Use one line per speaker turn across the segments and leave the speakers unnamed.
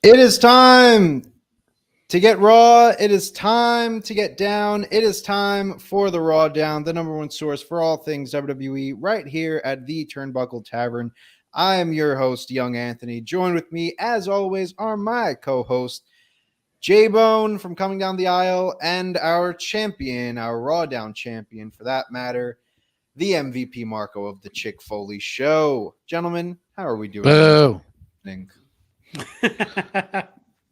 It is time to get raw. It is time to get down. It is time for the Rawdown, the number one source for all things WWE, right here at the Turnbuckle Tavern. I am your host, Young Anthony. Joined with me, as always, are my co-host, J-Bone from Coming Down the Aisle, and our champion, our Rawdown champion, for that matter, the MVP Marco of the Chick Foley Show. Gentlemen, how are we doing?
Boo.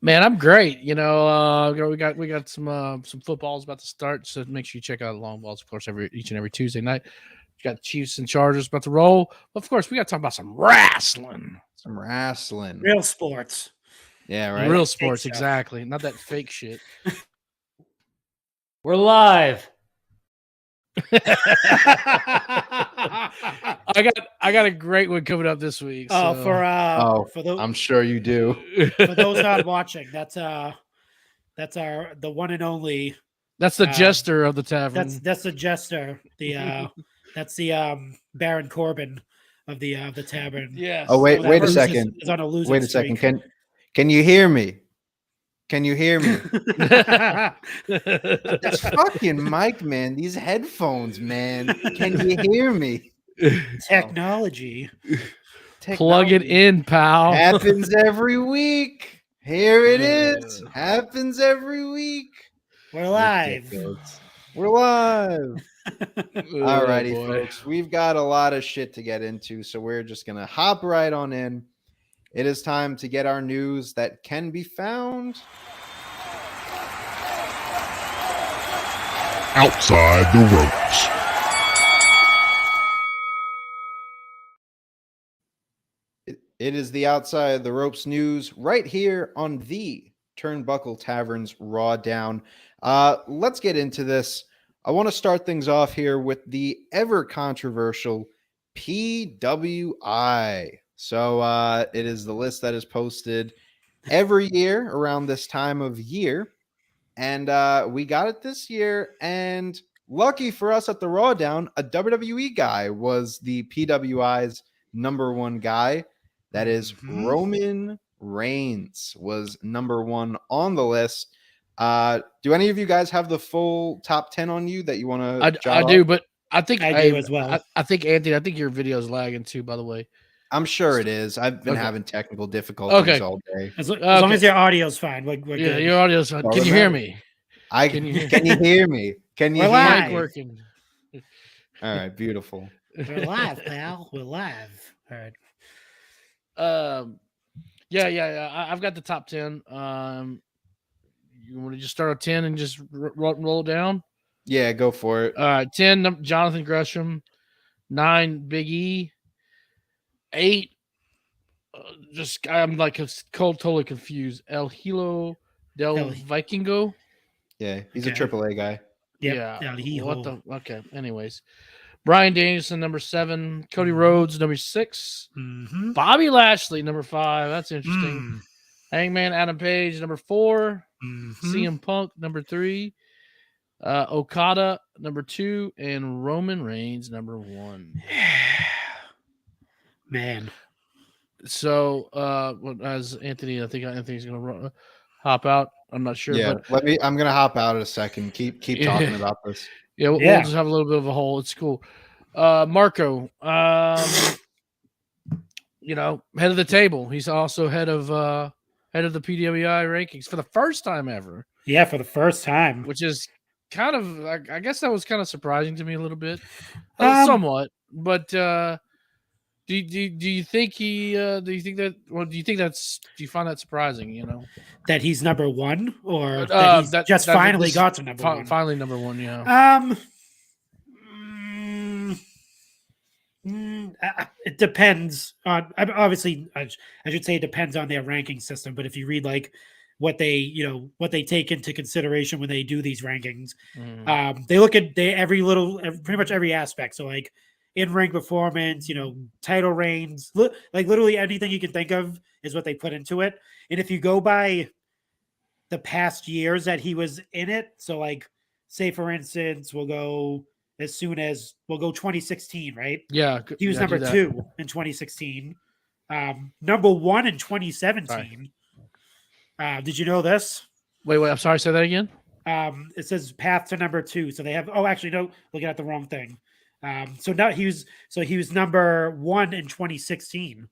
Man, I'm great. We got some footballs about to start, so make sure you check out Long Balls, of course, each and every Tuesday night. We got Chiefs and Chargers about to roll. Of course, we got to talk about some wrestling.
Real sports.
Yeah, right.
Real sports, exactly. Not that fake shit.
We're live.
I
got a great one coming up this week.
For those,
I'm sure you do.
For those not watching, that's the one and only.
That's the jester of the tavern.
That's the jester. That's the Baron Corbin of the tavern.
Yes.
Oh wait a second.
Is on a losing
wait a
streak.
second. Can you hear me? Can you hear me? That's fucking Mike, man. These headphones, man. Can you hear me?
Technology.
Plug it in, pal.
Happens every week. Here it is. Happens every week.
We're live.
We're live. Alrighty, folks. We've got a lot of shit to get into, so we're just going to hop right on in. It is time to get our news that can be found
outside the ropes.
It is the outside the ropes news right here on the Turnbuckle Tavern's Rawdown. Let's get into this. I want to start things off here with the ever controversial PWI. So it is the list that is posted every year around this time of year. And we got it this year. And lucky for us at the Rawdown, a WWE guy was the PWI's number one guy. That is Roman Reigns was number one on the list. Do any of you guys have the full top 10 on you that you want to?
I do, but I think
I do as well.
I think, Anthony, your video is lagging too, by the way.
I'm sure it is. I've been having technical difficulties all day.
As long as your audio's fine, we're good.
Your audio's fine. Can you hear me?
Can you hear me? Can you
we're
hear
live.
me?
Working.
All right, beautiful.
We're live, pal. We're live. All right.
Yeah. I've got the top 10. You want to just start at 10 and just roll it down?
Yeah, go for it.
All right, 10, Jonathan Gresham. 9, Big E. 8, I'm like totally confused. El Hilo del Vikingo.
Yeah, he's a AAA guy.
Yep. Yeah. What the? Okay. Anyways, Bryan Danielson, number 7. Cody Rhodes, number 6.
Mm-hmm.
Bobby Lashley, number 5. That's interesting. Hangman Adam Page, number 4. CM Punk, number 3. Okada, number 2, and Roman Reigns, number 1.
Man.
So, as Anthony, I think Anthony's going to hop out. I'm not sure.
Yeah,
but
I'm going to hop out in a second. Keep talking about this.
Yeah, we'll just have a little bit of a hole. It's cool. Marco, head of the table. He's also head of the PWI rankings for the first time ever.
Yeah, for the first time.
Which is kind of, I guess that was kind of surprising to me a little bit. Somewhat. But do you think do you find that surprising,
that he's number 1 or that he's finally got to number 1?
Finally number 1, yeah.
It depends on. Obviously, I should say it depends on their ranking system. But if you read like what they take into consideration when they do these rankings, they look at pretty much every aspect. So like in ring performance, title reigns, like literally anything you can think of is what they put into it. And if you go by the past years that he was in it, so like say for instance, we'll go 2016, right?
Yeah,
He was
yeah,
number
do that.
2 in 2016. Number 1 in 2017. Did you know this?
Wait, I'm sorry. Say that again.
It says path to number 2. So they have. Oh, actually, no. Looking at the wrong thing. So now he was number 1 in 2016.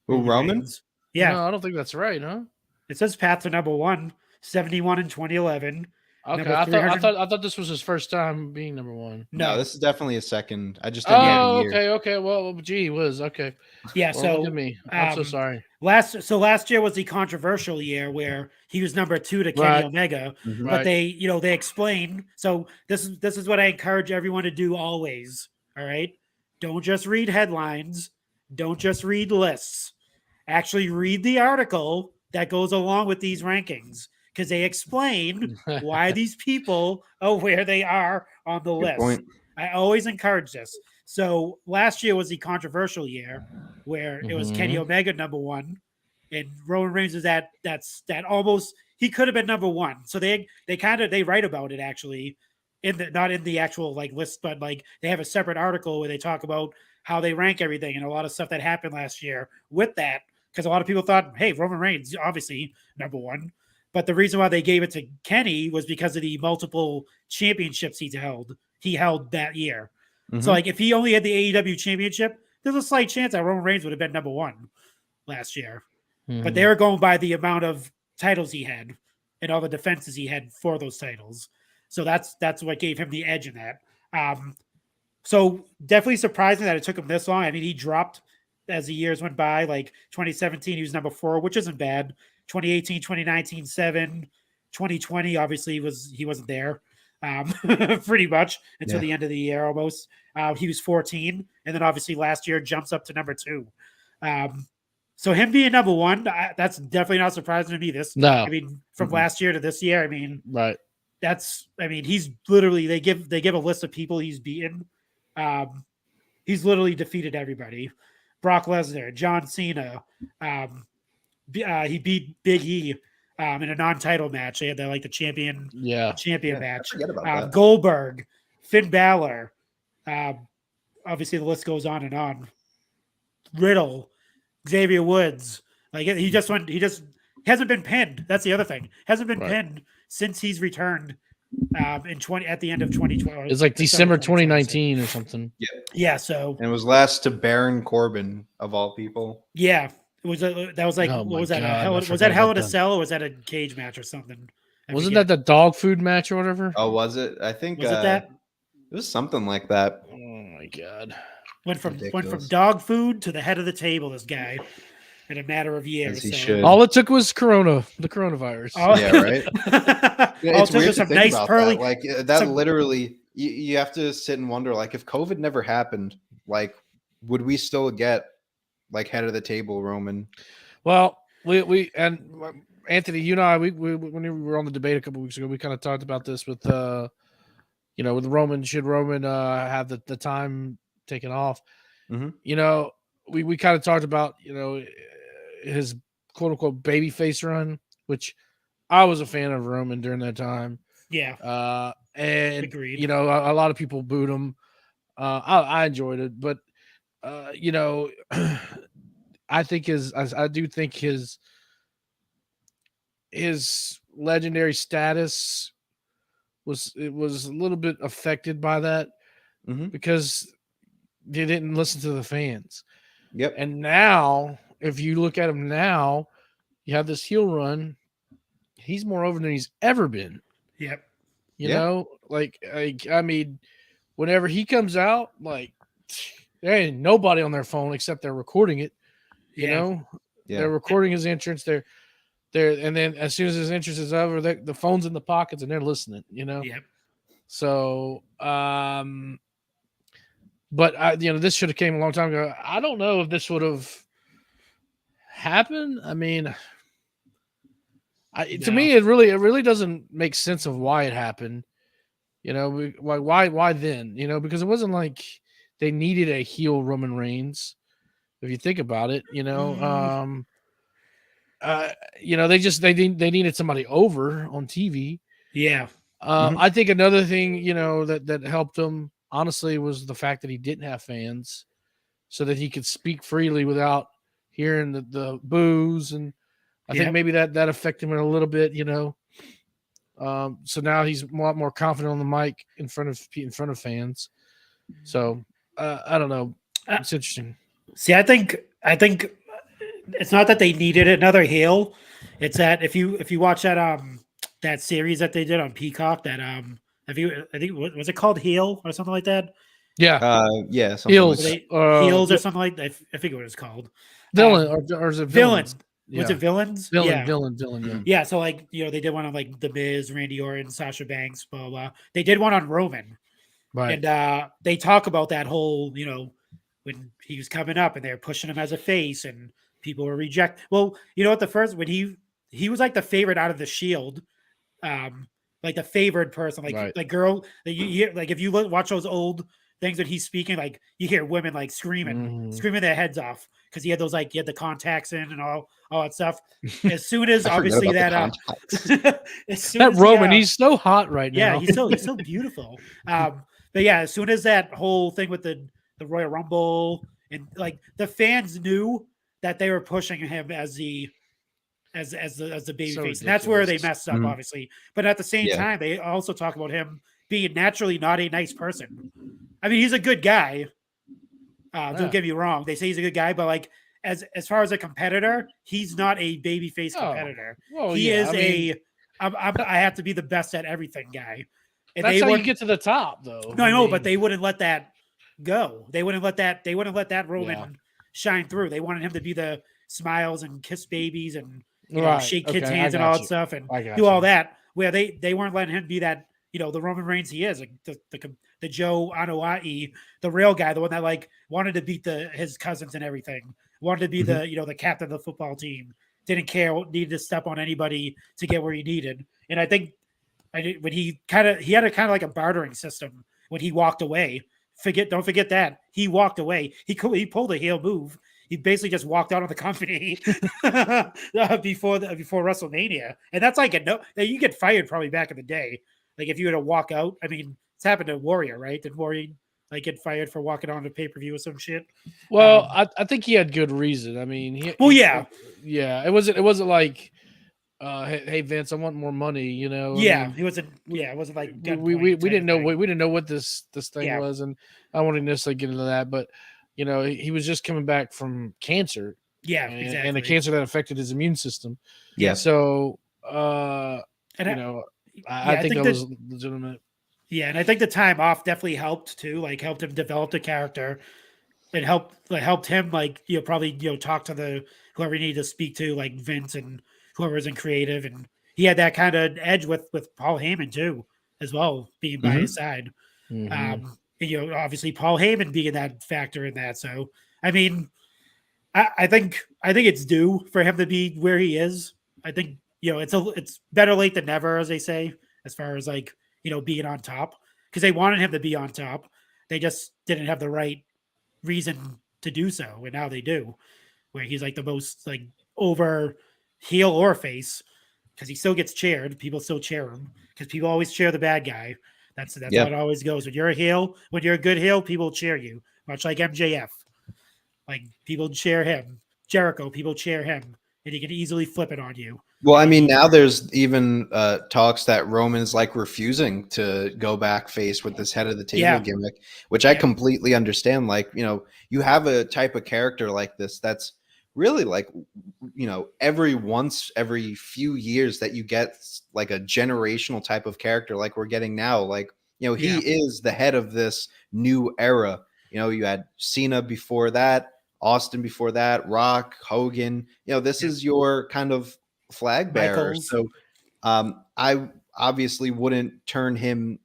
Who, Roman?
Reigns. Yeah,
No, I don't think that's right, huh?
it says path to number 1, 71 in 2011.
Okay,
Number
I
300
thought this was his first time being number 1.
No, this is definitely a second. I just didn't get
Oh,
a year.
okay. Well, gee whiz. Okay.
Yeah,
Well,
so
look at me. I'm so sorry.
last year was the controversial year where he was number 2 to Kenny
Right.
Omega,
Mhm.
but they explain. So this is what I encourage everyone to do always. All right, don't just read headlines, don't just read lists. Actually, read the article that goes along with these rankings because they explain why these people are where they are on the
Good
list.
point.
I always encourage this. So last year was the controversial year where it was Kenny Omega number 1, and Roman Reigns was that almost he could have been number 1. So they write about it actually not in the actual like list, but like they have a separate article where they talk about how they rank everything and a lot of stuff that happened last year with that, because a lot of people thought, hey, Roman Reigns obviously number 1. But the reason why they gave it to Kenny was because of the multiple championships he held that year.
Mhm.
So like if he only had the AEW championship, there's a slight chance that Roman Reigns would have been number 1 last year. But they were going by the amount of titles he had and all the defenses he had for those titles. So that's what gave him the edge in that. So definitely surprising that it took him this long. I mean, he dropped as the years went by. Like 2017, he was number 4, which isn't bad. 2018, 2019, 7. 2020, obviously, he wasn't there pretty much until the end of the year almost. He was 14. And then obviously last year jumps up to number 2. So him being number 1, that's definitely not surprising to me. I mean, from last year to this year, I mean,
right.
He's literally they give a list of people he's beaten. He's literally defeated everybody. Brock Lesnar, John Cena. He beat Big E in a non-title match. They had the champion match.
I forget about that.
Goldberg, Finn Balor. Obviously, the list goes on and on. Riddle, Xavier Woods. Like he just hasn't been pinned. That's the other thing. Hasn't been pinned since he's returned at the end of 2012.
It's like December 2019 or something.
Yeah. So
And it was last to Baron Corbin of all people.
yeah, it was that was like
Oh
what
my
was that?
God,
Was that Hell in a Cell or was that a cage match or something?
Wasn't that the dog food match or whatever?
Oh, was it? I think
Was it that?
it was something like that.
Oh my God.
Went from
Ridiculous.
dog food to the head of the table. This guy, in a matter of years.
As he
so.
should.
All it took was the coronavirus.
Oh.
Yeah, right.
All
It's
it took
weird
was
to
some
think
nice
about
pearly.
that. Like that literally, you have to sit and wonder, like, if COVID never happened, like, would we still get like head of the table Roman?
Well, we and Anthony, you and I, we when we were on the debate a couple weeks ago, we kind of talked about this with with Roman. Should Roman have the time taken off?
Mhm.
We kind of talked about his quote unquote baby face run, which I was a fan of Roman during that time.
Yeah.
And
Agreed.
a lot of people booed him. I enjoyed it, but I do think his legendary status was a little bit affected by that because they didn't listen to the fans.
Yep.
And now, if you look at him now, you have this heel run. He's more over than he's ever been.
Yep.
You know, I mean, whenever he comes out, like there ain't nobody on their phone except they're recording it. You know, they're recording his entrance. They're and then as soon as his entrance is over, the phone's in the pockets and they're listening.
Yep.
So But this should have came a long time ago. I don't know if this would have happened. I mean, to me, it really doesn't make sense of why it happened. Why then? Because it wasn't like they needed a heel Roman Reigns. If you think about it, they needed somebody over on TV.
Yeah.
I think another thing, that helped him honestly was the fact that he didn't have fans, so that he could speak freely without hearing the boos, and I think maybe that affected him a little bit, so now he's a lot more confident on the mic in front of fans. So I don't know. It's interesting.
See, I think it's not that they needed another heel. It's that if you watch that series that they did on Peacock, that I think was it called Heel or something like that?
Yeah.
Yeah.
Heels.
Heels or something like that. I think it was called.
Villain or is it villains?
Was it Villains?
Villain. Yeah.
Yeah. So they did one on like The Miz, Randy Orton, Sasha Banks, blah blah. They did one on Roman,
right?
And they talk about that whole when he was coming up and they were pushing him as a face and people were Well, at the first when he was like the favorite out of the Shield. Like the favored person, like girl that you hear, like if you watch those old things that he's speaking, like you hear women like screaming their heads off because he had the contacts in and all that stuff. As soon as obviously that
Roman, he's so hot right now.
Yeah, he's so beautiful. But yeah, as soon as that whole thing with the Royal Rumble and like the fans knew that they were pushing him as the baby face. And that's where they messed up, obviously. But at the same time, they also talk about him being naturally not a nice person. I mean, he's a good guy. Don't get me wrong. They say he's a good guy, but like as far as a competitor, he's not a baby face competitor. He is I have to be the best at everything guy.
And that's how you get to the top, though.
No, I know, but they wouldn't let that go. They wouldn't let that Roman shine through. They wanted him to be the smiles and kiss babies and shake kids' hands and all that stuff and do all that. Where they weren't letting him be that, the Roman Reigns he is, like the Joe Anoa'i, the real guy, the one that like wanted to beat his cousins and everything, wanted to be the captain of the football team, didn't care, needed to step on anybody to get where he needed. And I think when he had a kind of like a bartering system when he walked away. Don't forget that he walked away. He pulled a heel move. He basically just walked out of the company before WrestleMania, and that's like you get fired probably back in the day. Like if you were to walk out, I mean, it's happened to Warrior, right? Did Warrior like get fired for walking on a pay-per-view or some shit?
Well, I think he had good reason. I mean, it wasn't like, hey Vince, I want more money.
Yeah, it wasn't. Yeah, it wasn't like
we didn't know what this thing was, and I don't want to necessarily get into that, but. He was just coming back from cancer.
Yeah, exactly.
And a cancer that affected his immune system.
Yeah.
So, I think that was legitimate.
Yeah, and I think the time off definitely helped too. Like helped him develop the character. It helped him probably talk to whoever he needed to speak to, like Vince and whoever's in creative, and he had that kind of edge with Paul Heyman too, as well, being by his side. Obviously Paul Heyman being that factor in that. So, I mean, I think it's due for him to be where he is. I think, it's better late than never, as they say, as far as like, being on top, because they wanted him to be on top. They just didn't have the right reason to do so. And now they do, where he's like the most like over heel or face, because he still gets cheered. People still cheer him because people always cheer the bad guy. That's how it always goes. When you're a heel, when you're a good heel, people cheer you. Much like MJF. Like people cheer him. Jericho, people cheer him. And he can easily flip it on you.
Well, I mean, now there's even talks that Roman's like refusing to go back face with this head of the table gimmick, which I completely understand. Like, you have a type of character like this that's really like, every few years that you get like a generational type of character like we're getting now. Like, he is the head of this new era. You had Cena before that, Austin before that, Rock, Hogan. This is your kind of flag bearer. So I obviously wouldn't turn him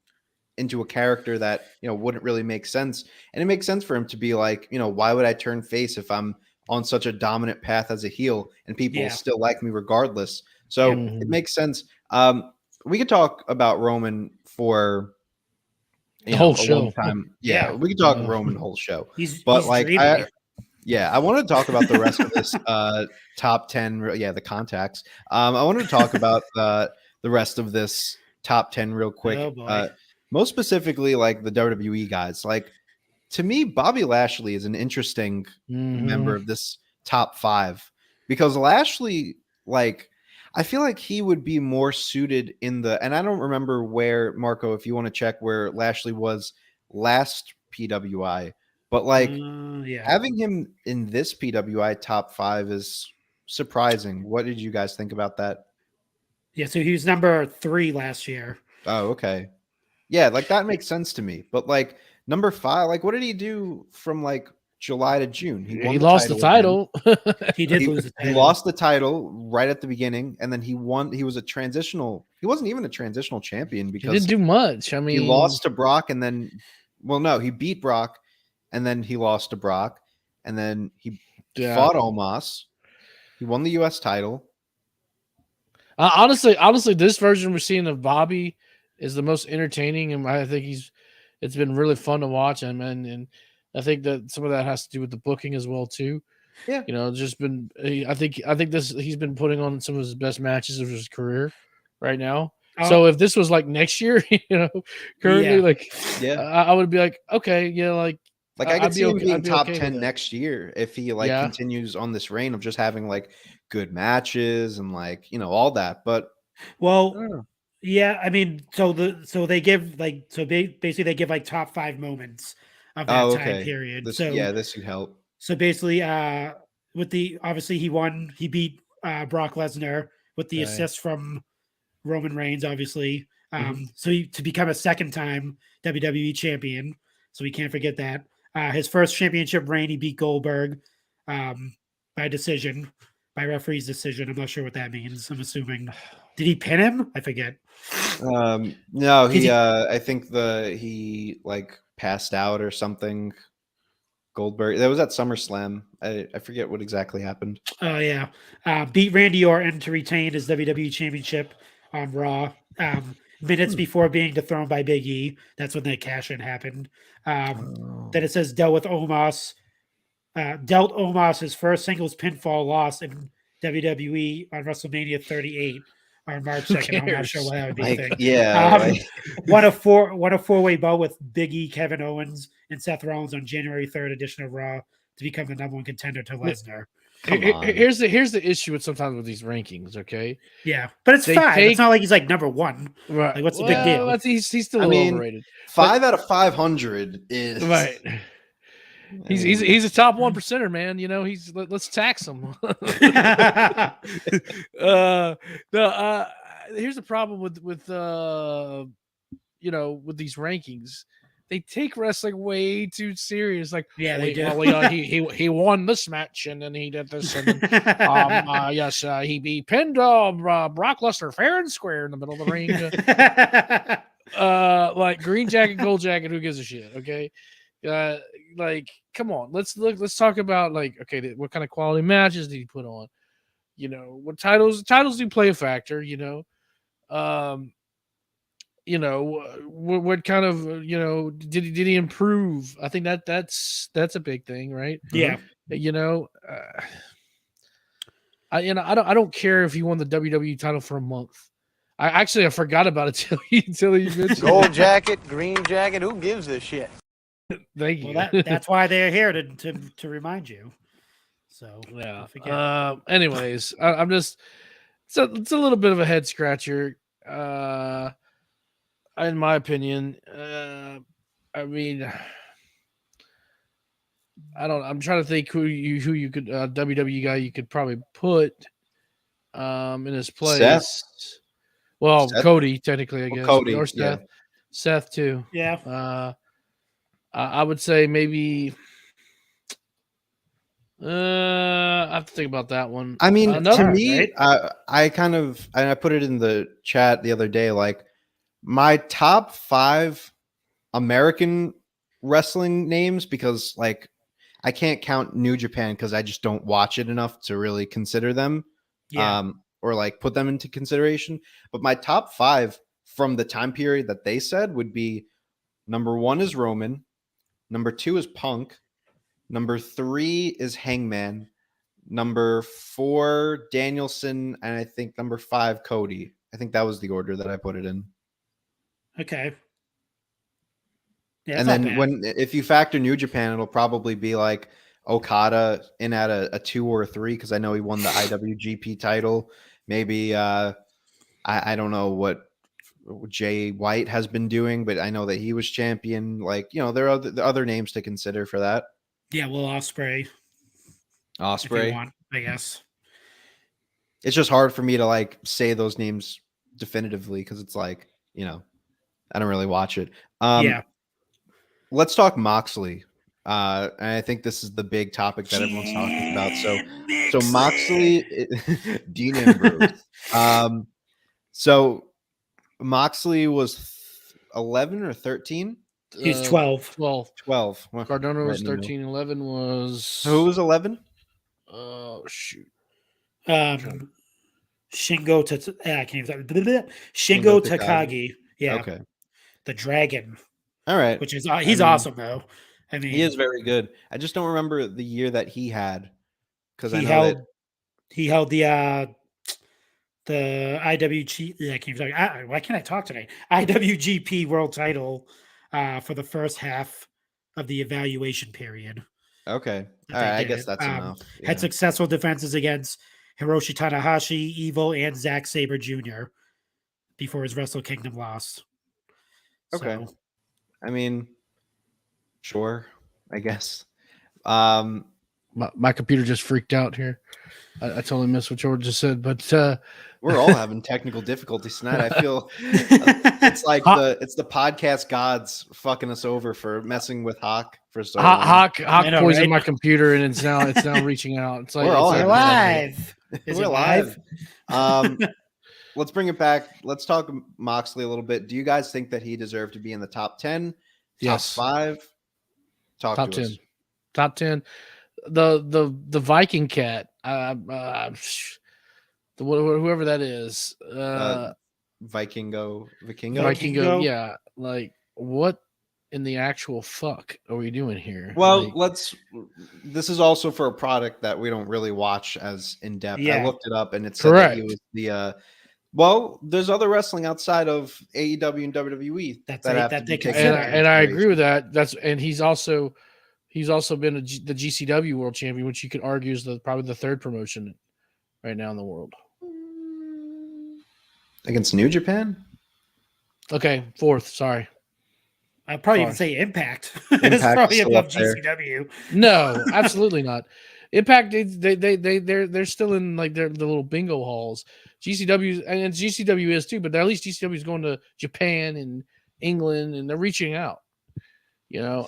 into a character that, wouldn't really make sense. And it makes sense for him to be like, why would I turn face if I'm on such a dominant path as a heel and people still like me regardless? So it makes sense. We could talk about Roman for
the whole
a
show.
long time. Yeah, we could talk Roman the whole show.
He's
like
dreamy.
I want to talk about the rest of this top 10. The contacts. I wanted to talk about the rest of this top 10 real quick.
Oh, boy.
Most specifically, like the WWE guys. Like, to me, Bobby Lashley is an interesting member of this top 5 because Lashley, like, I feel like he would be more suited in the, and I don't remember where, Marco, if you want to check where Lashley was last PWI, but like having him in this PWI top 5 is surprising. What did you guys think about that?
Yeah, so he was number 3 last year.
Oh, okay. Yeah, like that makes sense to me. But like number 5, like what did he do from like July to June?
He lost the title.
He did lose the title.
He lost the title right at the beginning, and then he won. He was a transitional. He wasn't even a transitional champion because
he didn't do much. I mean,
he lost to Brock, and then, well, no, he beat Brock, and then he lost to Brock, and then he fought Omos. He won the U.S. title.
Honestly, this version we're seeing of Bobby is the most entertaining, and I think it's been really fun to watch him, and I think that some of that has to do with the booking as well too.
Yeah,
just been. I think he's been putting on some of his best matches of his career right now. So if this was like next year, currently, I would be like, okay, like
I could see him being top 10 next year if he continues on this reign of just having like good matches and like all that. But
yeah, I mean, so they give basically they give like top 5 moments of that time period.
This would help.
So basically, obviously he beat Brock Lesnar with the assist from Roman Reigns, obviously. So to become a second-time WWE champion, so we can't forget that. His first championship reign, he beat Goldberg by decision, by referee's decision. I'm not sure what that means. I'm assuming. Did he pin him? I forget.
No, I think he like passed out or something. Goldberg. That was at SummerSlam. I forget what exactly happened.
Oh yeah. Beat Randy Orton to retain his WWE Championship on Raw. Minutes before being dethroned by Big E. That's when the cash-in happened. Then it says dealt Omos his first singles pinfall loss in WWE on WrestleMania 38 on March 2nd. I'm not sure why that would be a thing.
Yeah.
Won a four-way bout with Big E, Kevin Owens, and Seth Rollins on January 3rd edition of Raw to become the number 1 contender to Lesnar.
Here's the issue with sometimes with these rankings, okay?
Yeah, but it's 5. It's not like he's like number 1.
Right.
Like, what's the big deal?
He's still overrated.
5 out of 500 is
right. He's a top 1%er, man. Let's tax him. Here's the problem with these rankings. They take wrestling way too serious. Like,
they do.
Well, he won this match, and then he did this, and then, he pinned Brock Lesnar fair and square in the middle of the ring. Like green jacket, gold jacket. Who gives a shit? Okay, like come on. Let's talk about what kind of quality matches did he put on? What titles do play a factor? What kind of did he improve? I think that's a big thing, right?
Yeah.
I don't care if he won the WWE title for a month. I forgot about it until you mentioned
gold jacket, green jacket. Who gives a shit?
Thank you.
Well, that's why they're here to remind you. So
yeah. Anyways, I'm just it's a little bit of a head scratcher. In my opinion, I mean, I'm trying to think who you could WWE guy you could probably put in his place.
Seth.
Well, Seth. Cody technically, I guess.
Cody,
or Seth.
Yeah.
Seth too.
Yeah.
I would say maybe. I have to think about that one.
I mean, to me, right? I put it in the chat the other day. Like, my top 5 American wrestling names because like I can't count New Japan because I just don't watch it enough to really consider them or like put them into consideration. But my top 5 from the time period that they said would be number 1 is Roman, number 2 is Punk, number 3 is Hangman, number 4 Danielson, and I think number 5 Cody. I think that was the order that I put it in.
Okay. Yeah,
And then if you factor New Japan, it'll probably be like Okada in at a 2 or a 3 because I know he won the IWGP title. Maybe I don't know what Jay White has been doing, but I know that he was champion. Like, you know, there are other names to consider for that.
Yeah, Will Ospreay.
Ospreay.
If you want, I guess.
It's just hard for me to like say those names definitively because it's like, you know, I don't really watch it.
Yeah.
Let's talk Moxley. And I think this is the big topic that everyone's talking about. So Moxley, Dean Ambrose. So Moxley was 11 or 13.
He's 12.
12.
12.
Cardona was 13. 11 was
who was 11?
Oh shoot.
Shingo I can't even Shingo
Shingo
Takagi. Yeah.
Okay.
The Dragon.
All right.
Which is he's awesome though. I mean,
he is very good. I just don't remember the year that he had because
he held the IWG. Yeah, I can't talk. Why can't I talk today? IWGP World Title for the first half of the evaluation period.
Okay. All right. I guess that's enough. Yeah.
Had successful defenses against Hiroshi Tanahashi, Evil, and Zack Sabre Jr. before his Wrestle Kingdom loss.
Okay.
So,
I mean, sure, I guess.
My computer just freaked out here. I totally missed what George just said, but
we're all having technical difficulties tonight. I feel it's like the podcast gods fucking us over for messing with Hawk for so long.
Hawk poisoned my computer, and it's now reaching out. It's like
we're all
live.
Is it live? Let's bring it back. Let's talk Moxley a little bit. Do you guys think that he deserved to be in the top 10?
Yes.
Top 5?
Top 10. Us. Top 10. The Viking cat. Whoever that is.
Vikingo.
Vikingo. Yeah. Like, what in the actual fuck are we doing here?
Well, this is also for a product that we don't really watch as in depth. Yeah. I looked it up and it said that he was the well, there's other wrestling outside of AEW and WWE that they consider.
And I agree with that. He's also been the GCW World Champion, which you could argue is probably the third promotion right now in the world.
Against New Japan?
Okay, fourth. Sorry.
I'd probably even say Impact. It's probably above GCW.
No, absolutely not. Impact, they're still in like the little bingo halls. GCW and GCW is too, but at least GCW is going to Japan and England, and they're reaching out. You know,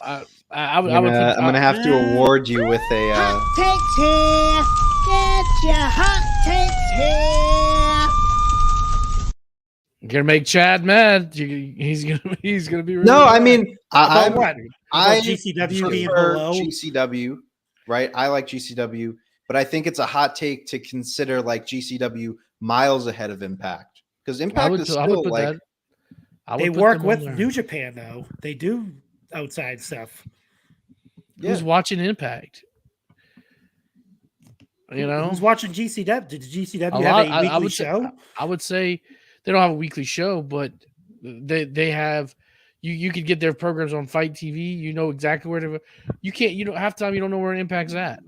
I'm
gonna have to award you with a
hot takes here. Get your hot takes here.
You're gonna make Chad mad. He's gonna be. Really
no, I mean, I
GCW being below
GCW, right? I like GCW, but I think it's a hot take to consider like GCW miles ahead of Impact because Impact is still like
they work with New Japan though. They do outside stuff.
Yeah.
Who's watching Impact? You know,
who's watching GCW? Did GCW have a weekly show?
I would say they don't have a weekly show, but they have. You could get their programs on Fight TV. You know exactly where to. You don't half the time you don't know where Impact's at.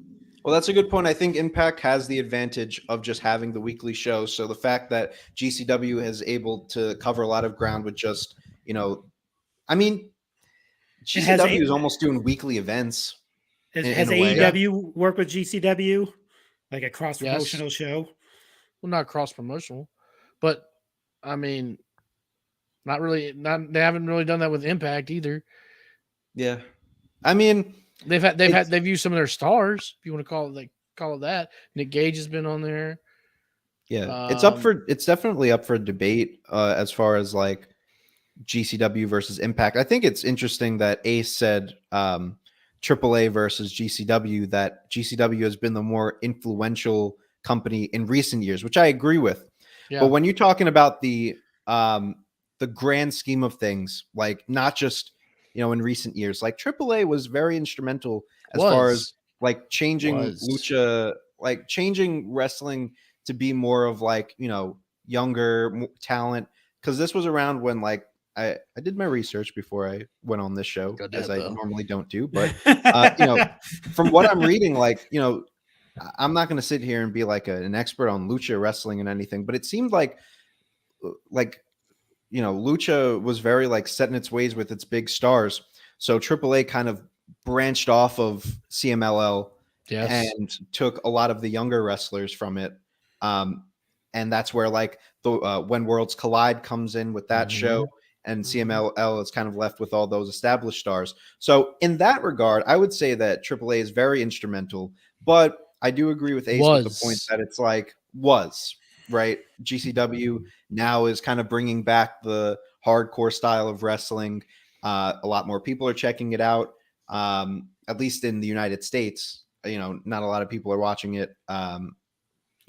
Well, that's a good point. I think Impact has the advantage of just having the weekly show. So the fact that GCW is able to cover a lot of ground with just, you know, I mean, GCW is almost doing weekly events.
Has AEW worked with GCW? Like a cross-promotional show?
Well, not cross-promotional, but I mean, not really. They haven't really done that with Impact either.
Yeah, I mean,
they've used some of their stars, if you want to call it that. Nick Gage has been on there.
Yeah, it's definitely up for debate as far as like GCW versus Impact. I think it's interesting that Ace said AAA versus GCW, that GCW has been the more influential company in recent years, which I agree with.
Yeah.
But when you're talking about the grand scheme of things, like not just, in recent years, like AAA was very instrumental as far as like changing lucha, like changing wrestling to be more of like, younger talent. Because this was around when like I did my research before I went on this show, as I normally don't do. But, from what I'm reading, like, I'm not going to sit here and be like an expert on lucha wrestling and anything, but it seemed like lucha was very like set in its ways with its big stars. So AAA kind of branched off of CMLL and took a lot of the younger wrestlers from it. And that's where like the When Worlds Collide comes in with that show, and CMLL is kind of left with all those established stars. So in that regard, I would say that AAA is very instrumental, but I do agree with Ace with the point that it's like right. GCW now is kind of bringing back the hardcore style of wrestling. A lot more people are checking it out, at least in the United States. Not a lot of people are watching it,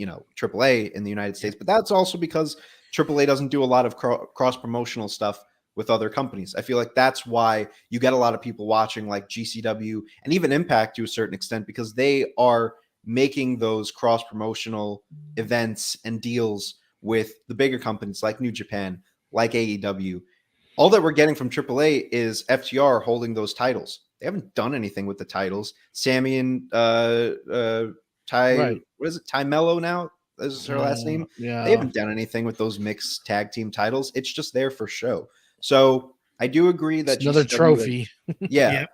AAA in the United States, but that's also because AAA doesn't do a lot of cross-promotional stuff with other companies. I feel like that's why you get a lot of people watching like GCW and even Impact to a certain extent, because they are making those cross-promotional events and deals with the bigger companies like New Japan, like AEW. All that we're getting from AAA is FTR holding those titles. They haven't done anything with the titles. Sammy and what is it? Ty Mello now is her last name.
Yeah.
They haven't done anything with those mixed tag team titles. It's just there for show. So I do agree that
it's another trophy.
Yeah.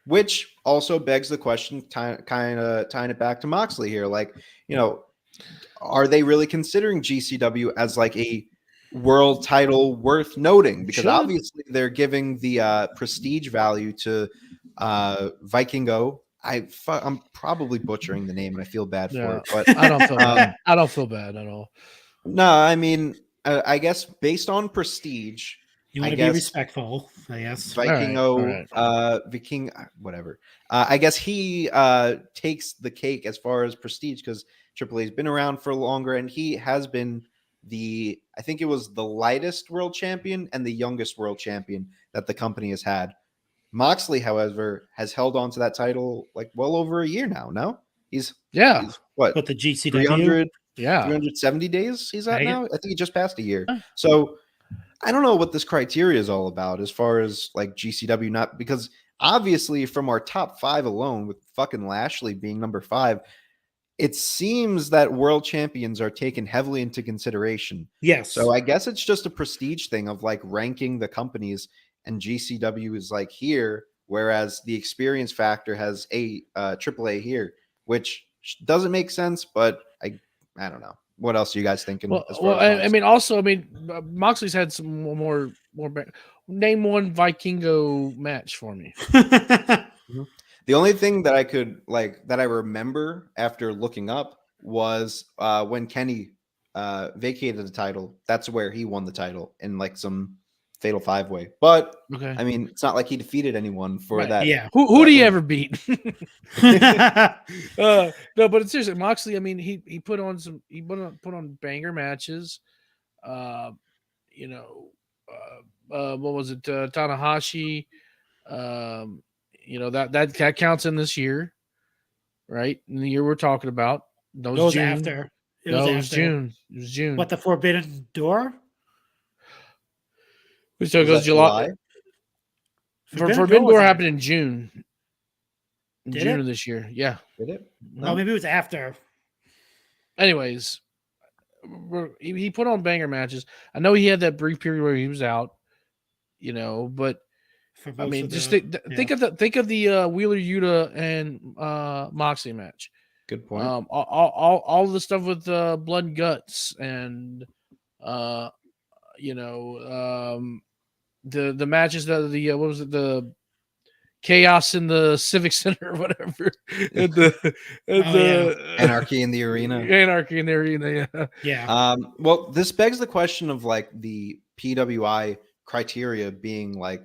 Which also begs the question, kind of tying it back to Moxley here. Like, are they really considering GCW as like a world title worth noting? Because obviously they're giving the prestige value to Vikingo. I'm probably butchering the name and I feel bad for it, but
I don't feel bad. I don't feel bad at all.
No, I mean, I guess based on prestige,
you want to be respectful, I guess.
Vikingo, Viking, whatever. I guess he takes the cake as far as prestige because AAA's been around for longer, and he has been I think it was the lightest world champion and the youngest world champion that the company has had. Moxley, however, has held on to that title like well over a year now. No, he's what?
With the GCW,
370 days he's at now. I think he just passed a year. So I don't know what this criteria is all about as far as like GCW, not because obviously from our top 5 alone, with fucking Lashley being number 5, it seems that world champions are taken heavily into consideration.
Yes.
So I guess it's just a prestige thing of like ranking the companies, and GCW is like here, whereas the experience factor has AAA here, which doesn't make sense, but I don't know. What else are you guys thinking?
Moxley's had some more. Name one Vikingo match for me.
The only thing that I could that I remember after looking up was when Kenny vacated the title. That's where he won the title in like some Fatal 5-way. But I mean, it's not like he defeated anyone for that.
Yeah.
Who did he ever beat? No, but seriously, Moxley. I mean, he put on put on banger matches. What was it? Tanahashi. That counts in this year, right? In the year we're talking about. It was June.
After.
It was June. It was June.
What, the Forbidden Door?
So it goes July. Forbidden Door happened in June. June of this year. Yeah.
Did it?
No. Oh, maybe it was after.
Anyways, he put on banger matches. I know he had that brief period where he was out, but I mean, just think of the Wheeler Yuta and Moxley match.
Good point.
All the stuff with blood and guts and the matches that what was it, the chaos in the Civic Center or whatever,
Anarchy in the Arena.
Anarchy in the Arena.
Yeah.
Well, this begs the question of like the PWI criteria being like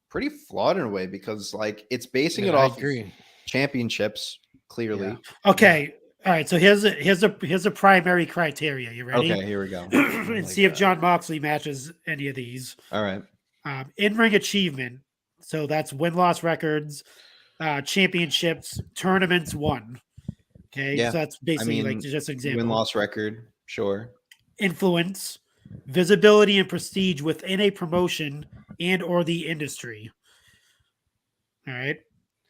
pretty flawed in a way, because like it's basing it
I
off of
agree.
championships clearly.
Okay. All right. So here's a primary criteria. You ready?
Okay, here we go.
And see if John Moxley matches any of these.
All right.
In-ring achievement. So that's win-loss records, championships, tournaments won. Okay.
Yeah.
So that's basically
mean,
like just an example.
Win-loss record, sure.
Influence, visibility, and prestige within a promotion and or the industry. All right.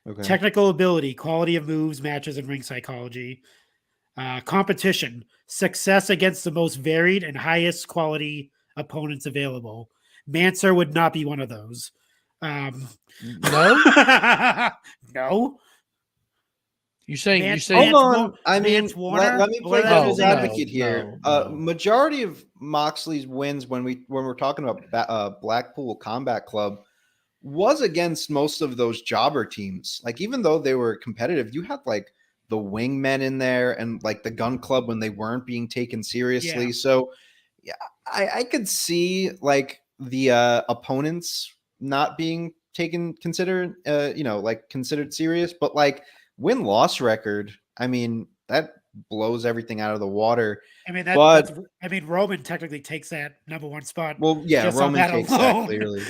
Okay.
Technical ability, quality of moves, matches, and ring psychology. Competition, success against the most varied and highest quality opponents available. Manser would not be one of those.
No,
No.
you saying
Hold on. I mean,
Vance Warner?
let me play
Or
devil's
no,
advocate here.
no.
Majority of Moxley's wins when we're talking about Blackpool Combat Club was against most of those jobber teams. Like, even though they were competitive, you had like the Wingmen in there and like the Gun Club when they weren't being taken seriously.
Yeah.
So yeah, I could see like the opponents not being considered serious, but like win-loss record, I mean, that blows everying out of the water.
I mean,
But-
Roman technically takes that number one spot.
Well, yeah,
just on
Roman
that
takes
alone.
that clearly.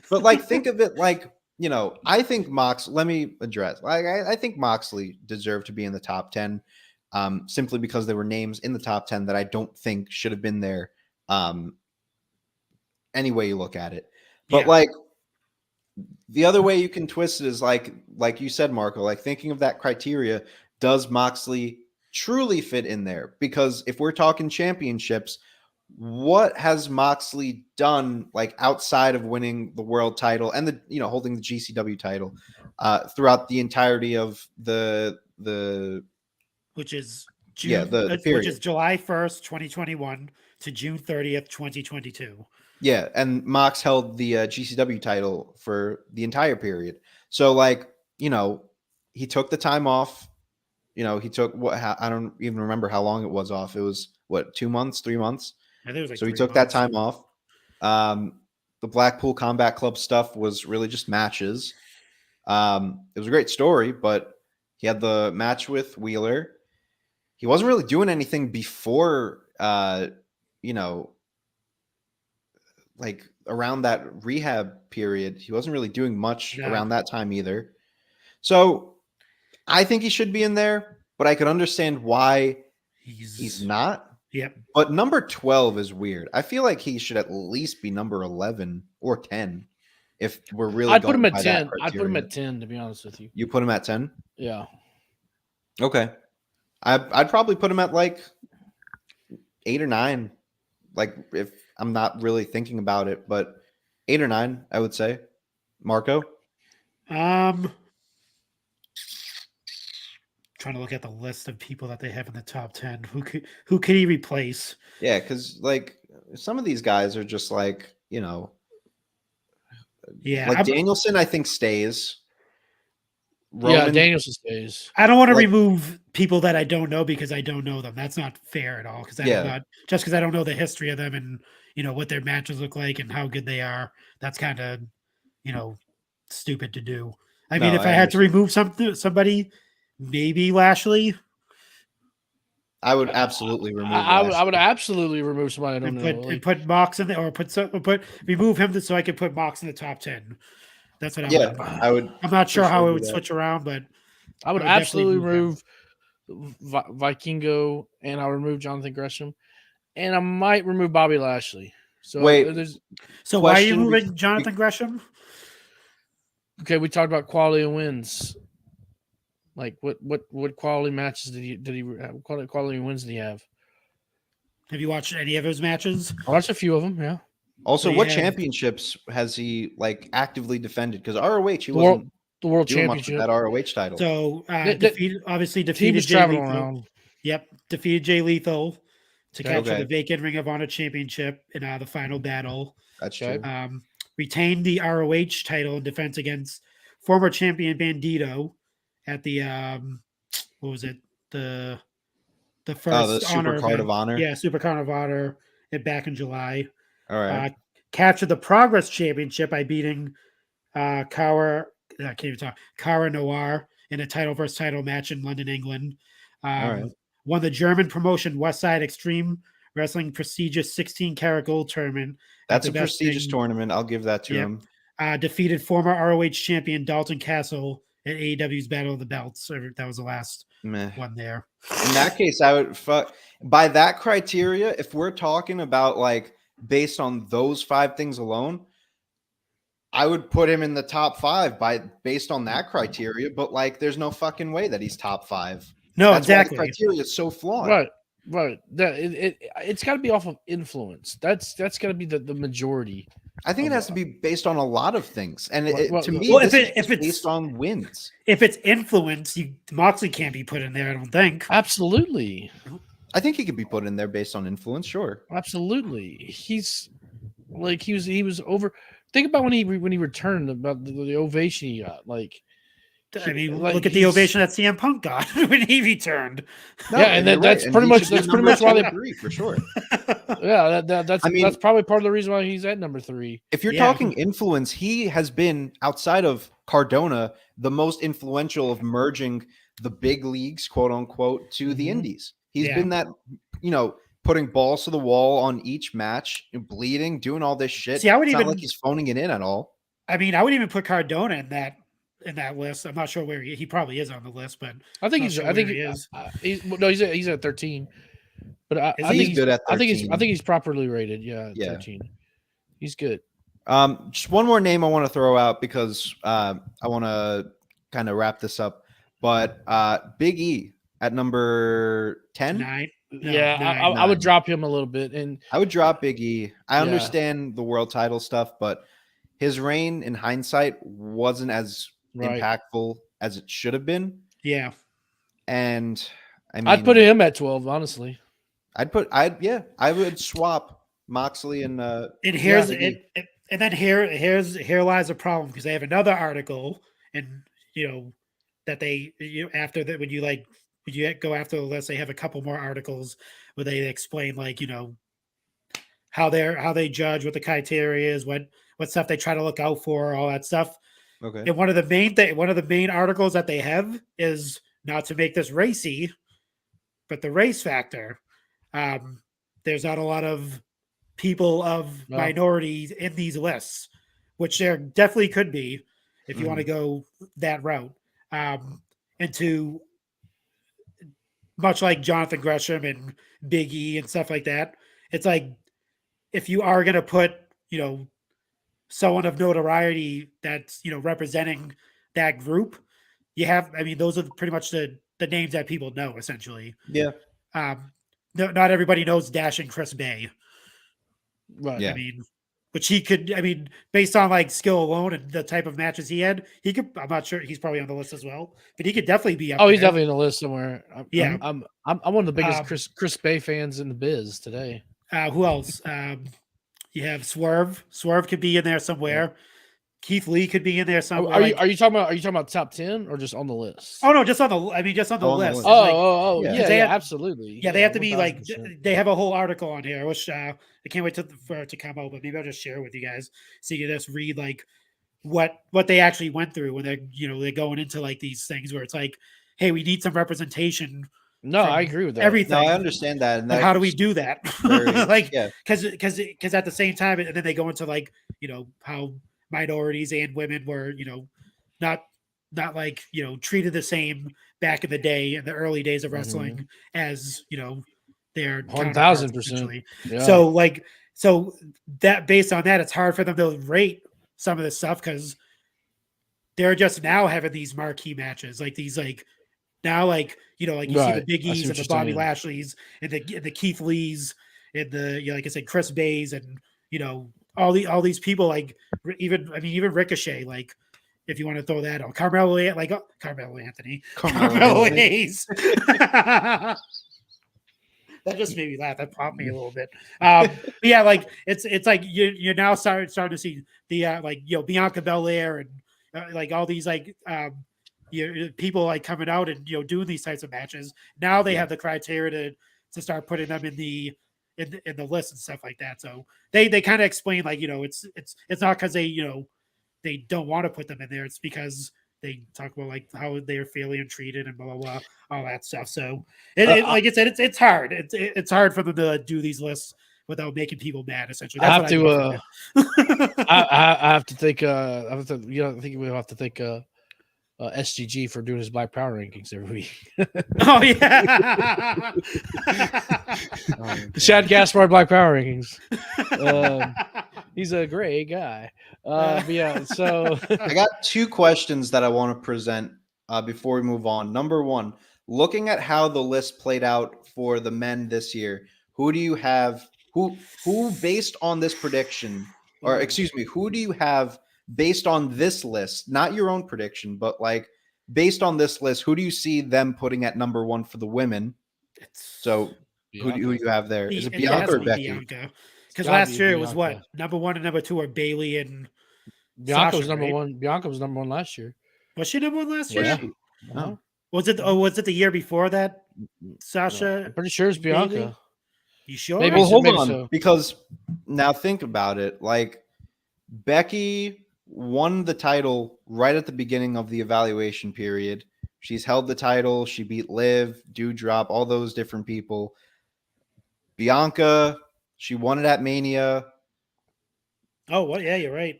But like, think of it like, I think let me address. Like, I think Moxley deserved to be in the top 10, simply because there were names in the top 10 that I don't think should have been there. Any way you look at it, but
Yeah.
like the other way you can twist it is like you said, Marco. Like, thinking of that criteria, does Moxley truly fit in there? Because if we're talking championships, what has Moxley done like outside of winning the world title and the holding the GCW title throughout the entirety of the
which is
Yeah,
June,
the
which
period.
is July 1st, 2021 to June 30th, 2022.
Yeah, and Mox held the GCW title for the entire period. So like, he took the time off. He took I don't even remember how long it was off. It was 2 months, 3 months.
I think it was like
So he
3
took that
months.
time off. The Blackpool Combat Club stuff was really just matches. It was a great story, but he had the match with Wheeler. He wasn't really doing anything before, like around that rehab period. He wasn't really doing much
No.
around that time either. So I think he should be in there, but I could understand why he's not.
Yep.
But number 12 is weird. I feel like he should at least be number 11 or 10 if we're really
I'd put him
going
at
by that
10. I'd put him
criteria.
at 10, to be honest with you.
You put him at 10?
Yeah.
Okay. I'd probably put him at like 8 or 9. Like, if I'm not really thinking about it, but 8 or 9, I would say. Marco?
Trying to look at the list of people that they have in the top 10. Who could he replace?
Yeah, because like some of these guys are just like,
Yeah.
like Danielson, I think stays. Roman,
Yeah, Danielson stays.
I don't want to
like-
remove people that I don't know because I don't know them. That's not fair at all. Because just because I don't know the history of them and what their matches look like and how good they are. That's kind of stupid to do. I mean, if I had to remove somebody, maybe Lashley.
I would absolutely remove.
I would absolutely remove somebody I don't know.
And put Mox in there, or remove him so I could put Mox in the top 10. That's what
I would.
I'm not sure
for
how
sure
it
do
would
that.
switch around, but
I would
I would definitely
absolutely
remove
remove Vikingo, and I'll remove Jonathan Gresham, and I might remove Bobby Lashley. So
Wait.
So why are you
Question
moving Jonathan Gresham?
Okay, we talked about quality of wins. Like what quality matches did he have? Quality wins did he have?
Have you watched any of his matches?
I watched a few of them. Yeah.
Also,
So
what
yeah.
championships has he like actively defended? Because ROH, he
The world,
wasn't
the world
doing much with
championship.
that ROH title.
So
The-
defeated
He was
Jay
traveling
Lethal.
around.
Yep, defeated Jay Lethal to capture
Okay.
the vacant Ring of Honor championship in the final battle.
That's
Okay.
true.
Retained the ROH title in defense against former champion Bandito at the what was it, the first
The Super
honor
Card
event.
of Honor.
Yeah, Super Card of Honor back in July.
All right.
Captured the Progress Championship by beating Cara. I can't even talk. Cara Noir in a title versus title match in London, England.
All right.
Won the German promotion Westside Extreme Wrestling prestigious 16-karat gold tournament.
That's a
After
prestigious
besting-
tournament. I'll give that to
Yep.
him.
Defeated former ROH champion Dalton Castle at AEW's Battle of the Belts. So that was the last
Meh.
one there.
In that case, I would by that criteria. If we're talking about like based on those 5 things alone, I would put him in the top 5 based on that criteria. But like, there's no fucking way that he's top 5.
No,
That's why
exactly.
the criteria is so flawed.
Right. It's got to be off of influence. That's got to be the majority.
I think it has to be based on a lot of things, and to me,
well,
this
if
is
it's
based on wins.
If it's influence, Moxley can't be put in there. I don't think.
Absolutely.
I think he could be put in there based on influence. Sure.
Absolutely. He's like he was over. Think about when he returned, about the ovation he got. Like,
I mean,
like,
look at the ovation that CM Punk got when he returned.
No,
yeah, and
you're
that's
right.
pretty
And
much
he should be
that's pretty
number
much why
2
they.
or 3 for sure.
Yeah, that's
I mean,
that's probably part of the reason why he's at number 3.
If you're
Yeah.
talking influence, he has been outside of Cardona the most influential of merging the big leagues, quote unquote, to the indies. He's
Yeah.
been that, putting balls to the wall on each match, bleeding, doing all this shit.
See, I would
it's not
even-
like he's phoning it in at all.
I mean, I would even put Cardona in that list. I'm not sure where he probably is on the list, but
I think
Not
he's.
sure
I think
where he is.
he's at 13. But I
He's
think
good at
I think he's
13.
properly rated. Yeah,
Yeah.
13. He's good.
Just one more name I want to throw out because I want to kind of wrap this up. But Big E at number 10.
9. No,
Yeah,
9.
I would drop him a little bit, and
I would drop Big E. I
Yeah.
understand the world title stuff, but his reign in hindsight wasn't as
Right.
impactful as it should have been.
Yeah.
And I mean,
I'd put him at 12. Honestly,
I would swap Moxley and
And
Big E.
and then here lies a problem because they have another article, and that they after that when you go after the list, they have a couple more articles where they explain how they judge, what the criteria is, what stuff they try to look out for, all that stuff.
Okay.
And one of the main articles that they have is not to make this racy, but the race factor. There's not a lot of people of
No.
minorities in these lists, which there definitely could be if you want to
Mm-hmm.
go that route. And to much like Jonathan Gresham and Big E and stuff like that, it's like if you are going to put, someone of notoriety that's, representing that group, those are pretty much the names that people know essentially.
Yeah.
Not everybody knows Dash and Chris Bay.
right?
Yeah.
Which he could, based on skill alone and the type of matches he had, he could. I'm not sure he's probably on the list as well, but he could definitely be up.
Oh, he's
there.
definitely on the list somewhere.
Yeah.
I'm one of the biggest Chris Bay fans in the biz today.
Who else? You have Swerve. Swerve could be in there somewhere. Keith Lee could be in there somewhere.
Are you talking about top 10 or just on the list?
Oh no, just on the list.
On the
List.
list.
Oh,
Yeah.
yeah,
They
yeah,
have-
absolutely.
Yeah, they have to be
1000%.
they have a whole article on here. I wish I can't wait for it to come out, but maybe I'll just share it with you guys so you can just read what they actually went through when they're going into these things where it's hey, we need some representation.
No,
from
I agree with that.
everything.
No, I understand that. And
And how do we do that?
very- yeah.
Because at the same time, and then they go into how minorities and women were not treated the same back in the day in the early days of wrestling as their
1000%.
essentially.
Yeah.
So that based on that, it's hard for them to rate some of this stuff because they're just now having these marquee matches now you see the
Right.
Big
I see
E's
what
and the
you're
Bobby
saying.
Lashley's and the Keith Lees and the like I said Chris Bays and all these people even Ricochet if you want to throw that on Carmelo Anthony Carmelo Hayes. That just made me laugh. That popped me a little bit. But yeah, it's you're now starting to see the Bianca Belair and all these people coming out and doing these types of matches. Now they have the criteria to start putting them in in the list and stuff like that. So they kind of explain like it's not because they don't want to put them in there. It's because they talk about like how they're feeling treated and blah blah blah, all that stuff. So like I said, it's hard. It's hard for them to do these lists without making people mad. Essentially,
I
that's
have
what
to. I have to think. I think we have to thank SGG for doing his Black Power rankings every week.
Oh yeah,
Shad Gaspar Black Power rankings. He's a great guy. But yeah, so
I got two questions that I want to present before we move on. Number one, looking at how the list played out for the men this year, who do you have? Who based on this prediction, or excuse me, who do you have based on this list? Not your own prediction, but like based on this list, who do you see them putting at number one for the women? So who do you have there? Is it Bianca or Becky?
Because last year it was what number 1 and number 2 are Bailey and
Bianca
Sasha,
was number
right?
one. Bianca was number one last year.
Was she number 1 last year?
Yeah.
No.
Was it? Oh, was it the year before that? Sasha,
I'm pretty sure it's Bianca.
Bailey? You sure?
Maybe
Well,
so,
hold
maybe
on,
so.
because now think about it. Like Becky won the title right at the beginning of the evaluation period. She's held the title. She beat Liv, Dewdrop, all those different people. Bianca, she won it at Mania.
Oh, well, yeah, you're right.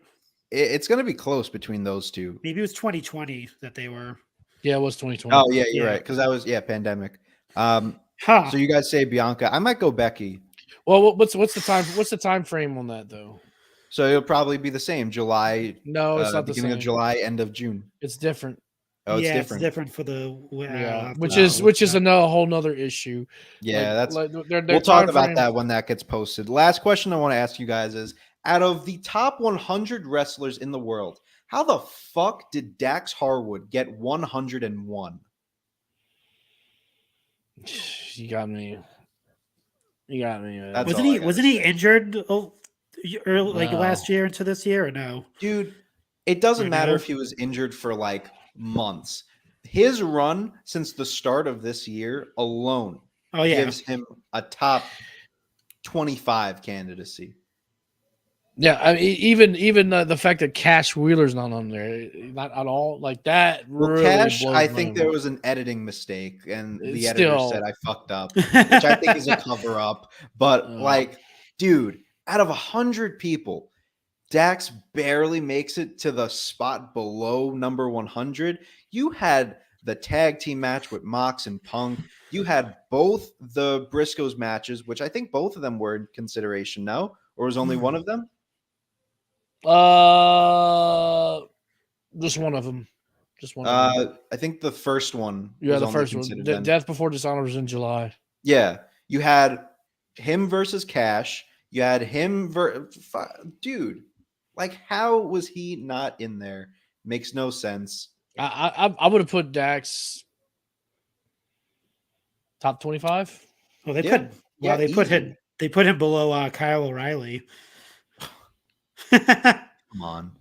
It's going to be close between those two.
Maybe it was 2020 that they were.
Yeah, it was 2020.
Oh yeah, you're
Yeah.
right. Because that was pandemic.
Huh.
So you guys say Bianca. I might go Becky.
Well, what's the time frame on that though?
So it'll probably be the same. July.
No, it's not the
beginning
same.
of July, end of June.
It's different.
Oh, it's
yeah,
different.
it's different for the
Yeah, which
the-
is a whole nother issue.
Yeah, that's.
their
We'll talk
time
about
frame-
that when that gets posted. Last question I want to ask you guys is: out of the top 100 wrestlers in the world, how the fuck did Dax Harwood get 101?
You got me. You got me. Man.
That's
wasn't
all I
he
gotta
wasn't he
say.
injured early, like
No.
last year into this year or no?
Dude, it doesn't
I
matter
know.
if he was injured for like months. His run since the start of this year alone
Oh yeah,
gives him a top 25 candidacy.
Yeah, I mean, even the fact that Cash Wheeler's not on there, not at all, like that.
Well,
really
Cash,
blows
I
my
think there
mind.
was an editing mistake, and the
It's
editor
still-
said I fucked up, which I think is a cover up. But like, dude, out of 100 people, Dax barely makes it to the spot below number 100. You had the tag team match with Mox and Punk. You had both the Briscoes matches, which I think both of them were in consideration. No, or was only one of them?
Just one of them. Just one. Of them.
I think the first one.
Yeah,
was
the
only
first one.
considered then.
Death Before Dishonor was in July.
Yeah, you had him versus Cash. You had him dude. Like, how was he not in there? Makes no sense.
I would have put Dax top 25.
well they
Yeah.
put
Yeah,
they put
easy.
him below Kyle O'Reilly.
Come on.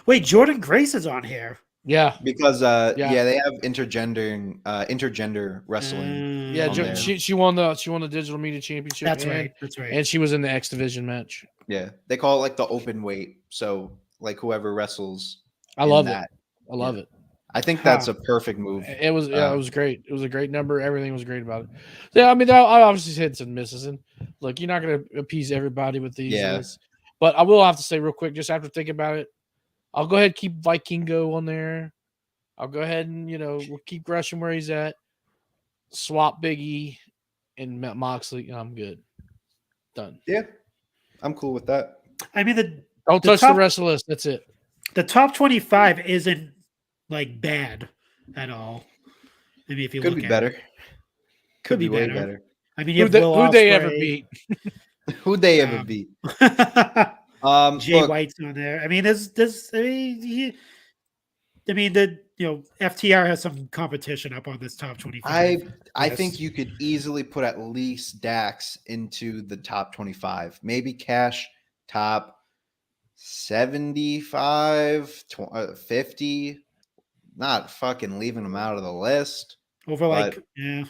Wait, Jordan Grace is on here.
Yeah,
Because
Yeah.
they have intergender wrestling.
yeah.
on there.
She won the digital media championship.
That's
and,
right. That's right.
And she was in the X Division match.
Yeah. They call it like the open weight. So like whoever wrestles.
I
in
love
that.
it. I love it.
I think that's a perfect move.
It was it was great. It was a great number. Everything was great about it. Yeah, I mean, I obviously hits and misses, and look, you're not going to appease everybody with these.
Yeah.
lists. But I will have to say real quick, just after thinking about it, I'll go ahead and keep Vikingo on there. I'll go ahead and we'll keep Gresham where he's at. Swap Biggie and Moxley, and I'm good. Done.
Yeah. I'm cool with that.
I mean
Don't
The
touch
top-
the rest of the list. That's it.
the top 25 isn't like bad at all. I mean, if you
Could
look
be
at
better.
it.
Could be way
better.
better.
I mean, you
Who'd
have Will
they ever
Ospreay.
beat?
Who'd they ever
Um,
beat?
Jay
Look,
White's on there. I mean, FTR has some competition up on this top 25.
I
Yes.
think you could easily put at least Dax into the top 25. Maybe Cash top 75, 50. Not fucking leaving him out of the list.
Over like
but-
yeah.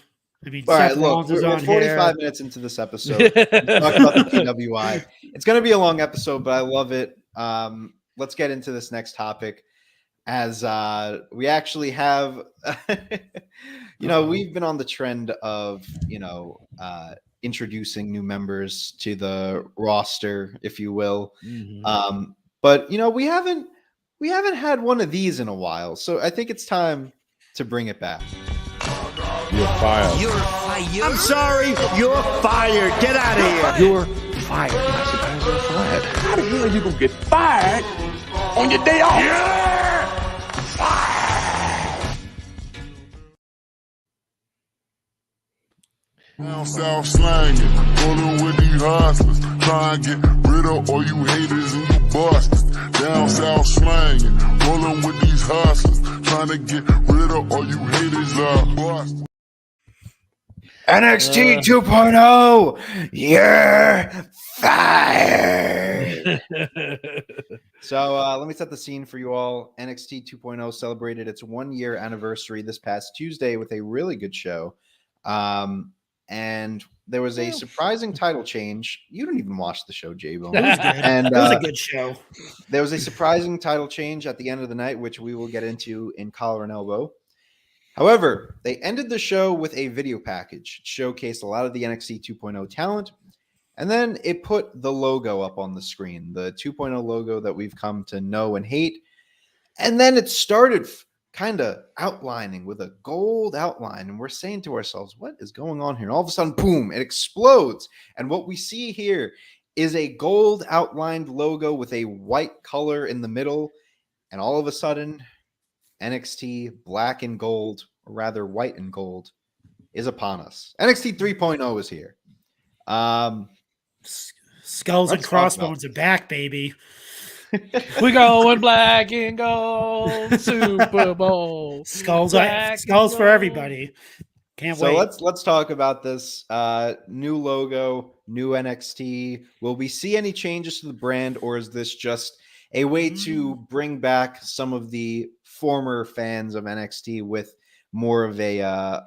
I mean,
All right,
Seth
look,
Rollins is
we're
on
45
here.
minutes into this episode. Let's talk about the PWI. It's going to be a long episode, but I love it. Let's get into this next topic as we actually have, we've been on the trend of, introducing new members to the roster, if you will. But, we haven't had one of these in a while. So I think it's time to bring it back.
You're fired.
You're fired. I'm sorry. You're fired. Get out of here.
You're fired. I said, how's that fired? How the hell you gonna get fired on your day off? Yeah! Fired!
Down south slanging, rolling with these hustlers, trying to get rid of all you haters and you busters. Down south slanging, rolling with these hustlers, trying to get rid of all you haters and busters.
NXT 2.0, you're fired. So let me set the scene for you all. NXT 2.0 celebrated its 1-year anniversary this past Tuesday with a really good show. And there was a surprising title change. You didn't even watch the show, J-Bone.
It was good.
And
It was a good show.
there was a surprising title change at the end of the night, which we will get into in Collar and Elbow. However, they ended the show with a video package. It showcased a lot of the NXT 2.0 talent, and then it put the logo up on the screen, the 2.0 logo that we've come to know and hate. And then it started kind of outlining with a gold outline, and we're saying to ourselves, what is going on here? And all of a sudden, boom, it explodes. And what we see here is a gold outlined logo with a white color in the middle, and all of a sudden, NXT black and gold, or rather white and gold, is upon us. NXT 3.0 is here.
Skulls and crossbones are back, baby.
We going black and gold, Super Bowl.
Skulls
Black
for
and
everybody. Can't
So
wait.
let's talk about this new logo, new NXT. Will we see any changes to the brand, or is this just a way to bring back some of the former fans of NXT with more of a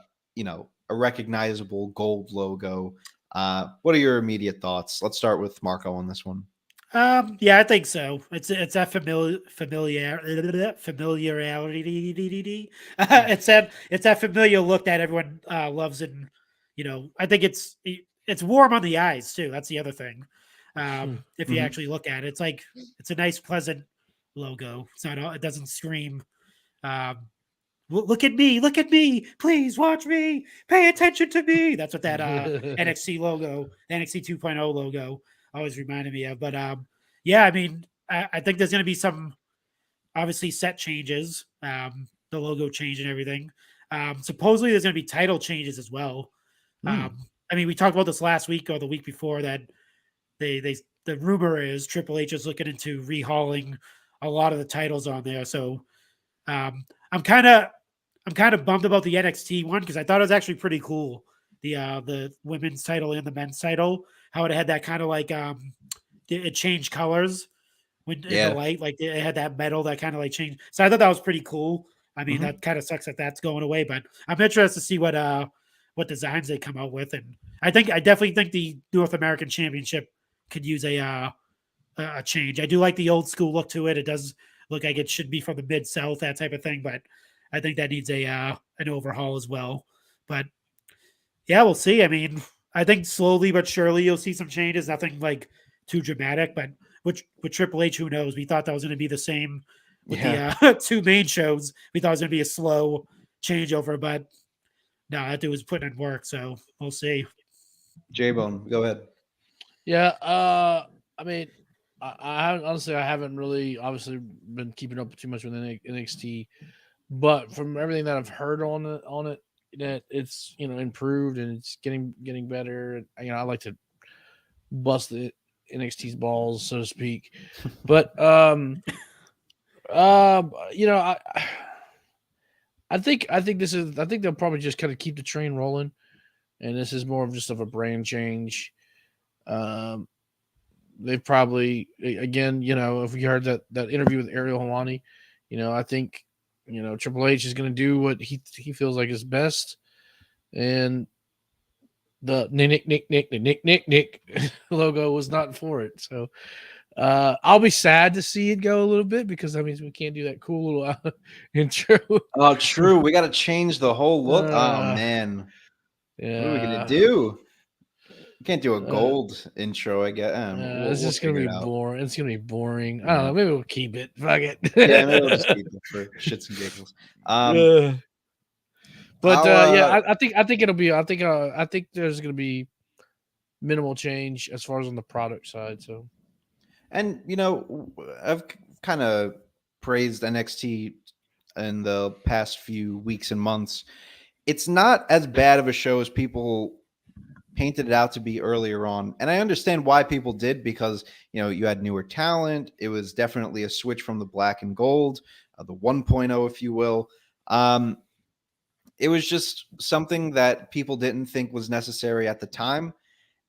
recognizable gold logo? What are your immediate thoughts? Let's start with Marco on this one.
Yeah, I think so. It's that familiarity. It's that familiar look that everyone loves, and I think it's warm on the eyes too. That's the other thing. If you actually look at it, it's a nice, pleasant logo. It doesn't scream. Look at me, please watch me, pay attention to me. That's what that NXT logo, the NXT 2.0 logo, always reminded me of. But yeah, I mean, I think there's going to be some obviously set changes, the logo change and everything. Supposedly there's going to be title changes as well. I mean, we talked about this last week or the week before that the rumor is Triple H is looking into rehauling a lot of the titles on there. So I'm kind of bummed about the NXT one because I thought it was actually pretty cool. The women's title and the men's title, how it had that kind of it changed colors when in the light, like it had that metal that kind of changed. So I thought that was pretty cool. I mean, that kind of sucks that that's going away, but I'm interested to see what designs they come out with. And I definitely think the North American Championship could use a change. I do like the old school look to it. It does look like it should be from the Mid-South, that type of thing, but I think that needs an overhaul as well. But yeah, we'll see. I mean, I think slowly but surely you'll see some changes. Nothing too dramatic, but with Triple H, who knows? We thought that was going to be the same with the two main shows. We thought it was going to be a slow changeover, but no, that dude was putting in work. So we'll see.
J-Bone, go ahead.
Yeah, I mean, I honestly haven't really obviously been keeping up too much with NXT, but from everything that I've heard on it, that it's improved and it's getting better. And I like to bust the NXT's balls, so to speak. But I think they'll probably just kind of keep the train rolling, and this is more of just a brand change. They've probably, again, if we heard that interview with Ariel Helwani, I think Triple H is going to do what he feels like is best, and the Nick logo was not for it. So I'll be sad to see it go a little bit because that means we can't do that cool little intro.
Oh, true. We got to change the whole look. Oh
Uh,
man,
Yeah,
what are we gonna do? We can't do a gold intro, I guess.
It's just gonna be boring. It's gonna be boring. I don't know. Maybe we'll keep it. Fuck it.
Yeah, maybe we'll just keep it for shits and giggles.
But yeah, I think it'll be. I think there's gonna be minimal change as far as on the product side. So,
and you know, I've kind of praised NXT in the past few weeks and months. It's not as bad of a show as people painted it out to be earlier on. And I understand why people did, because, you know, you had newer talent. It was definitely a switch from the black and gold, the 1.0, if you will. It was just something that people didn't think was necessary at the time.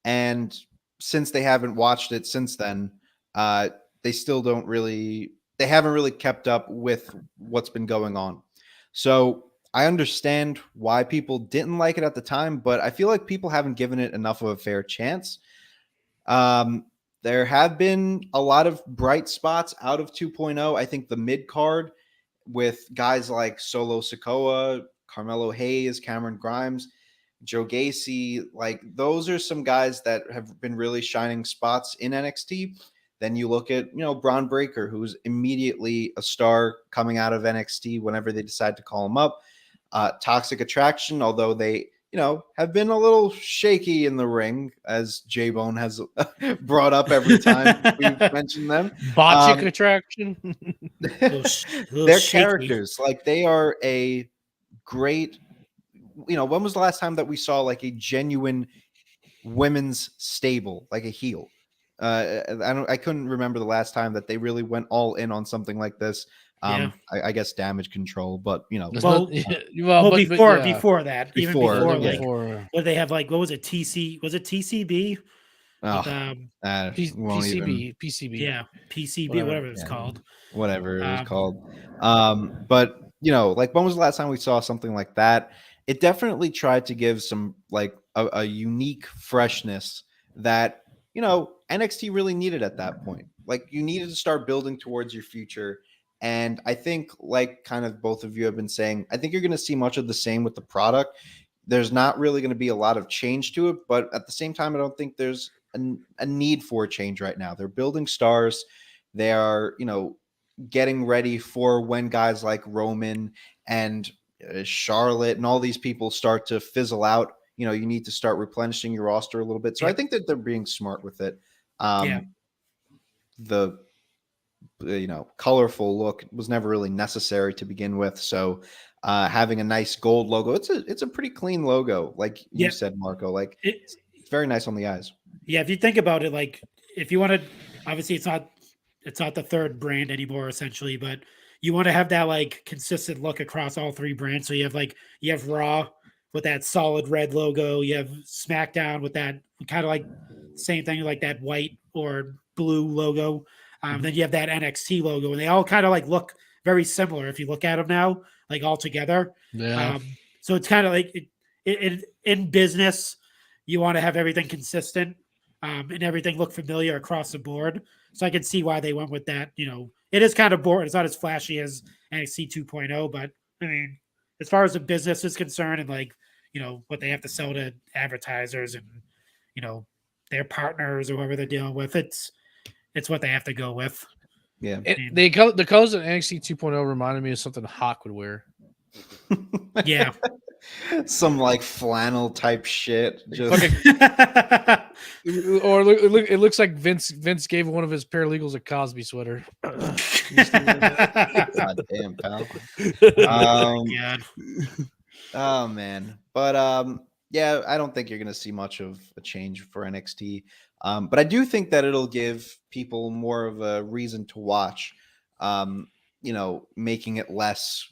And since they haven't watched it since then, they still don't really, they haven't really kept up with what's been going on. So I understand why people didn't like it at the time, but I feel like people haven't given it enough of a fair chance. There have been a lot of bright spots out of 2.0. I think the mid card with guys like Solo Sikoa, Carmelo Hayes, Cameron Grimes, Joe Gacy, like those are some guys that have been really shining spots in NXT. Then you look at, you know, Braun Breaker, who's immediately a star coming out of NXT whenever they decide to call him up. Toxic Attraction, although they, you know, have been a little shaky in the ring, as J-Bone has brought up every time we've mentioned them.
Botchic Attraction.
They're characters. Like, they are a great, you know, when was the last time that we saw like a genuine women's stable, like a heel? I couldn't remember the last time that they really went all in on something like this. I guess Damage Control, but you know,
before that, even before, what they have, like, what was it? Was it TCB? PCB. Yeah, PCB, whatever it's called.
Whatever it was called. But you know, like, when was the last time we saw something like that? It definitely tried to give some like a unique freshness that, you know, NXT really needed at that point. Like, you needed to start building towards your future. And I think, like kind of both of you have been saying, I think you're going to see much of the same with the product. There's not really going to be a lot of change to it, but at the same time, I don't think there's a need for a change right now. They're building stars. They are, you know, getting ready for when guys like Roman and Charlotte and all these people start to fizzle out. You know, you need to start replenishing your roster a little bit. So I think that they're being smart with it. The, you know, colorful look was never really necessary to begin with. So having a nice gold logo, it's a pretty clean logo, like you said, Marco. Like, it's very nice on the eyes.
Yeah, if you think about it, like, if you want to, obviously it's not the third brand anymore, essentially, but you want to have that like consistent look across all three brands. So you have Raw with that solid red logo. You have SmackDown with that kind of like same thing, like that white or blue logo. Then you have that NXT logo, and they all kind of like look very similar if you look at them now, like all together.
Yeah.
So it's kind of like in business, you want to have everything consistent and everything look familiar across the board. So I can see why they went with that. You know, it is kind of boring. It's not as flashy as NXT 2.0, but I mean, as far as the business is concerned and like, you know, what they have to sell to advertisers and, you know, their partners or whoever they're dealing with, it's what they have to go with.
Yeah.
The colors of NXT 2.0 reminded me of something Hawk would wear.
Yeah.
Some like flannel type shit. Just
or it looks like Vince gave one of his paralegals a Cosby sweater.
God damn, pal.
God.
Oh man. But yeah, I don't think you're gonna see much of a change for NXT. But I do think that it'll give people more of a reason to watch. You know, making it less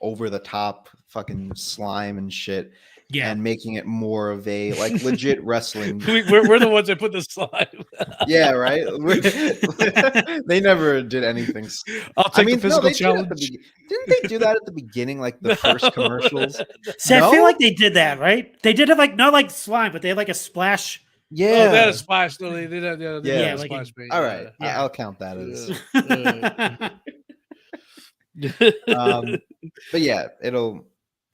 over the top fucking slime and shit.
Yeah.
And making it more of a like legit wrestling.
We're the ones that put the slime.
Yeah, right. They never did anything.
I'll take the physical
they
challenge.
didn't they do that at the beginning, like the first commercials?
See, I feel
No?
like they did that, right? They did it like not like slime, but they had like a splash.
Yeah,
Oh, they had a splash. No, they did have,
Yeah,
yeah,
like
splash page.
all right.
Yeah.
I'll count that as. But yeah,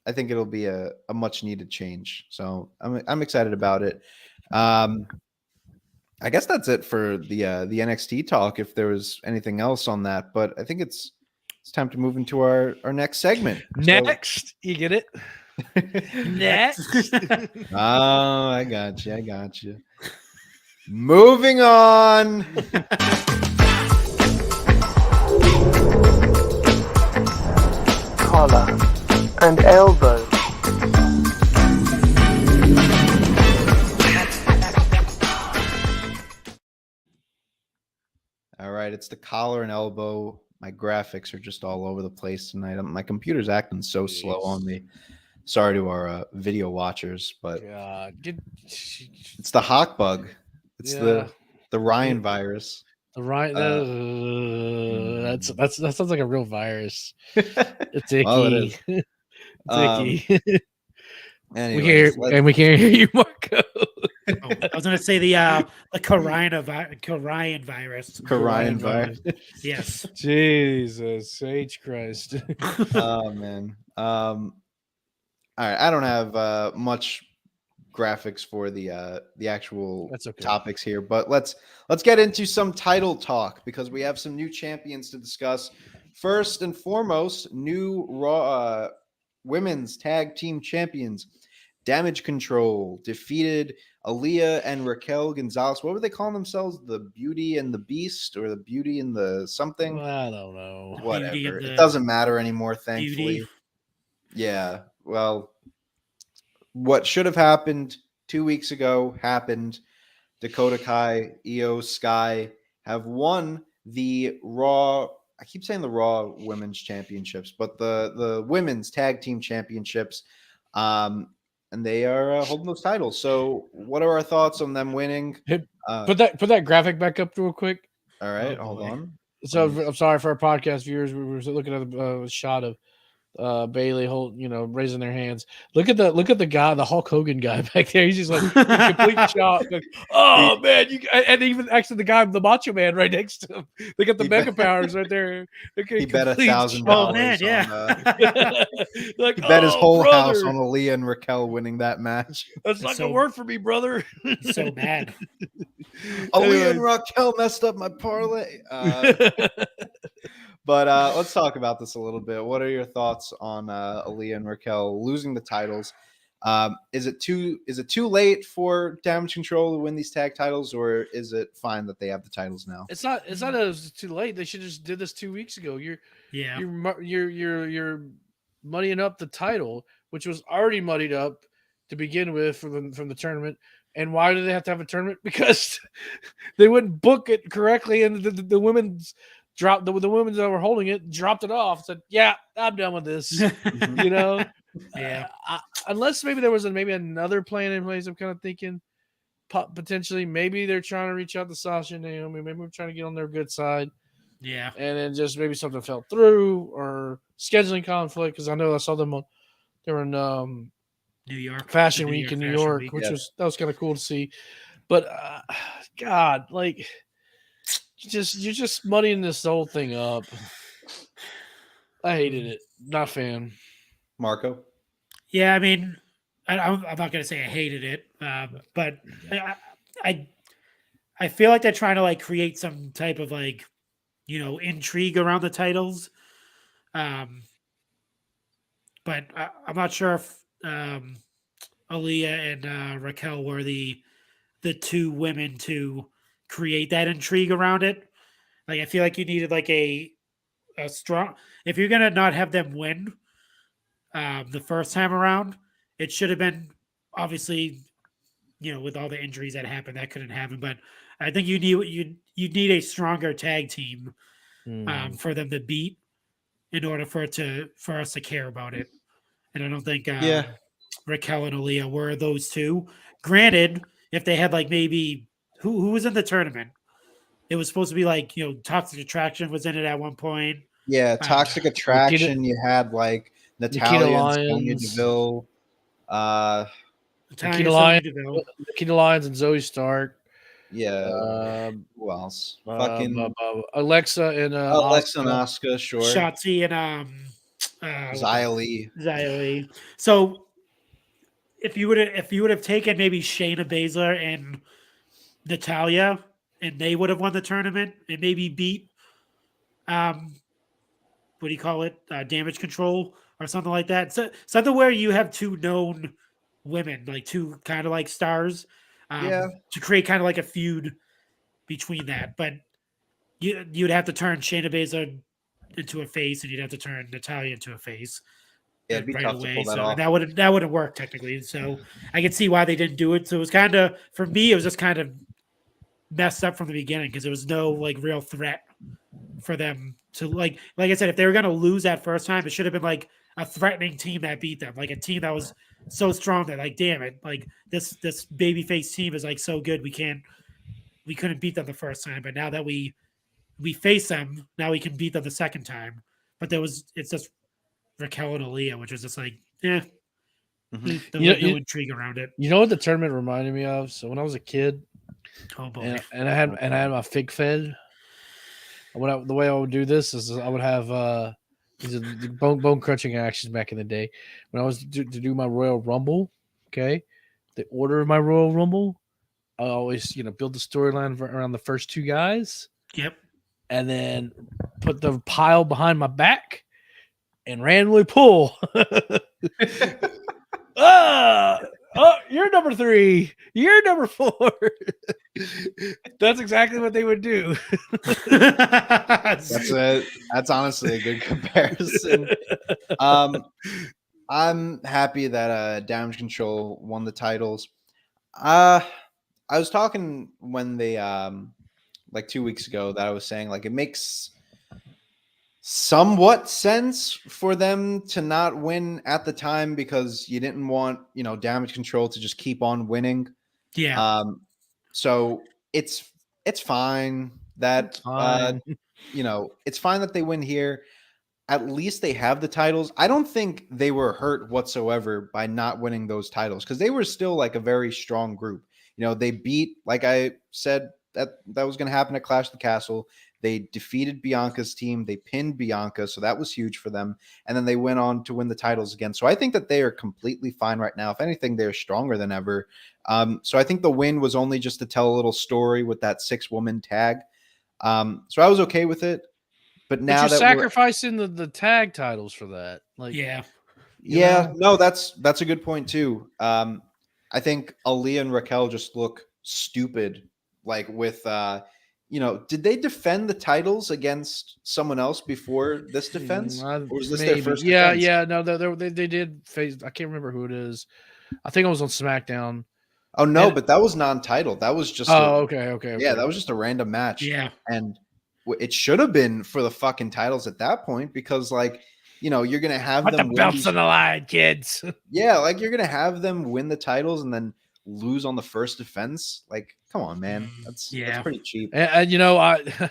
I think it'll be a much needed change. So I'm excited about it. I guess that's it for the NXT talk. If there was anything else on that, but I think it's time to move into our next segment.
Next, you get it. Next.
Oh, I got you. Moving on.
Collar and elbow.
All right, it's the collar and elbow. My graphics are just all over the place tonight. My computer's acting so slow on me. Sorry to our video watchers, but it's the hawk bug. It's the Ryan virus.
The Ryan, that sounds like a real virus. It's icky.
Well, it is.
It's icky.
Anyways,
we can't hear you, Marco.
I was going to say the Corian virus.
Corian virus.
Yes.
Jesus H Christ.
Oh man. All right. I don't have much graphics for the actual topics here, but let's get into some title talk because we have some new champions to discuss. First and foremost, new Raw women's tag team champions. Damage Control defeated Aaliyah and Raquel Gonzalez. What were they calling themselves? The Beauty and the Beast, or the Beauty and the something?
I don't know.
Whatever. It doesn't matter anymore, thankfully.
Beauty.
Yeah. Well, what should have happened 2 weeks ago happened. Dakota Kai, Io Sky have won the Raw. I keep saying the Raw Women's Championships, but the Women's Tag Team Championships. And they are holding those titles. So, what are our thoughts on them winning?
Put that graphic back up real quick.
All right, hold on.
So I'm sorry for our podcast viewers. We were looking at a shot of Bailey raising their hands. Look at the guy, the Hulk Hogan guy back there. He's just like in complete shock. Like, oh man, and even actually the guy, the Macho Man, right next to him. They got the mega powers right there.
He bet $1,000.
Oh man, yeah.
Like,
he bet his whole
brother.
house on Aaliyah and Raquel winning that match.
That's not gonna work for me, brother.
So bad.
Aaliyah and Raquel messed up my parlay. But let's talk about this a little bit. What are your thoughts on Aaliyah and Raquel losing the titles? Is it too late for Damage Control to win these tag titles, or is it fine that they have the titles now?
It's not too late. They should have just did this 2 weeks ago. You're muddying up the title, which was already muddied up to begin with from the tournament. And why do they have to have a tournament? Because they wouldn't book it correctly, and the women's dropped the women that were holding it dropped it off. Said, "Yeah, I'm done with this."
Yeah.
Unless maybe there was another plan in place. I'm kind of thinking potentially maybe they're trying to reach out to Sasha and Naomi. Maybe we're trying to get on their good side.
Yeah.
And then just maybe something fell through or scheduling conflict, because I know I saw them they were in
New York
Fashion Week in New York, which was kind of cool to see. But God, like you're just muddying this whole thing up. I hated it. Not a fan.
Marco?
Yeah, I mean, I'm not going to say I hated it, but I feel like they're trying to like create some type of like, intrigue around the titles. But I'm not sure if Aaliyah and Raquel were the two women to create that intrigue around it. Like, I feel like you needed like a strong, if you're going to not have them win the first time around, it should have been obviously, with all the injuries that happened, that couldn't happen. But I think you need a stronger tag team for them to beat in order for us to care about it. And I don't think
Yeah.
Raquel and Aaliyah were those two. Granted, if they had like maybe who was in the tournament, it was supposed to be like Toxic Attraction was in it at one point.
Yeah, Toxic Attraction. You had like Natalia and Sonya
Lyons.
Deville.
Nikita Lyons and Zoe Stark.
Yeah. Who else?
Fucking Alexa and
Alexa and Asuka, sure.
Shotzi and
Xia Li.
Xia Li. So if you would have taken maybe Shayna Baszler and Natalia, and they would have won the tournament and maybe beat what do you call it? Damage Control or something like that. So something where you have two known women, like two kind of like stars, to create kind of like a feud between that. But you'd have to turn Shayna Baszler into a face, and you'd have to turn Natalia into a face.
Yeah, it'd be
right
tough
away.
to pull that
So
off.
that wouldn't work technically. So I can see why they didn't do it. So it was kind of, for me, it was just kind of messed up from the beginning because there was no like real threat for them to like I said, if they were going to lose that first time, it should have been like a threatening team that beat them, like a team that was so strong that like, damn it, like this babyface team is like so good, we couldn't beat them the first time, but now that we face them, now we can beat them the second time. But it's just Raquel and Aaliyah, which was just like, no intrigue around it.
You know what the tournament reminded me of? So when I was a kid,
oh boy,
and I had my fig fed. The way I would do this is I would have these are bone crunching actions back in the day when I was to do my Royal Rumble. Okay, the order of my Royal Rumble, I always build the storyline around the first two guys.
Yep,
and then put the pile behind my back and randomly pull. Oh, you're number 3. You're number 4. That's exactly what they would do.
That's honestly a good comparison. I'm happy that Damage Control won the titles. I was talking when they like 2 weeks ago that I was saying like it makes somewhat sense for them to not win at the time because you didn't want Damage Control to just keep on winning.
Yeah.
So it's fine that it's fine that they win here. At least they have the titles. I don't think they were hurt whatsoever by not winning those titles because they were still like a very strong group. They beat, like I said, that was going to happen at Clash of the Castle. They defeated Bianca's team. They pinned Bianca, so that was huge for them. And then they went on to win the titles again. So I think that they are completely fine right now. If anything, they're stronger than ever. So I think the win was only just to tell a little story with that 6-woman tag. So I was okay with it. But now
you're
that
sacrificing the tag titles for that, like
no, that's a good point too. I think Aaliyah and Raquel just look stupid, like with did they defend the titles against someone else before this defense? Or was this their first defense?
Yeah, no, they did face. I can't remember who it is. I think it was on SmackDown.
Oh no, but that was non-title. That was just
okay.
Yeah, that was just a random match.
Yeah,
and it should have been for the fucking titles at that point because you're gonna have them
the belts on the line, kids.
Yeah, like you're gonna have them win the titles and then lose on the first defense. Like, come on, man, that's pretty cheap.
And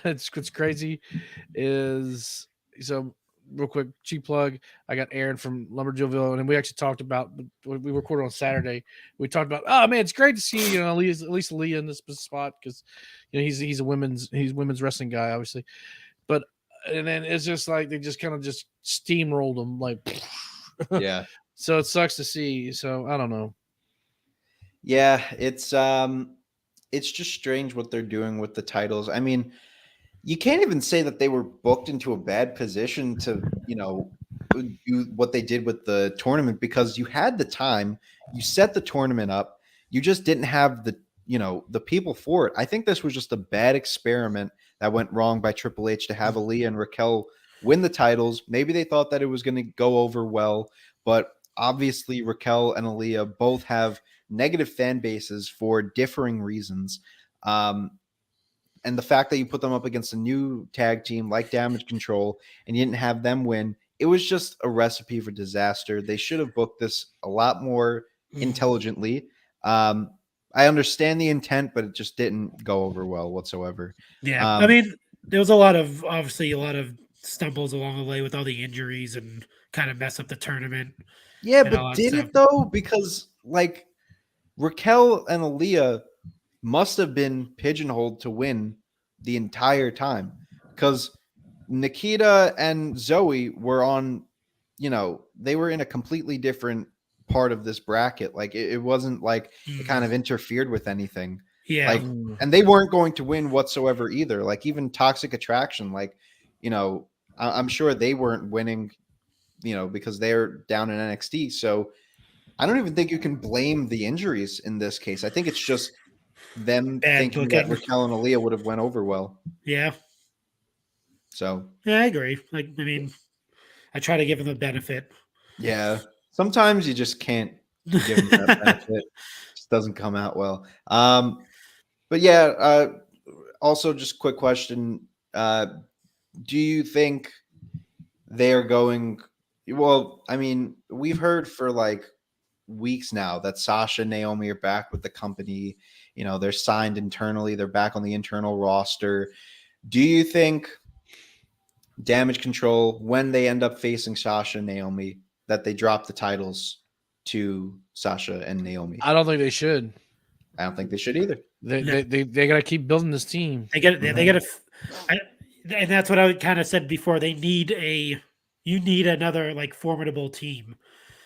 it's crazy. Is so real quick cheap plug. I got Aaron from Lumberjillville, and we actually talked about. We recorded on Saturday. We talked about. Oh man, it's great to see at least Leah in this spot because he's a women's wrestling guy, obviously, but. And then it's just like they just kind of just steamrolled them, like
yeah.
So it sucks to see. So I don't know.
Yeah, it's just strange what they're doing with the titles. I mean, you can't even say that they were booked into a bad position to do what they did with the tournament because you had the time, you set the tournament up, you just didn't have the people for it. I think this was just a bad experiment that went wrong by Triple H to have Aaliyah and Raquel win the titles. Maybe they thought that it was going to go over well, but obviously Raquel and Aaliyah both have negative fan bases for differing reasons. and the fact that you put them up against a new tag team like Damage Control and you didn't have them win, it was just a recipe for disaster. They should have booked this a lot more intelligently. I understand the intent, but it just didn't go over well whatsoever.
Yeah, I mean, there was obviously a lot of stumbles along the way with all the injuries and kind of mess up the tournament.
Yeah,
and all
but
that
did
stuff.
it though? Because like Raquel and Aaliyah must have been pigeonholed to win the entire time, because Nikita and Zoe were on, they were in a completely different part of this bracket. Like it wasn't like it kind of interfered with anything.
Yeah,
Like, and they weren't going to win whatsoever either. Like even Toxic Attraction, like, I'm sure they weren't winning, because they're down in NXT. So I don't even think you can blame the injuries in this case. I think it's just them thinking that Raquel and Aaliyah would have went over well.
Yeah.
So
yeah, I agree. Like, I mean, I try to give them the benefit.
Yeah. Sometimes you just can't give them that benefit. It just doesn't come out well. But yeah, also just quick question. Do you think they're going, well, I mean, we've heard for like weeks now that Sasha and Naomi are back with the company. They're signed internally. They're back on the internal roster. Do you think Damage Control, when they end up facing Sasha and Naomi, that they drop the titles to Sasha and Naomi?
I don't think they should.
I don't think they should either.
They got to keep building this team.
They got to, and that's what I kind of said before. You need another like formidable team,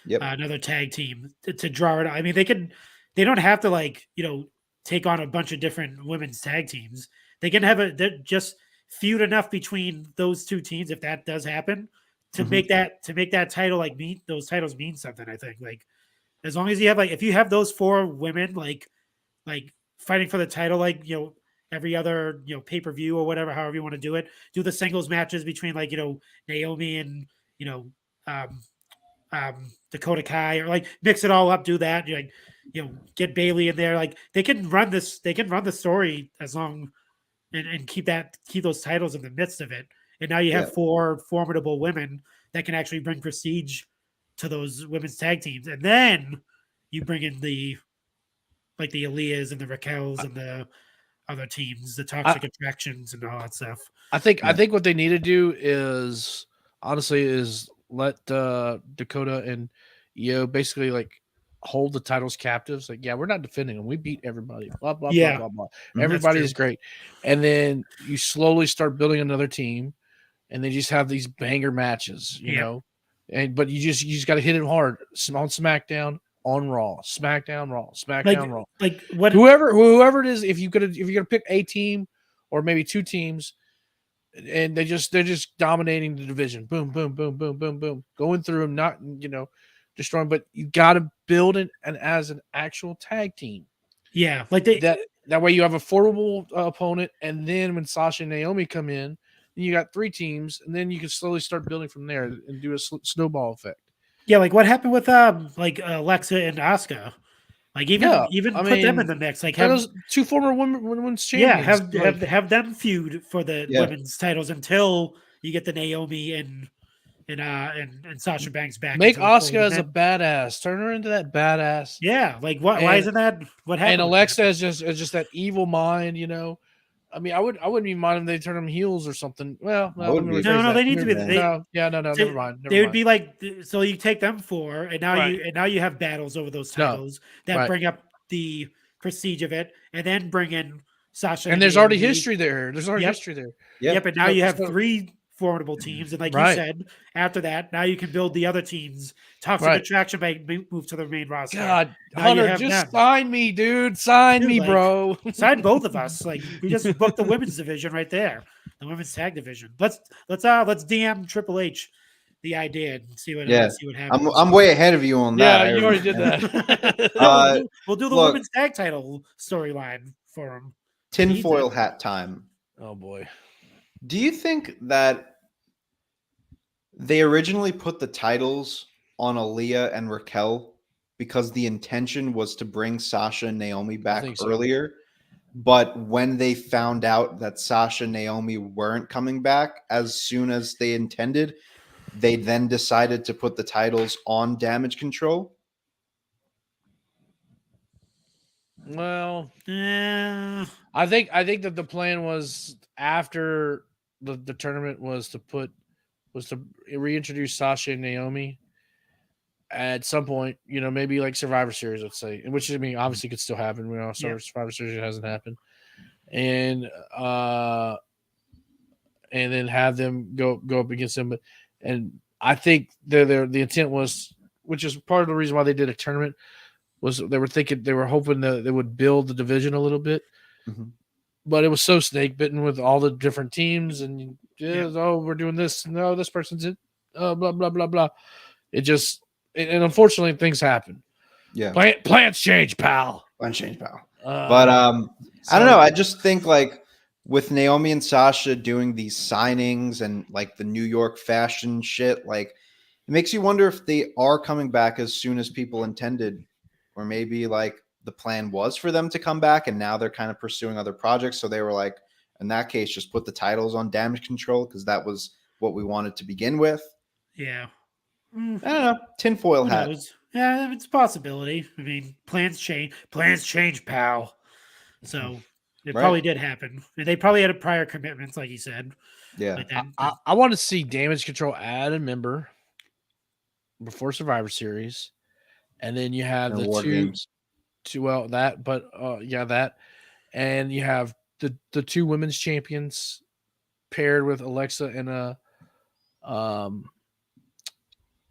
another tag team to draw it out. I mean, they don't have to take on a bunch of different women's tag teams. They can have just feud enough between those two teams, if that does happen, to make that title those titles mean something. I think as long as you have if you have those 4 women like fighting for the title every other pay-per-view or whatever, however you want to do it, do the singles matches between Naomi and Dakota Kai, or mix it all up, do that, get Bailey in there. They can run the story as long and keep those titles in the midst of it. And now you have 4 formidable women that can actually bring prestige to those women's tag teams. And then you bring in the Aaliyahs and the Raquels and the other teams, the Toxic Attractions and all that stuff.
I think what they need to do is let Dakota and Io basically hold the titles captives. We're not defending them. We beat everybody. Blah blah blah blah blah. Everybody is great, and then you slowly start building another team, and they just have these banger matches, you know. But you just got to hit it hard on SmackDown, on Raw, SmackDown, Raw, SmackDown, Raw. Whoever it is, if you're gonna pick a team or maybe 2 teams, and they're just dominating the division, boom, boom, boom, boom, boom, boom, going through them, not destroying, but you got to build it and as an actual tag team.
Yeah,
that way you have a formidable opponent, and then when Sasha and Naomi come in, then you got 3 teams, and then you can slowly start building from there and do a snowball effect.
Yeah, what happened with Alexa and Asuka? Even put them in the mix. Have
those 2 former women's champions.
Yeah, have them feud for the women's titles until you get the Naomi and Sasha Banks back.
Make Asuka as a badass. Turn her into that badass.
Yeah, why isn't that what happened?
And Alexa is just that evil mind, I mean, I wouldn't even mind if they turn them heels or something. Well,
no, they need to be.
No, never mind.
They would be so you take them 4, and now you have battles over those titles that bring up the prestige of it, and then bring in Sasha.
And there's already history there. History there.
Yep, and now you have 3 formidable teams, and you said, after that, now you can build the other teams. Toxic Attraction may move to the main roster.
God, Hunter, just sign me, dude. Sign me, bro.
Sign both of us. We just booked the women's division right there, the women's tag division. Let's DM Triple H the idea and see what happens.
I'm way ahead of you on that.
Yeah, you already did that.
We'll do the women's tag title storyline for him.
Tinfoil hat time.
Oh boy.
Do you think that they originally put the titles on Aaliyah and Raquel because the intention was to bring Sasha and Naomi back earlier? But when they found out that Sasha and Naomi weren't coming back as soon as they intended, they then decided to put the titles on Damage Control.
Well,
Yeah.
I think that the plan was after the tournament was to reintroduce Sasha and Naomi at some point, maybe like Survivor Series, let's say, which I mean obviously could still happen. We know Survivor Series hasn't happened. And then have them go up against them. And I think the intent was, which is part of the reason why they did a tournament, was they were hoping that they would build the division a little bit.
Mm-hmm.
But it was so snake bitten with all the different teams and oh, we're doing this. No, this person's it. Blah, blah, blah, blah. And unfortunately things happen.
Yeah.
Plans change, pal.
Plans change, pal. But I don't know. I just think like with Naomi and Sasha doing these signings and like the New York fashion shit, like it makes you wonder if they are coming back as soon as people intended, or maybe like the plan was for them to come back and now they're kind of pursuing other projects. So they were like, in that case, just put the titles on Damage Control because that was what we wanted to begin with.
Yeah.
I don't know. Tinfoil
Who
hat.
knows? Yeah, it's a possibility. I mean, plans change, pal. So it probably did happen. And they probably had prior commitments, like you said.
Yeah.
I want to see Damage Control add a member before Survivor Series. And then you have
And
the
War Games.
that. And you have the two women's champions paired with Alexa and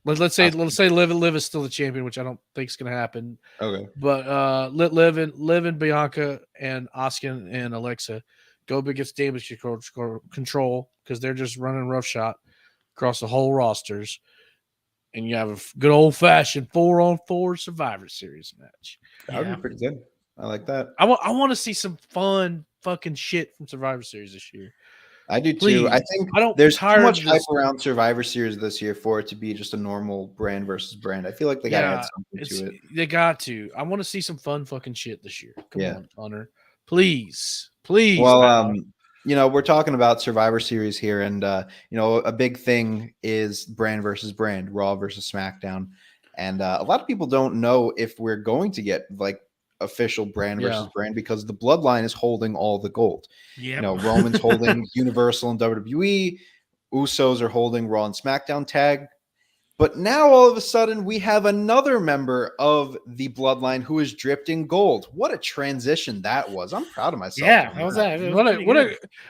let's say Liv is still the champion, which I don't think is going to happen.
Okay.
But Liv and Bianca and Asuka and Alexa go up against Damage Control because they're just running roughshod across the whole rosters. And you have a good old-fashioned 4-on-4 Survivor Series match.
That would be pretty good. I like that.
I want to see some fun fucking shit from Survivor Series this year.
I do too.
Please.
I think there's too much hype around Survivor Series this year for it to be just a normal brand versus brand. I feel like they got to add something to it.
They got to. I want to see some fun fucking shit this year. Come on, Hunter. Please.
Well, we're talking about Survivor Series here, and a big thing is brand versus brand, Raw versus SmackDown, and a lot of people don't know if we're going to get like official brand versus brand because the Bloodline is holding all the gold.
Yeah,
Roman's holding Universal and WWE, Usos are holding Raw and SmackDown tag. But now all of a sudden we have another member of the Bloodline who is dripped in gold. What a transition that was. I'm proud of myself.
Yeah, how was that?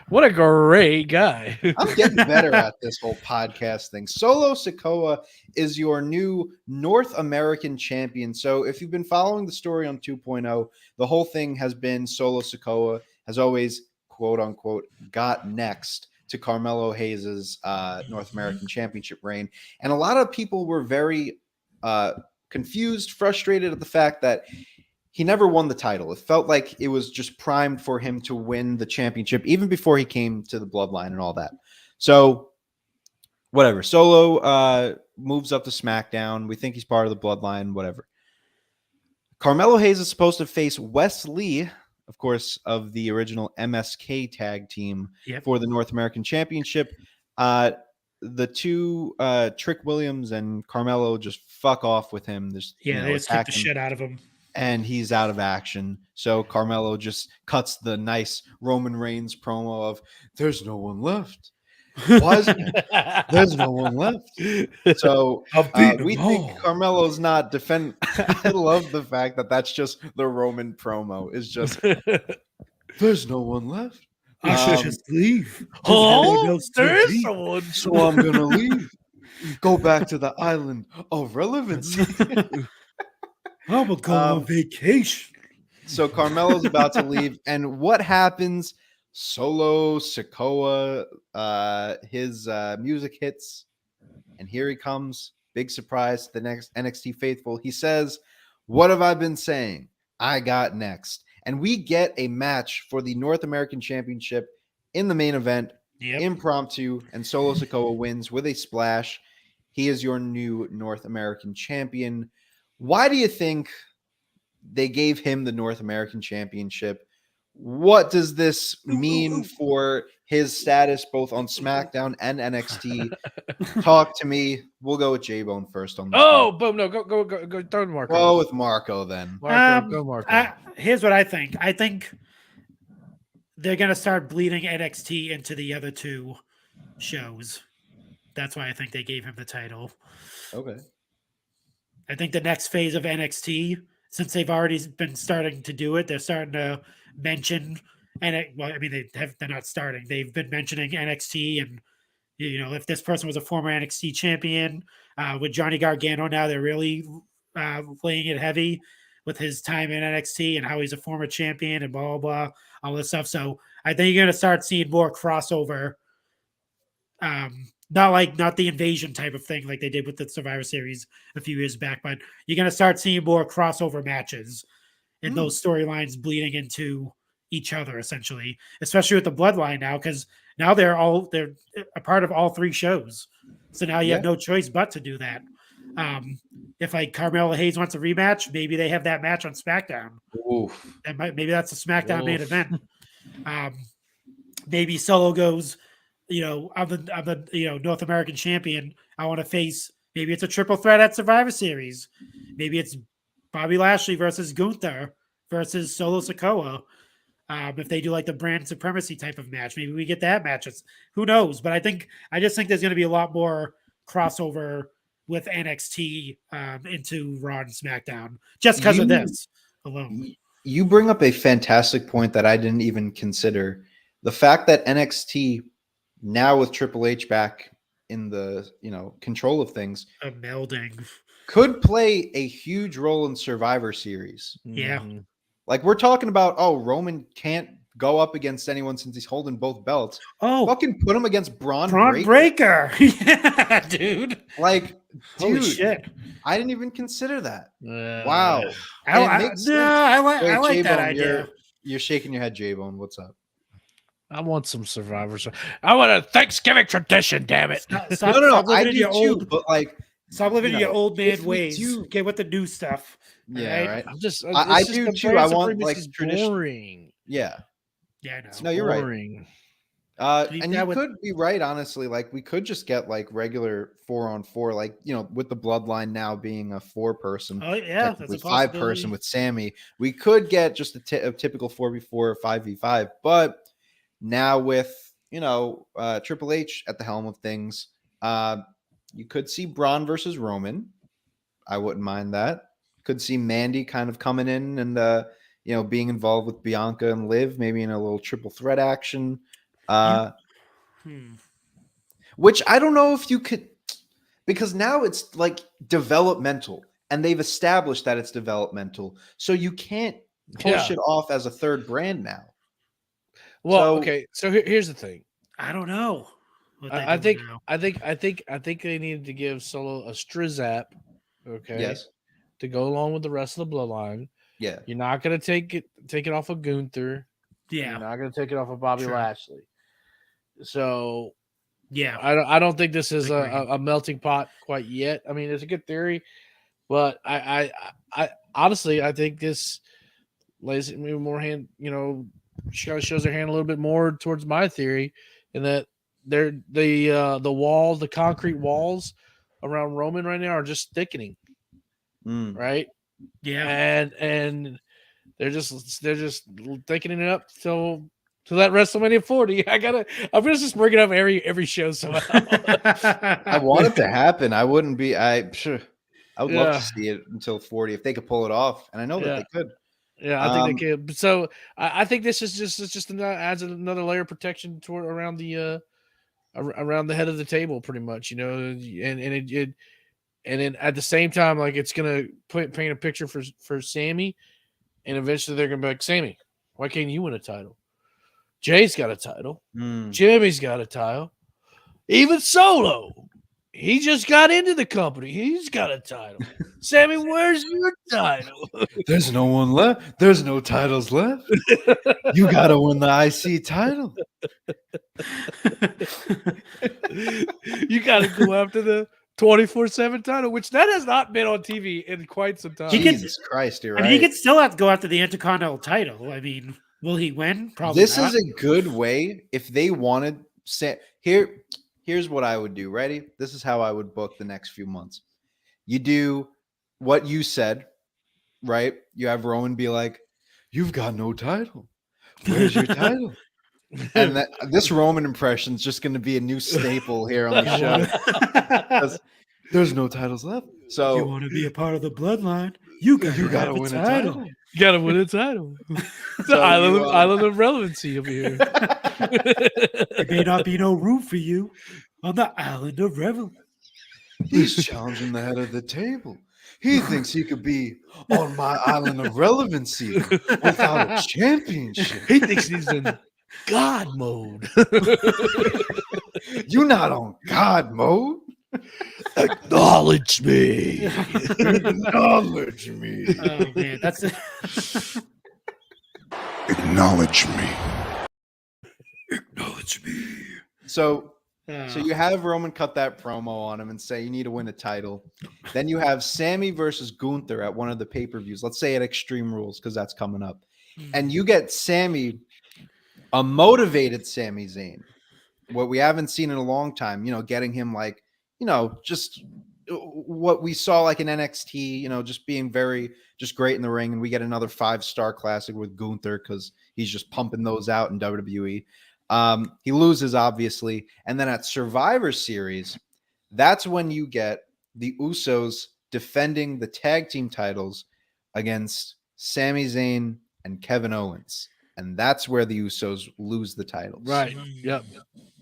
What a great guy.
I'm getting better at this whole podcast thing. Solo SIKOA is your new North American champion. So if you've been following the story on 2.0, the whole thing has been Solo SIKOA has always, quote unquote, got next to Carmelo Hayes' North American Championship reign. And a lot of people were very confused, frustrated at the fact that he never won the title. It felt like it was just primed for him to win the championship even before he came to the Bloodline and all that. So whatever. Solo moves up to SmackDown. We think he's part of the Bloodline, whatever. Carmelo Hayes is supposed to face Wes Lee, of course, of the original MSK tag team for the North American Championship. The two, Trick Williams and Carmelo, just fuck off with him.
They just kick the shit out of him.
And he's out of action. So Carmelo just cuts the nice Roman Reigns promo of, there's no one left. Why is it? There's no one left. So we think Carmelo's not defend. I love the fact that that's just the Roman promo. Is just there's no one left.
I should just leave.
There is someone.
So I'm gonna leave. Go back to the island of relevance.
I'm gonna go on vacation.
So Carmelo's about to leave, and what happens? Solo SIKOA, his music hits, and here he comes. Big surprise to the next NXT faithful. He says, "What have I been saying? I got next." And we get a match for the North American Championship in the main event, impromptu, and Solo SIKOA wins with a splash. He is your new North American champion. Why do you think they gave him the North American Championship what does this mean for his status both on SmackDown and NXT? Talk to me. We'll go with J-Bone first on this.
Oh, boom! No, go, throw to Marco.
Go with Marco then.
Marco, go Marco.
Here's what I think. I think they're gonna start bleeding NXT into the other two shows. That's why I think they gave him the title.
Okay.
I think the next phase of NXT, since they've already been starting to do it, they're starting to mention, they're not starting. They've been mentioning NXT, and if this person was a former NXT champion, with Johnny Gargano now, they're really laying it heavy with his time in NXT and how he's a former champion and blah blah blah, all this stuff. So I think you're gonna start seeing more crossover. Not the invasion type of thing like they did with the Survivor Series a few years back, but you're going to start seeing more crossover matches and those storylines bleeding into each other, essentially, especially with the Bloodline now, because now they're a part of all three shows. So now you have no choice but to do that. If like Carmella Hayes wants a rematch, maybe they have that match on SmackDown.
Oof.
Maybe that's a SmackDown main event. Maybe Solo goes, I'm the North American champion. I want to face, maybe it's a triple threat at Survivor Series. Maybe it's Bobby Lashley versus Gunther versus Solo SIKOA. If they do like the brand supremacy type of match, maybe we get that match. Who knows? But I just think there's going to be a lot more crossover with NXT into Raw and SmackDown just because of this alone.
You bring up a fantastic point that I didn't even consider. The fact that NXT now with Triple H back in the control of things,
a melding
could play a huge role in Survivor Series.
Yeah.
Like we're talking about, Roman can't go up against anyone since he's holding both belts.
Oh,
fucking put him against Braun
Breaker. Yeah, dude.
Like,
holy
dude,
shit.
I didn't even consider that. Wow.
I like that idea.
You're shaking your head, J-Bone. What's up?
I want some Survivors. I want a Thanksgiving tradition, damn it.
No. I do too, but like,
stop living in your old man ways. Get with the new stuff.
Yeah, right.
I
do too. I want like tradition.
Boring.
Yeah.
Yeah, I know.
No, you're
boring.
Right. And you could be right, honestly. Like we could just get like regular 4-on-4, like with the Bloodline now being a 4-person.
Oh yeah,
that's a 5-person with Sammy. We could get just a typical 4v4, 5v5, but now with Triple H at the helm of things, you could see Braun versus Roman. I wouldn't mind that. Could see Mandy kind of coming in and being involved with Bianca and Liv, maybe in a little triple threat action. Which I don't know if you could, because now it's like developmental, and they've established that it's developmental, so you can't push it off as a third brand now.
Well, so here's the thing.
I don't know.
I think they needed to give Solo a Strizap,
yes,
to go along with the rest of the Bloodline.
Yeah,
you're not gonna take it off of Gunther.
Yeah,
you're not gonna take it off of Bobby Lashley. So
yeah,
I don't think this is a melting pot quite yet. I mean, it's a good theory, but I honestly I think this lays maybe more hand. She kind of shows her hand a little bit more towards my theory, in that the concrete walls around Roman right now are just thickening, right?
Yeah,
and they're just thickening it up till that WrestleMania 40. I'm gonna just bring it up every show somehow.
I want it to happen. I wouldn't be. I would love to see it until 40 if they could pull it off, and I know that they could.
Yeah, I think they could. So I think this is just adds another layer of protection around the head of the table, pretty much, and then at the same time, like it's gonna paint a picture for Sammy, and eventually they're gonna be like, Sammy, why can't you win a title? Jay's got a title. Jimmy's got a title. Even Solo. He just got into the company. He's got a title. Sammy, where's your title?
There's no one left. There's no titles left. You got to win the IC title.
You got to go after the 24/7 title, which that has not been on TV in quite some time.
Jesus Christ, you're right.
I mean, he could still have to go after the Intercontinental title. I mean, Will he win? Probably
This
not.
is a good way if they wanted. Here's what I would do. Ready? This is how I would book the next few months. You do what you said, right? You have Roman be like, "You've got no title. Where's your title?" And this Roman impression is just going to be a new staple here on the show. 'Cause there's no titles left. So
you want to be a part of the bloodline? You gotta
win a title.
You gotta win a title. The
So
island of relevancy over here.
There may not be no room for you on the island of revel.
He's challenging the head of the table. He thinks he could be on my island of relevancy without a championship.
He thinks he's in God mode.
You're not on God mode.
Acknowledge me.
Acknowledge me.
Oh man, that's
Acknowledge me.
Acknowledge me. So you have Roman cut that promo on him and say you need to win a title. Then you have Sammy versus Gunther at one of the pay-per-views. Let's say at Extreme Rules because that's coming up. And you get Sammy, a motivated Sami Zayn, what we haven't seen in a long time, getting him like, just what we saw like in NXT, just being just great in the ring. And we get another 5-star classic with Gunther because he's just pumping those out in WWE. He loses, obviously. And then at Survivor Series, that's when you get the Usos defending the tag team titles against Sami Zayn and Kevin Owens. And that's where the Usos lose the titles.
Right. Yep.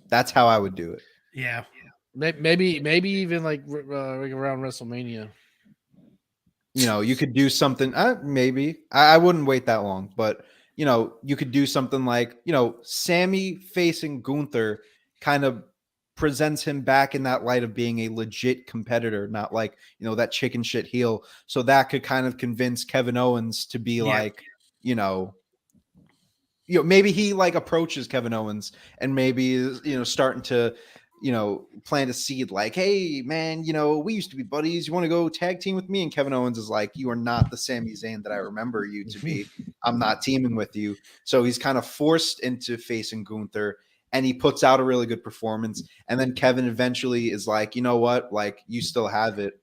That's how I would do it.
yeah.
Maybe even like around WrestleMania.
You could do something. Maybe I wouldn't wait that long, but you could do something like Sammy facing Gunther kind of presents him back in that light of being a legit competitor, not like that chicken shit heel. So that could kind of convince Kevin Owens to be like, maybe he like approaches Kevin Owens and maybe is starting to plant a seed like, hey man, we used to be buddies. You want to go tag team with me? And Kevin Owens is like, you are not the Sami Zayn that I remember you to be. I'm not teaming with you. So he's kind of forced into facing Gunther and he puts out a really good performance. And then Kevin eventually is like, you know what? Like you still have it.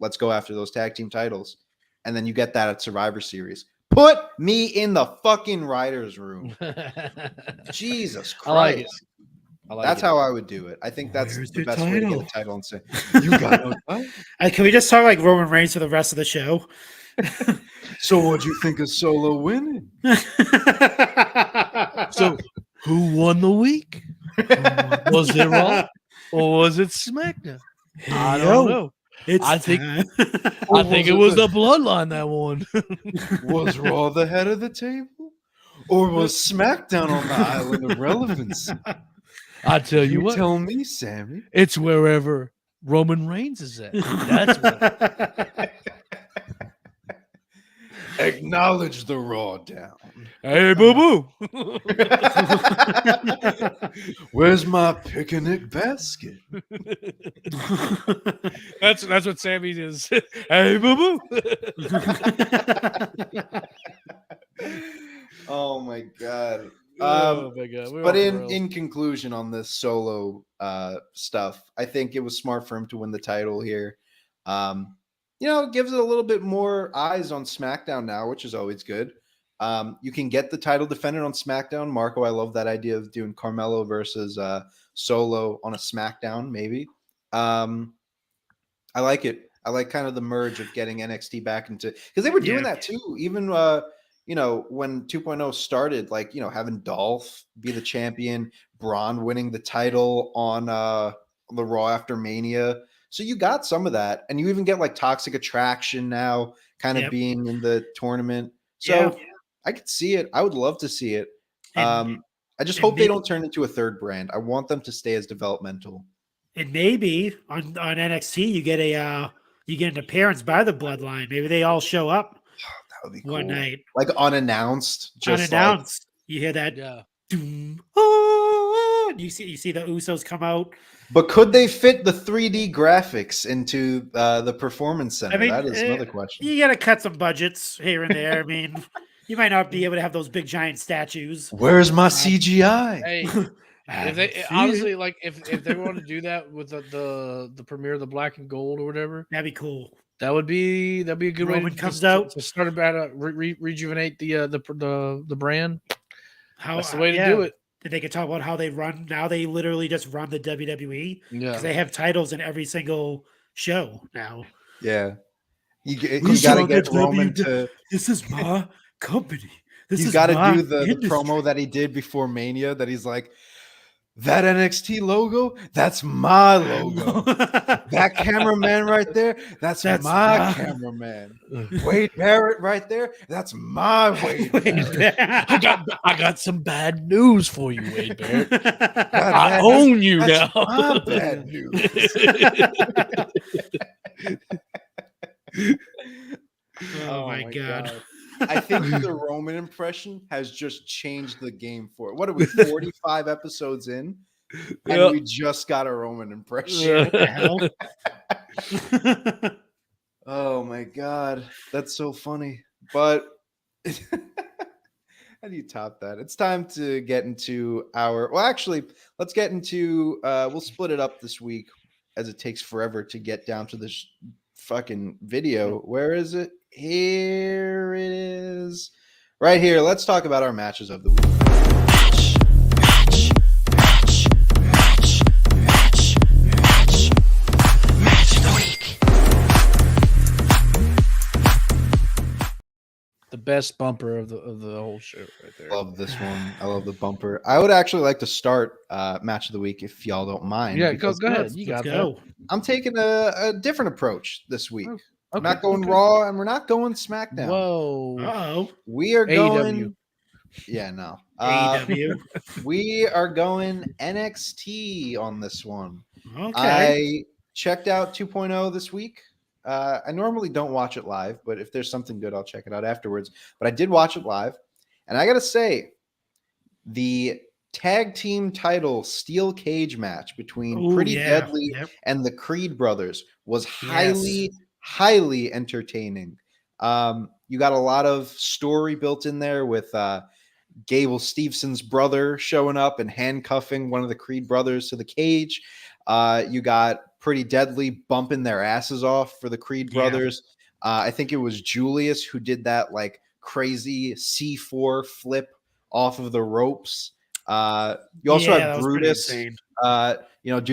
Let's go after those tag team titles. And then you get that at Survivor Series. Put me in the fucking writer's room. Jesus Christ.
I like it.
That's how I would do it. I think that's
Where's
the
your
best way to get
title?
a title and say, you got no title.
Can we just talk like Roman Reigns for the rest of the show?
So what'd you think of Solo winning?
So who won the week? Was it Raw or was it SmackDown? I don't know. I think it was the Bloodline that won.
Was Raw the head of the table? Or was SmackDown on the island of relevance?
I tell you what,
Tell me, Sammy.
it's wherever Roman Reigns is at. That's what.
Acknowledge the Raw down.
Hey, boo boo.
Where's my picnic basket?
That's what Sammy is. Hey, boo boo.
Oh my god.
Oh my god. We're
But
off the rails.
in conclusion on this Solo stuff, I think it was smart for him to win the title here. It gives it a little bit more eyes on SmackDown now, which is always good. You can get the title defended on SmackDown. Marco, I love that idea of doing Carmelo versus Solo on a SmackDown, maybe. I like it. I like kind of the merge of getting NXT back into, because they were doing that too. Even when 2.0 started, like, having Dolph be the champion, Braun winning the title on the Raw after Mania. So you got some of that, and you even get like Toxic Attraction now kind of being in the tournament. So I could see it. I would love to see it. I just hope they don't turn into a third brand. I want them to stay as developmental.
And maybe on NXT you get an appearance by the Bloodline. Maybe they all show up.
That would be cool.
One night,
like unannounced. Just
unannounced. You hear that?
Yeah.
You see the Usos come out.
But could they fit the 3D graphics into the performance center? That is another question.
You got to cut some budgets here and there. I mean, You might not be able to have those big giant statues.
Where's my CGI?
Hey, if they honestly like, if they want to do that with the premiere of the Black and Gold or whatever,
That'd be cool.
that'd be a good way
Roman
to,
comes
to,
out.
to start about rejuvenate the brand.
How
That's the way to do it.
They could talk about how they run. Now they literally just run the WWE
Yeah.
because they have titles in every single show now.
Yeah. You
Who's
got to
on
get
the
Roman
W-
to.
This is my company.
He's got to do the promo that he did before Mania. That he's like, that NXT logo, that's my logo. That cameraman right there, that's my cameraman. Wade Barrett right there, that's my Wade Barrett.
I got some bad news for you, Wade Barrett.
God,
I own you now.
My bad news.
Oh my god.
I think the Roman impression has just changed the game for it. What are we, 45 episodes in? And we just got a Roman impression.
What the hell?
Oh my god. That's so funny. But how do you top that? It's time to get into let's get into we'll split it up this week as it takes forever to get down to this fucking video. Where is it? Here it is. Right here. Let's talk about our matches of the week.
The best bumper of the whole show right there.
Love this one. I love the bumper. I would actually like to start match of the week if y'all don't mind.
Yeah, go ahead.
Let's
You got
go.
that.
I'm taking a different approach this week.
Okay,
We're not going Raw and we're not going SmackDown.
Whoa.
Uh-oh.
We are going.
AEW.
Yeah, no.
AEW.
We are going NXT on this one.
Okay.
I checked out 2.0 this week. I normally don't watch it live, but if there's something good, I'll check it out afterwards. But I did watch it live, and I gotta say, the tag team title steel cage match between
Ooh,
Pretty
yeah.
Deadly
Yep.
and the Creed brothers was highly entertaining. You got a lot of story built in there with Gable Stevenson's brother showing up and handcuffing one of the Creed brothers to the cage. You got Pretty Deadly bumping their asses off for the Creed brothers. I think it was Julius who did that like crazy C4 flip off of the ropes. You also had Brutus, do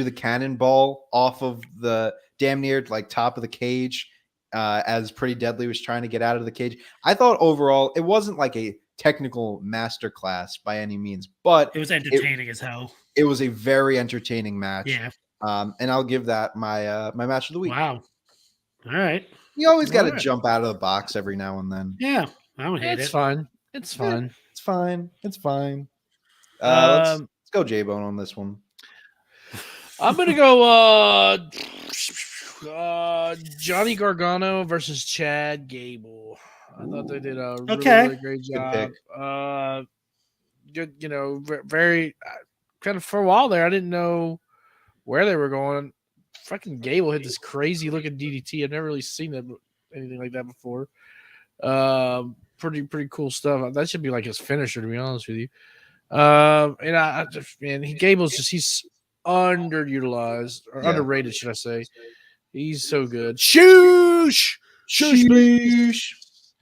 the cannonball off of the damn near like top of the cage as Pretty Deadly was trying to get out of the cage. I thought overall it wasn't like a technical masterclass by any means, but
it was entertaining as hell.
It was a very entertaining match.
Yeah.
And I'll give that my my match of the week.
Wow. All right.
You always got to jump out of the box every now and then.
Yeah. I don't hate
It's
it.
fine. It's fine.
Yeah, it's fine. It's fine. Let's go J-Bone on this one.
I'm gonna go Johnny Gargano versus Chad Gable. I thought they did a really great job. Good, very kind of for a while there. I didn't know where they were going. Fucking Gable hit this crazy looking DDT. I've never really seen anything like that before. Pretty cool stuff. That should be like his finisher, to be honest with you. Gable's he's underutilized or underrated, should I say? He's so good. Shush, please.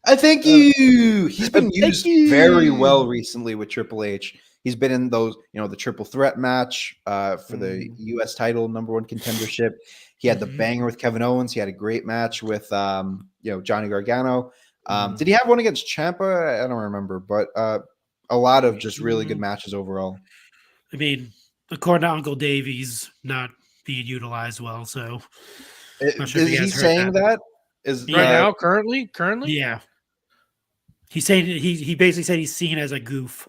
I thank you. He's been used very well recently with Triple H. He's been in those, the triple threat match for the U.S. title, #1 contendership. He had the banger with Kevin Owens. He had a great match with, Johnny Gargano. Did he have one against Ciampa? I don't remember, but a lot of just really good matches overall.
I mean, according to Uncle Dave, he's not being utilized well. So,
is he saying that?
Is right now currently?
Yeah. He's saying he basically said he's seen as a goof.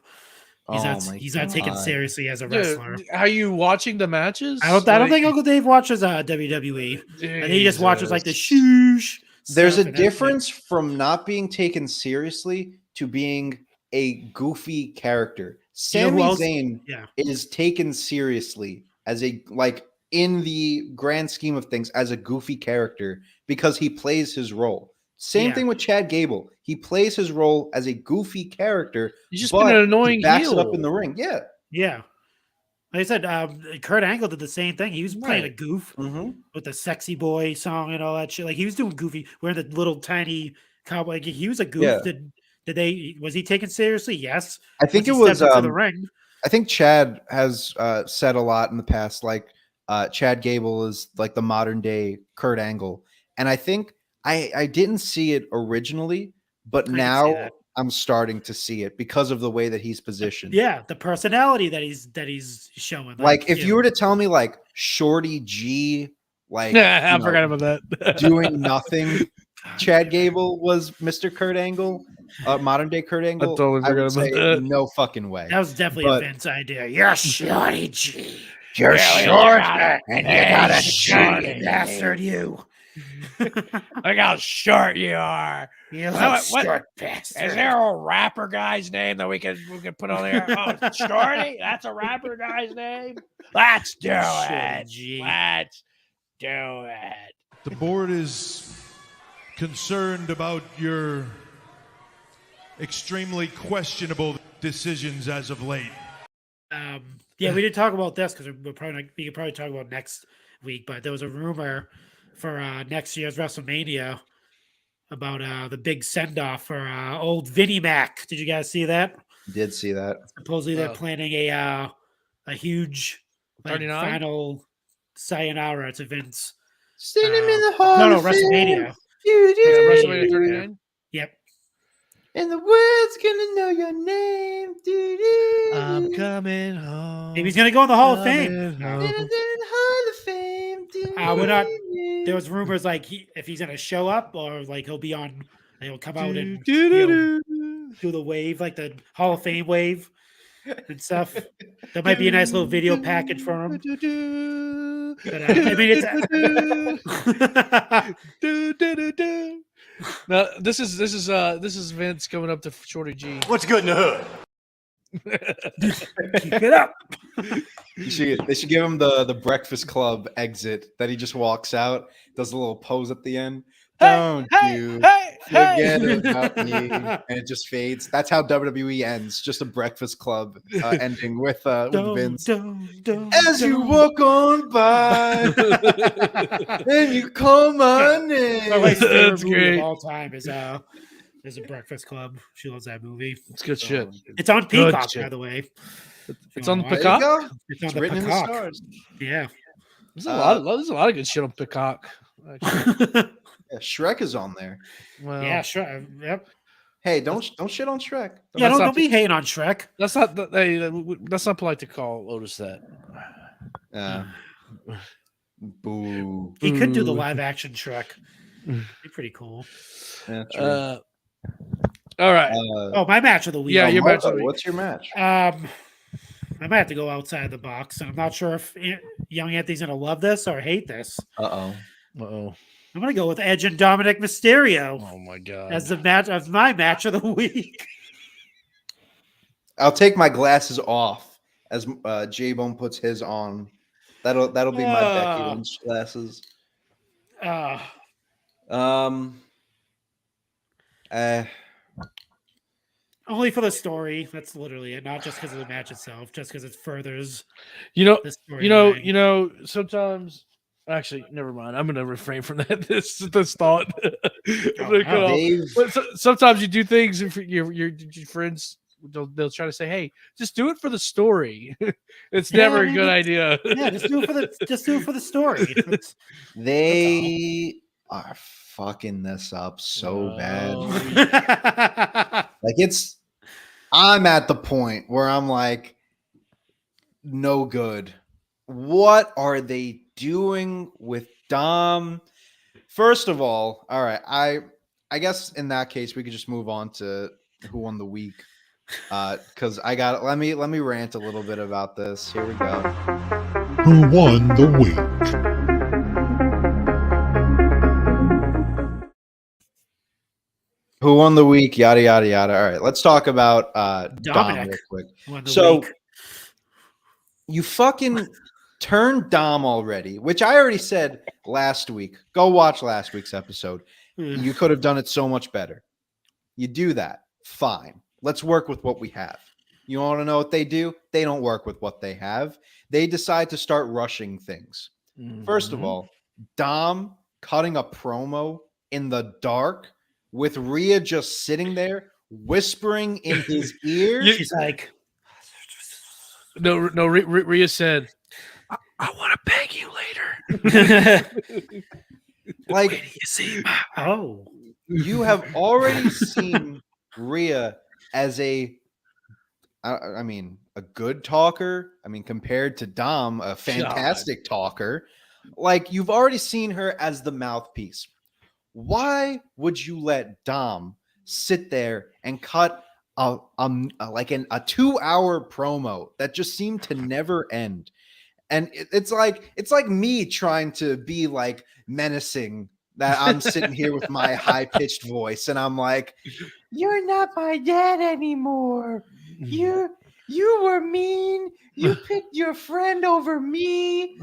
He's not taken seriously as a wrestler.
Are you watching the matches?
I don't think Uncle Dave watches WWE. I think he just watches like the shoosh.
There's a difference from not being taken seriously to being a goofy character. Sami Zayn is taken seriously as in the grand scheme of things as a goofy character because he plays his role. Same
Yeah.
thing with Chad Gable. He plays his role as a goofy character.
He's just
but
been an
he
annoying
backs it
heel.
up in the ring. Yeah.
Yeah. Like I said, Kurt Angle did the same thing. He was playing a
Right.
goof
Mm-hmm.
with the sexy boy song and all that shit. Like he was doing goofy, wearing the little tiny cowboy. Like, he was a goof.
Yeah.
Was he taken seriously? Yes.
I think
Once
it
he
was.
stepped into the ring.
I think Chad has said a lot in the past, like Chad Gable is like the modern day Kurt Angle, and I think I didn't see it originally, but
can see
now
that.
I'm starting to see it because of the way that he's positioned.
Yeah, the personality that he's showing.
Like if you were to tell me like Shorty G, like
I
you know,
forgot about that.
doing nothing, Chad Gable was Mr. Kurt Angle, modern day Kurt Angle.
totally forgot
would
about
say
that.
no fucking way.
that was definitely
but-
a Vince idea. You're Shorty G.
You're short,
and you got a shorty bastard, you.
Look how short you are.
You
What-
short bastard.
Is there a rapper guy's name that we can put on there? Oh, Shorty? That's a rapper guy's name? Let's do
Shorty
it.
G.
Let's do it.
The board is concerned about your extremely questionable decisions as of late.
Yeah, we didn't talk about this because we could probably talk about next week, but there was a rumor for next year's WrestleMania about the big send off for old Vinnie Mac. Did you guys see that?
Did see that.
Supposedly they're planning a huge
39?
final sayonara to Vince.
Send him in the Hall
No,
of Fame.
WrestleMania.
WrestleMania 39?
Yep.
And the world's gonna know your name.
I'm coming home.
Maybe he's gonna go in the Hall of Fame.
Hall of Fame.
We're not. There was rumors like if he's gonna show up or like he'll be on. He'll come out and do the wave, like the Hall of Fame wave and stuff. There might be a nice little video package for him. But, I mean, it's.
No, this is Vince coming up to Shorty G.
What's good in the hood?
Keep it up.
They should give him the Breakfast Club exit that he just walks out, does a little pose at the end. Don't you forget about me, and it just fades. That's how WWE ends. Just a Breakfast Club ending with Vince. As you walk on by, and you call my name.
My wife's favorite
That's
movie
great.
of all time is a Breakfast Club. She loves that movie.
It's good shit.
It's on
Good
Peacock,
shit.
by the way.
It's on the
There you
Peacock.
go.
It's on
It's
the
written in the
Peacock.
stars.
Yeah.
There's a lot of good shit on Peacock. Actually.
Yeah, Shrek is on there.
Well,
Yeah, sure. Yep.
Hey, don't shit on Shrek.
Yeah,
That's
don't
not-
be hating on Shrek.
that's not that's not polite to call Otis that.
Boo.
He could do the
Boo.
live action Shrek. Be pretty cool.
Yeah, true.
All right.
Oh, my match of the week.
Yeah,
Oh,
your match of the
Marco,
week.
what's your match?
I might have to go outside the box. I'm not sure if Young Anthony's gonna love this or hate this.
Uh-oh.
Uh-oh.
I'm gonna go with Edge and Dominic Mysterio
Oh my god.
as the match of my match of the week.
I'll take my glasses off as J-Bone puts his on. That'll be my Becky Lynch glasses.
Only for the story. That's literally it. Not just because of the match itself. Just because it furthers
you know,
the story.
you know, sometimes actually never mind. I'm gonna refrain from that. This thought. I'm gonna cut off.
Dave,
But sometimes you do things and your friends they'll try to say, "Hey, just do it for the story." It's
Yeah,
never
I
a
mean,
good idea.
Yeah, just do it for the story. It's-
they are fucking this up so bad.
Oh,
Like I'm at the point where I'm like, no good. What are they doing with Dom? First of all right, I guess in that case we could just move on to who won the week. Because I got let me rant a little bit about this. Here we go.
Who won the week?
Who won the week? Yada yada yada. All right, let's talk about Dom
Dominic
real quick.
won the
So
week.
you fucking turned Dom already, which I already said last week. Go watch last week's episode. You could have done it so much better. You do that. Fine. Let's work with what we have. You want to know what they do? They don't work with what they have. They decide to start rushing things. First of all, Dom cutting a promo in the dark with Rhea just sitting there whispering in his ear.
She's like,
No, Rhea said, I want to beg you later.
Like,
You see,
oh,
you have already seen Rhea as a good talker. I mean, compared to Dom, a fantastic talker. Like, you've already seen her as the mouthpiece. Why would you let Dom sit there and cut a 2-hour promo that just seemed to never end? And it's like me trying to be like menacing, that I'm sitting here with my high-pitched voice and I'm like, you're not my dad anymore. You were mean. You picked your friend over me.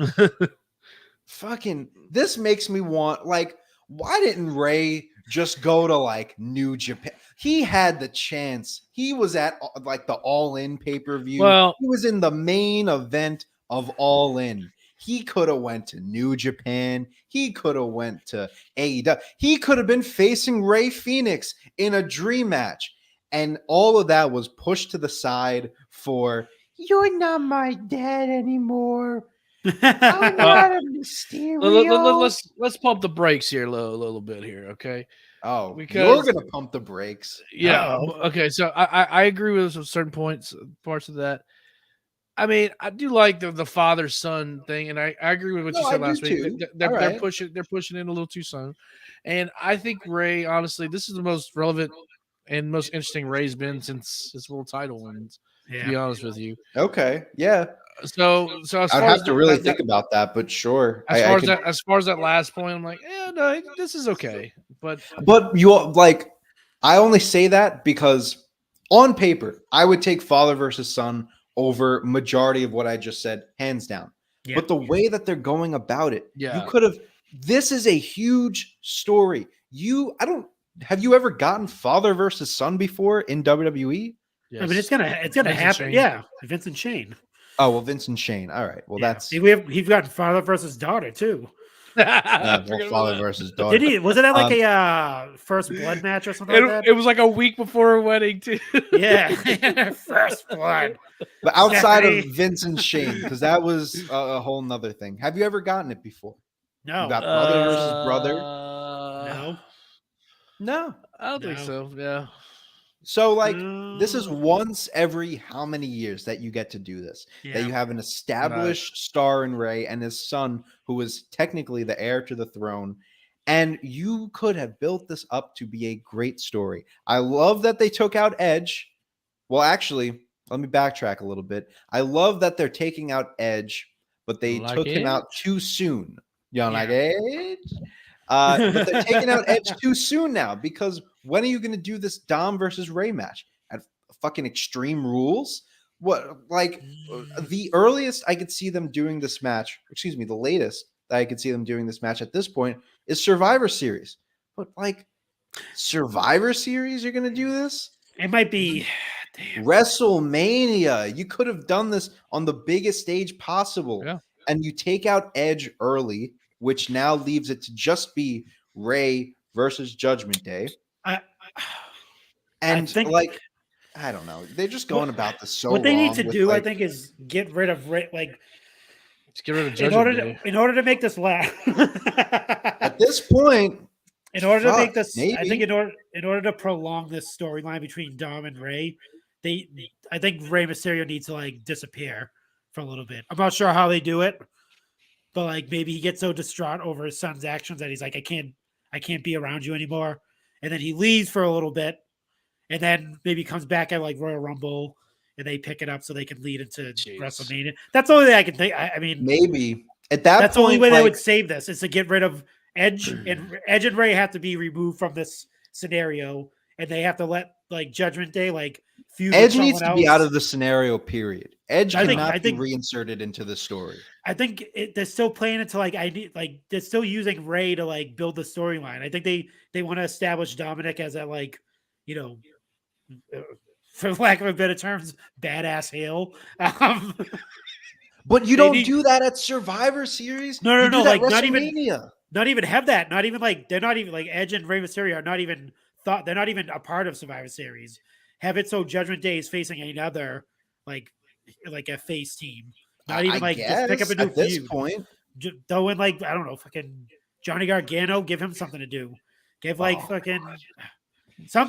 Fucking, this makes me want, like, why didn't Ray just go to like New Japan? He had the chance. He was at like the All In pay-per-view.
Well,
he was in the main event of All In. He could have went to New Japan. He could have went to AEW. He could have been facing Ray Phoenix in a dream match. And all of that was pushed to the side for, you're not my dad anymore. I'm not a Mysterio.
Let's pump the brakes here a little bit here, okay?
Oh,
Because-
you're gonna pump the brakes.
Yeah.
Uh-oh.
Okay. So I agree with some certain parts of that. I mean, I do like the father son thing, and I agree with what
No,
you
I
said
do
last week.
too.
They're
All right.
pushing in a little too soon, and I think Ray, honestly, this is the most relevant and most interesting Ray's been since his world title wins. To be honest with you,
Okay, yeah.
so as
I'd
far
have
as
to really
that-
think about that, but sure.
as far as that last point, I'm like, no, this is okay, but
But I only say that because on paper, I would take father versus son over majority of what I just said, hands down.
Yeah.
But the way that they're going about it,
Yeah.
you could have. This is a huge story. Have you ever gotten father versus son before in WWE?
I mean, it's gonna
Vincent
happen.
Shane.
Yeah, Vincent Shane.
Oh well, Vince and Shane. All right. Well,
Yeah.
that's
He's got father versus daughter too.
father versus daughter.
Did he? Was it at like a first blood match or something like that?
It was like a week before her wedding too.
Yeah, first blood.
But outside
Stephanie.
of Vince and Shane, because that was a whole nother thing. Have you ever gotten it before?
No,
You got brother versus brother?
no.
No.
I don't think
No.
so. Yeah.
So like this is
No.
once every how many years that you get to do this?
Yeah.
That you have an established star in Ray and his son, who is technically the heir to the throne. And you could have built this up to be a great story. I love that they took out Edge. Well, actually, let me backtrack a little bit. I love that they're taking out Edge, but they
Like
took him out
Edge?
too soon. You don't
Yeah.
like Edge? But they're taking out Edge too soon now, because when are you going to do this Dom versus Ray match at fucking Extreme Rules? What, like, the earliest I could see them doing this match, the latest that I could see them doing this match at this point is Survivor Series. But like, Survivor Series, you're going to do this?
It might be. Damn.
WrestleMania. You could have done this on the biggest stage possible.
Yeah.
And you take out Edge early, which now leaves it to just be Ray versus Judgment Day. And
think-
I don't know. They're just going about this so
What they need
wrong
to
with,
do, I
like-
think, is get rid of like
Let's get rid of
in
Judgment
order
Day.
to, in order to make this last.
at this point,
In order to make
fuck,
this, I
maybe.
think in order to prolong this storyline between Dom and Ray, I think Rey Mysterio needs to like disappear for a little bit. I'm not sure how they do it, but like maybe he gets so distraught over his son's actions that he's like, I can't be around you anymore, and then he leaves for a little bit, and then maybe comes back at like Royal Rumble, and they pick it up so they can lead into
Jeez.
WrestleMania. That's the only thing I can think. I mean,
maybe at that
that's the
point,
only way they
like,
would save this is to get rid of Edge, and Edge and Ray have to be removed from this scenario, and they have to let like Judgment Day like feud.
Edge
with
needs to
someone
be
else.
out of the scenario. Period. Edge
I think-
cannot
I think-
be reinserted into the story.
I think they're still playing it to they're still using Ray to like build the storyline. I think they want to establish Dominic as a for lack of a better terms, badass heel.
But you
They
don't
need-
do that at Survivor Series.
No,
you do that
like, not even-
WrestleMania.
not even have that. Not even like they're not even like Edge and Rey Mysterio are not even thought. They're not even a part of Survivor Series. Have it so Judgment Day is facing another like a face team. Not even
I
just pick up a
guess
new
at this
feud.
point.
Throw in I don't know, fucking Johnny Gargano. Give him something to do. Give fucking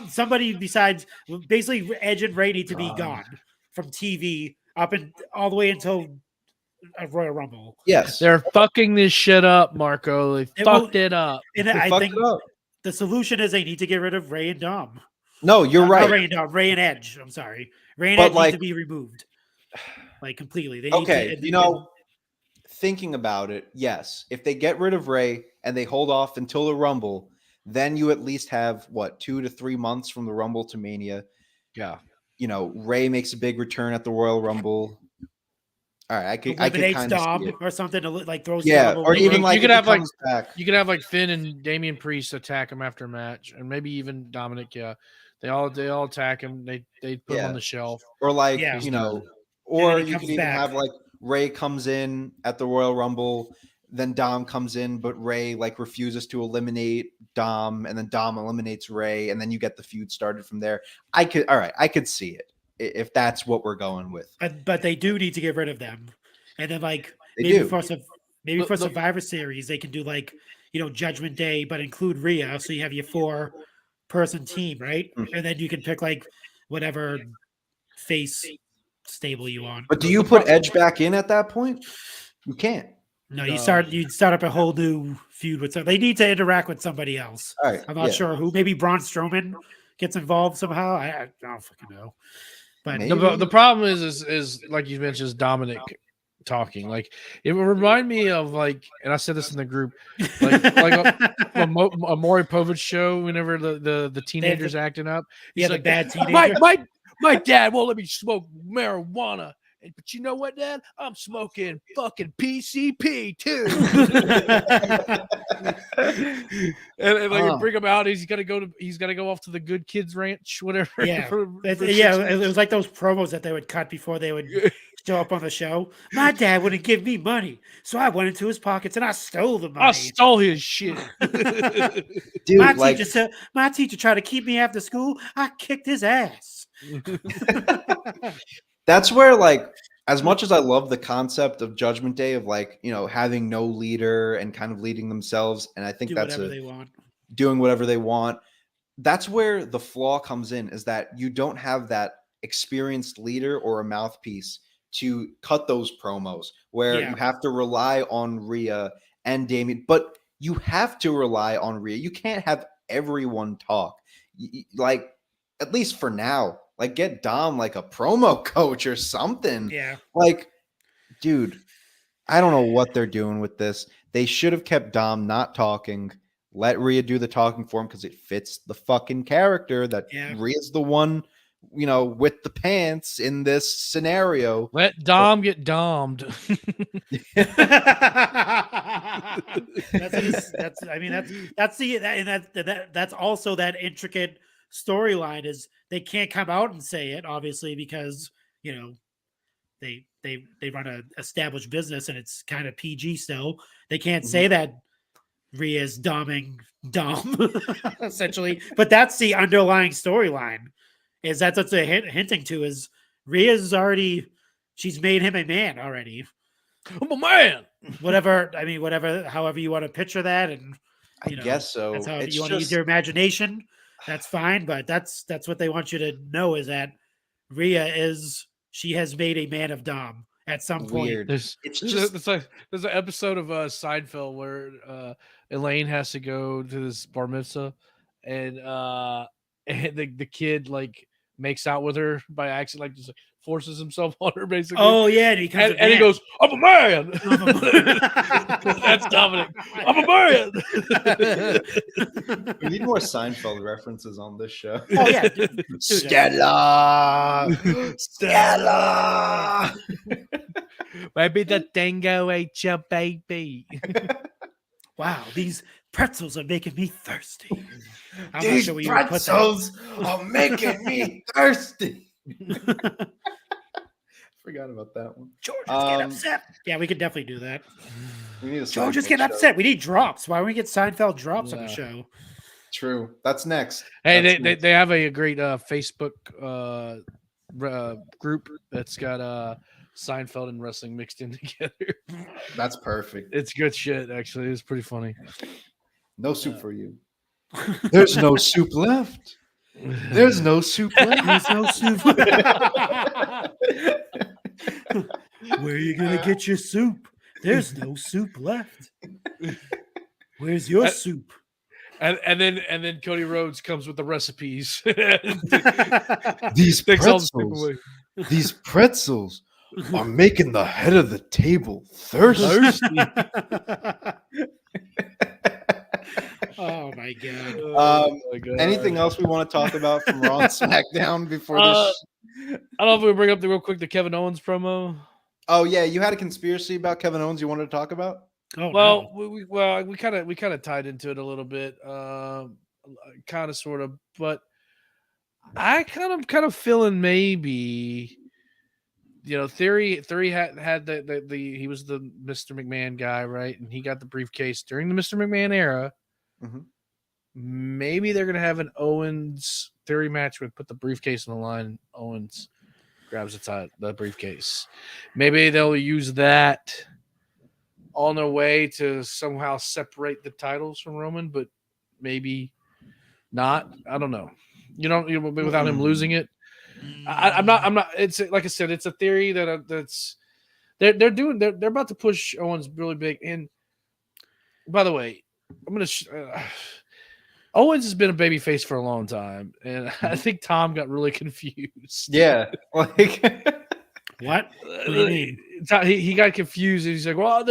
somebody besides basically Edge and Ray need to be gone from TV up and all the way until a Royal Rumble.
Yes,
They're fucking this shit up, Marco. They
will-
fucked it up.
And
they
I
fucked
think
it up.
the solution is they need to get rid of Ray and Dom.
No, you're
Not
right.
Ray and Dom, Ray and Edge. I'm sorry. Ray and
But,
Edge need
like-
to be removed. Like completely. They need
Okay,
to,
thinking about it, yes. If they get rid of Ray and they hold off until the Rumble, then you at least have 2 to 3 months from the Rumble to Mania.
Yeah.
Ray makes a big return at the Royal Rumble. All right, I could
eliminates
kind of see
Dom
it.
or something to like throws
Yeah,
Dom
or
away.
even
You
like
could
if
have,
he
like-
comes back.
You could have like Finn and Damian Priest attack him after a match, and maybe even Dominic. Yeah, they all attack him. They put him
Yeah.
on the shelf.
Or like,
Yeah.
or
then he
you
comes
could even
back.
have like Ray comes in at the Royal Rumble, then Dom comes in, but Ray like refuses to eliminate Dom, and then Dom eliminates Ray, and then you get the feud started from there. I could see it if that's what we're going with.
But they do need to get rid of them. And then
They
maybe
do.
for
The-
Survivor Series, they can do Judgment Day, but include Rhea. So you have your 4-person team, right?
Mm.
And then you can pick whatever face stable you want.
But do you put Edge back in at that point? You can't.
No, you start up a whole new feud with they need to interact with somebody else.
All right.
I'm not sure who. Maybe Braun Strowman gets involved somehow. I don't fucking know. But
Maybe.
The problem is like you mentioned, is Dominic talking. Like it would remind me of and I said this in the group, like a Maury Povich show. Whenever the teenagers acting up,
yeah,
he's
the
like,
bad teenager.
my dad won't let me smoke marijuana. But you know what, Dad? I'm smoking fucking PCP too. and bring him out. He's got to go off to the Good Kids Ranch, whatever.
Yeah,
for
yeah.
6
It was like those promos that they would cut before they would show up on the show. My dad wouldn't give me money, so I went into his pockets and I stole the money.
I stole his shit.
Dude,
my teacher tried to keep me after school. I kicked his ass.
that's where as much as I love the concept of Judgment Day of having no leader and kind of leading themselves, and I think
Do
that's
whatever they want.
doing whatever they want. That's where the flaw comes in, is that you don't have that experienced leader or a mouthpiece to cut those promos where
Yeah.
you have to rely on Rhea and Damien, but you have to rely on Rhea. You can't have everyone talk. At least for now, get Dom a promo coach or something.
Yeah.
Dude, I don't know what they're doing with this. They should have kept Dom not talking. Let Rhea do the talking for him because it fits the fucking character that Rhea's the one, with the pants in this scenario.
Let Dom get domed.
That's also that intricate storyline is they can't come out and say it, obviously, because they run a established business and it's kind of PG still. They can't say that Rhea's doming Dom essentially, but that's the underlying storyline. Is that's what they're hinting to? Is Rhea's already? She's made him a man already.
I'm a man.
Whatever. However you want to picture that, and
I guess so.
That's how
It's
you want to use your imagination. That's fine, but that's what they want you to know is that Rhea she has made a man of Dom at some point.
Weird.
There's an episode of Seinfeld where Elaine has to go to this bar mitzvah, and the kid makes out with her by accident, just forces himself on her basically.
Oh yeah, and he comes
and he goes, "I'm a man." That's Dominic. I'm a man.
We need more Seinfeld references on this show.
Oh yeah,
Stella, Stella.
Maybe the dingo ate your baby.
Wow, these pretzels are making me thirsty. I'm not
These
sure where you would put that.
pretzels are making me thirsty. Forgot about that one.
George is getting upset. Yeah, we could definitely do that.
We need a
George is
Seinfeld
getting
show.
upset. We need drops. Why don't we get Seinfeld drops on the show?
True. That's next.
Hey,
That's next.
they have a great Facebook group that's got Seinfeld and wrestling mixed in together.
That's perfect.
It's good shit, actually. It's pretty funny.
No soup for you. There's no soup left. There's no soup left.
There's no soup. Where are you gonna get your soup? There's no soup left. Where's your soup?
And then Cody Rhodes comes with the recipes.
These
Takes all the soup
pretzels.
away.
These pretzels are making the head of the table thirsty.
Oh my god.
Oh my God.
Anything else we want to talk about from Raw and SmackDown before this?
I don't know if we bring up real quick the Kevin Owens promo.
Oh yeah, you had a conspiracy about Kevin Owens you wanted to talk about?
Oh,
Well,
no.
we kind of tied into it a little bit, kind of sort of, but I kind of feeling maybe, Theory had the he was the Mr. McMahon guy, right? And he got the briefcase during the Mr. McMahon era.
Mhm.
Maybe they're gonna have an Owens Theory match where put the briefcase on the line. And Owens grabs the briefcase. Maybe they'll use that on their way to somehow separate the titles from Roman, but maybe not. I don't know. Without him losing it. I'm not. It's like I said. It's a theory that's they're about to push Owens really big. And by the way, I'm gonna. Owens has been a babyface for a long time, and I think Tom got really confused.
Yeah, like
What? What do you mean?
He got confused. And he's like, "Well,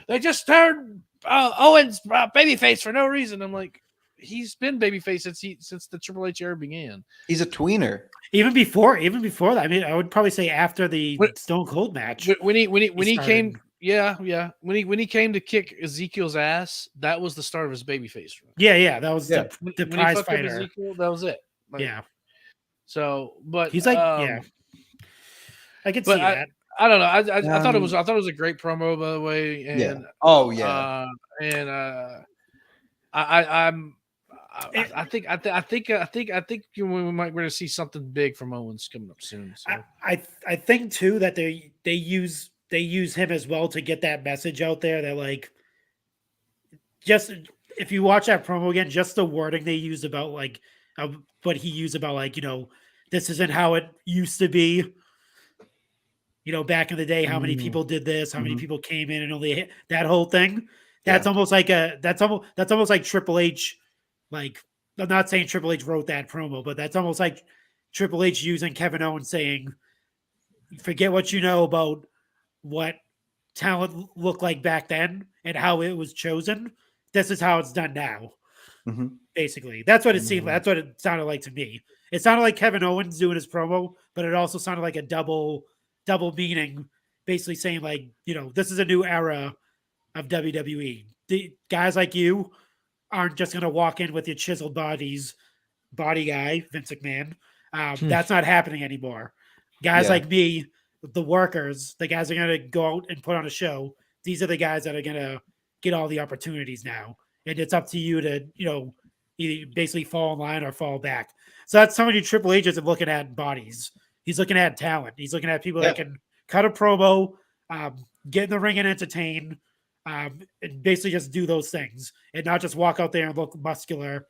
they just turned Owens babyface for no reason." I'm like, he's been babyface since the Triple H era began.
he's a tweener.
Even before that. I mean, I would probably say after the Stone Cold match.
When he came,
started.
yeah. When he came to kick Ezekiel's ass, that was the start of his babyface run.
Yeah, that was
Yeah.
the
When he
prize
fucked up
fighter.
Ezekiel, that was it. Like,
Yeah,
So, but
he's like, yeah, I could see
but
that.
I don't know. I thought it was a great promo, by the way. And
Yeah. Oh yeah.
I think we're going to see something big from Owens coming up soon. So.
I think too that they use him as well to get that message out there that, like, just if you watch that promo again, just the wording they use about what he used about, like, this isn't how it used to be. Back in the day, how many people did this? How many people came in and only hit that whole thing? That's almost like that's almost like Triple H. Like, I'm not saying Triple H wrote that promo, but that's almost like Triple H using Kevin Owens saying, "Forget what you know about what talent looked like back then and how it was chosen. This is how it's done now."
Mhm.
Basically, that's what it seemed. That's what it sounded like to me. It sounded like Kevin Owens doing his promo, but it also sounded like a double meaning, basically saying, like, this is a new era of WWE. The guys like you aren't just going to walk in with your chiseled body guy, Vince McMahon. That's not happening anymore. Guys like me, the workers, the guys are going to go out and put on a show. These are the guys that are going to get all the opportunities now. And it's up to you to, either basically fall in line or fall back. So that's somebody Triple H isn't looking at bodies. He's looking at talent. He's looking at people that can cut a promo, get in the ring and entertain, and basically just do those things and not just walk out there and look muscular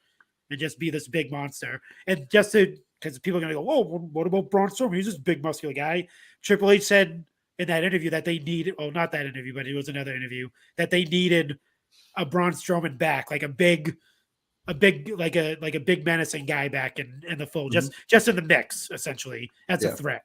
and just be this big monster. And just because people are going to go, "Oh, what about Braun Strowman? He's just a big muscular guy." Triple H said in that interview that they needed, not that interview, but it was another interview, that they needed a Braun Strowman back, like a big menacing guy back in the fold, just in the mix, essentially, as a threat.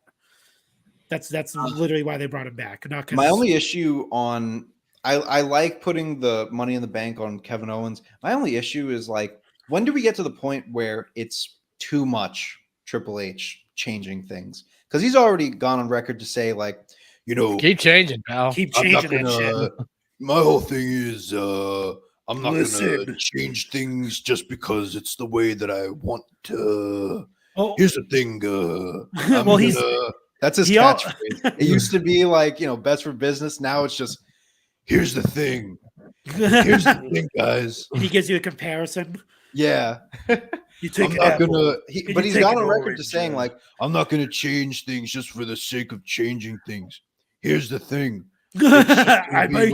That's literally why they brought him back. Not because
my only issue on I like putting the money in the bank on Kevin Owens. My only issue is like, when do we get to the point where it's too much Triple H changing things? Because he's already gone on record to say, like,
keep changing, pal.
keep changing that shit.
My whole thing is I'm not gonna change things just because it's the way that I want to.
Oh,
Here's the thing.
well,
that's his catchphrase. It used to be like, best for business. Now it's just, here's the thing. Here's the thing, guys.
He gives you a comparison.
Yeah.
You take
I'm not gonna. But he's got on record
orange,
to saying, like, I'm not gonna change things just for the sake of changing things. Here's the thing.
I might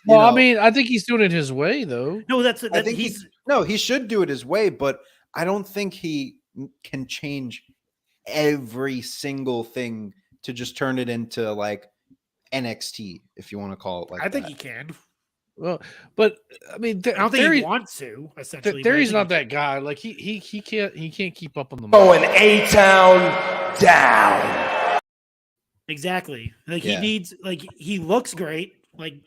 I mean, I think he's doing it his way, though.
No,
I think he should do it his way, but I don't think he can change every single thing to just turn it into like NXT, if you want to call it like
I think
that.
he can.
Well, but I mean,
I don't think he wants to. Essentially,
Theory's not that guy. Like he can't keep up on the.
Going A-Town down.
Exactly. Like he needs. Like he looks great. Like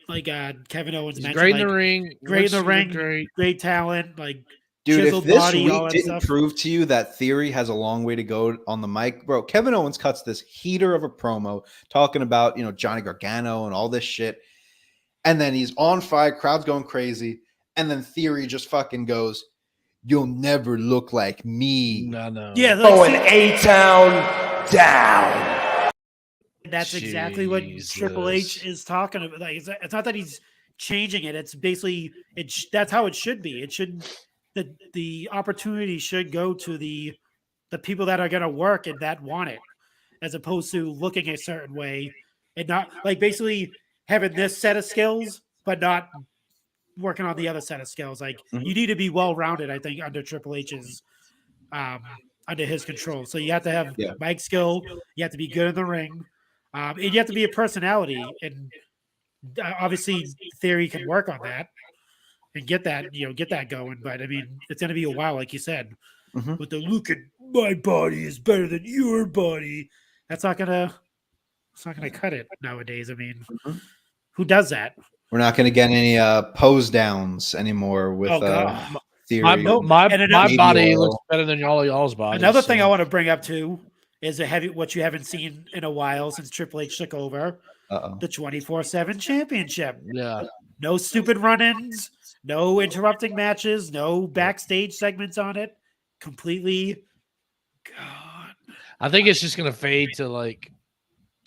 Kevin Owens
He's
mentioned.
great in the ring.
Great in the ring. Great talent. Like
dude, if
chiseled
this
body, all
week
that
didn't
stuff.
prove to you that Theory has a long way to go on the mic, bro, Kevin Owens cuts this heater of a promo talking about Johnny Gargano and all this shit. And then he's on fire, crowd's going crazy. And then Theory just fucking goes, "You'll never look like me."
No.
Yeah,
Going A-Town down.
That's exactly what Triple H is talking about. Like, it's not that he's changing it. It's basically that's how it should be. It should the opportunity should go to the people that are going to work and that want it, as opposed to looking a certain way and not like basically having this set of skills, but not working on the other set of skills. Like you need to be well-rounded, I think, under Triple H's, under his control. So you have to have mic skill. You have to be good in the ring. And you have to be a personality. And obviously Theory can work on that and get that going. But I mean, it's going to be a while, like you said, with the look at my body is better than your body. It's not going to cut it nowadays. I mean, who does that?
We're not going to get any pose downs anymore with Theory.
My body looks better than y'all's body.
Another thing I want to bring up too is what you haven't seen in a while since Triple H took over, the 24/7 championship.
Yeah.
No stupid run-ins, no interrupting matches, no backstage segments on it. Completely gone.
I think it's just going to fade to like.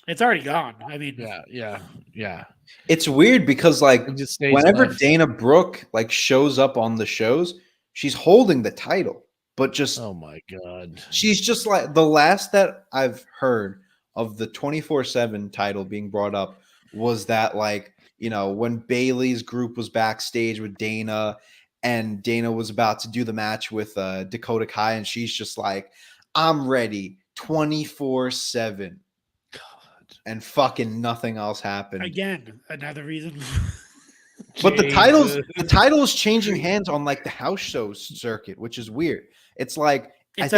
It's already gone. I mean,
yeah.
It's weird because like whenever
left.
Dana Brooke like shows up on the shows, she's holding the title, but just
oh my god,
she's just like the last that I've heard of the 24/7 title being brought up was that like when Bayley's group was backstage with Dana and Dana was about to do the match with Dakota Kai and she's just like, I'm ready 24/7. And fucking nothing else happened.
Again, another reason.
But the title is changing hands on like the house show circuit, which is weird. It's like
that's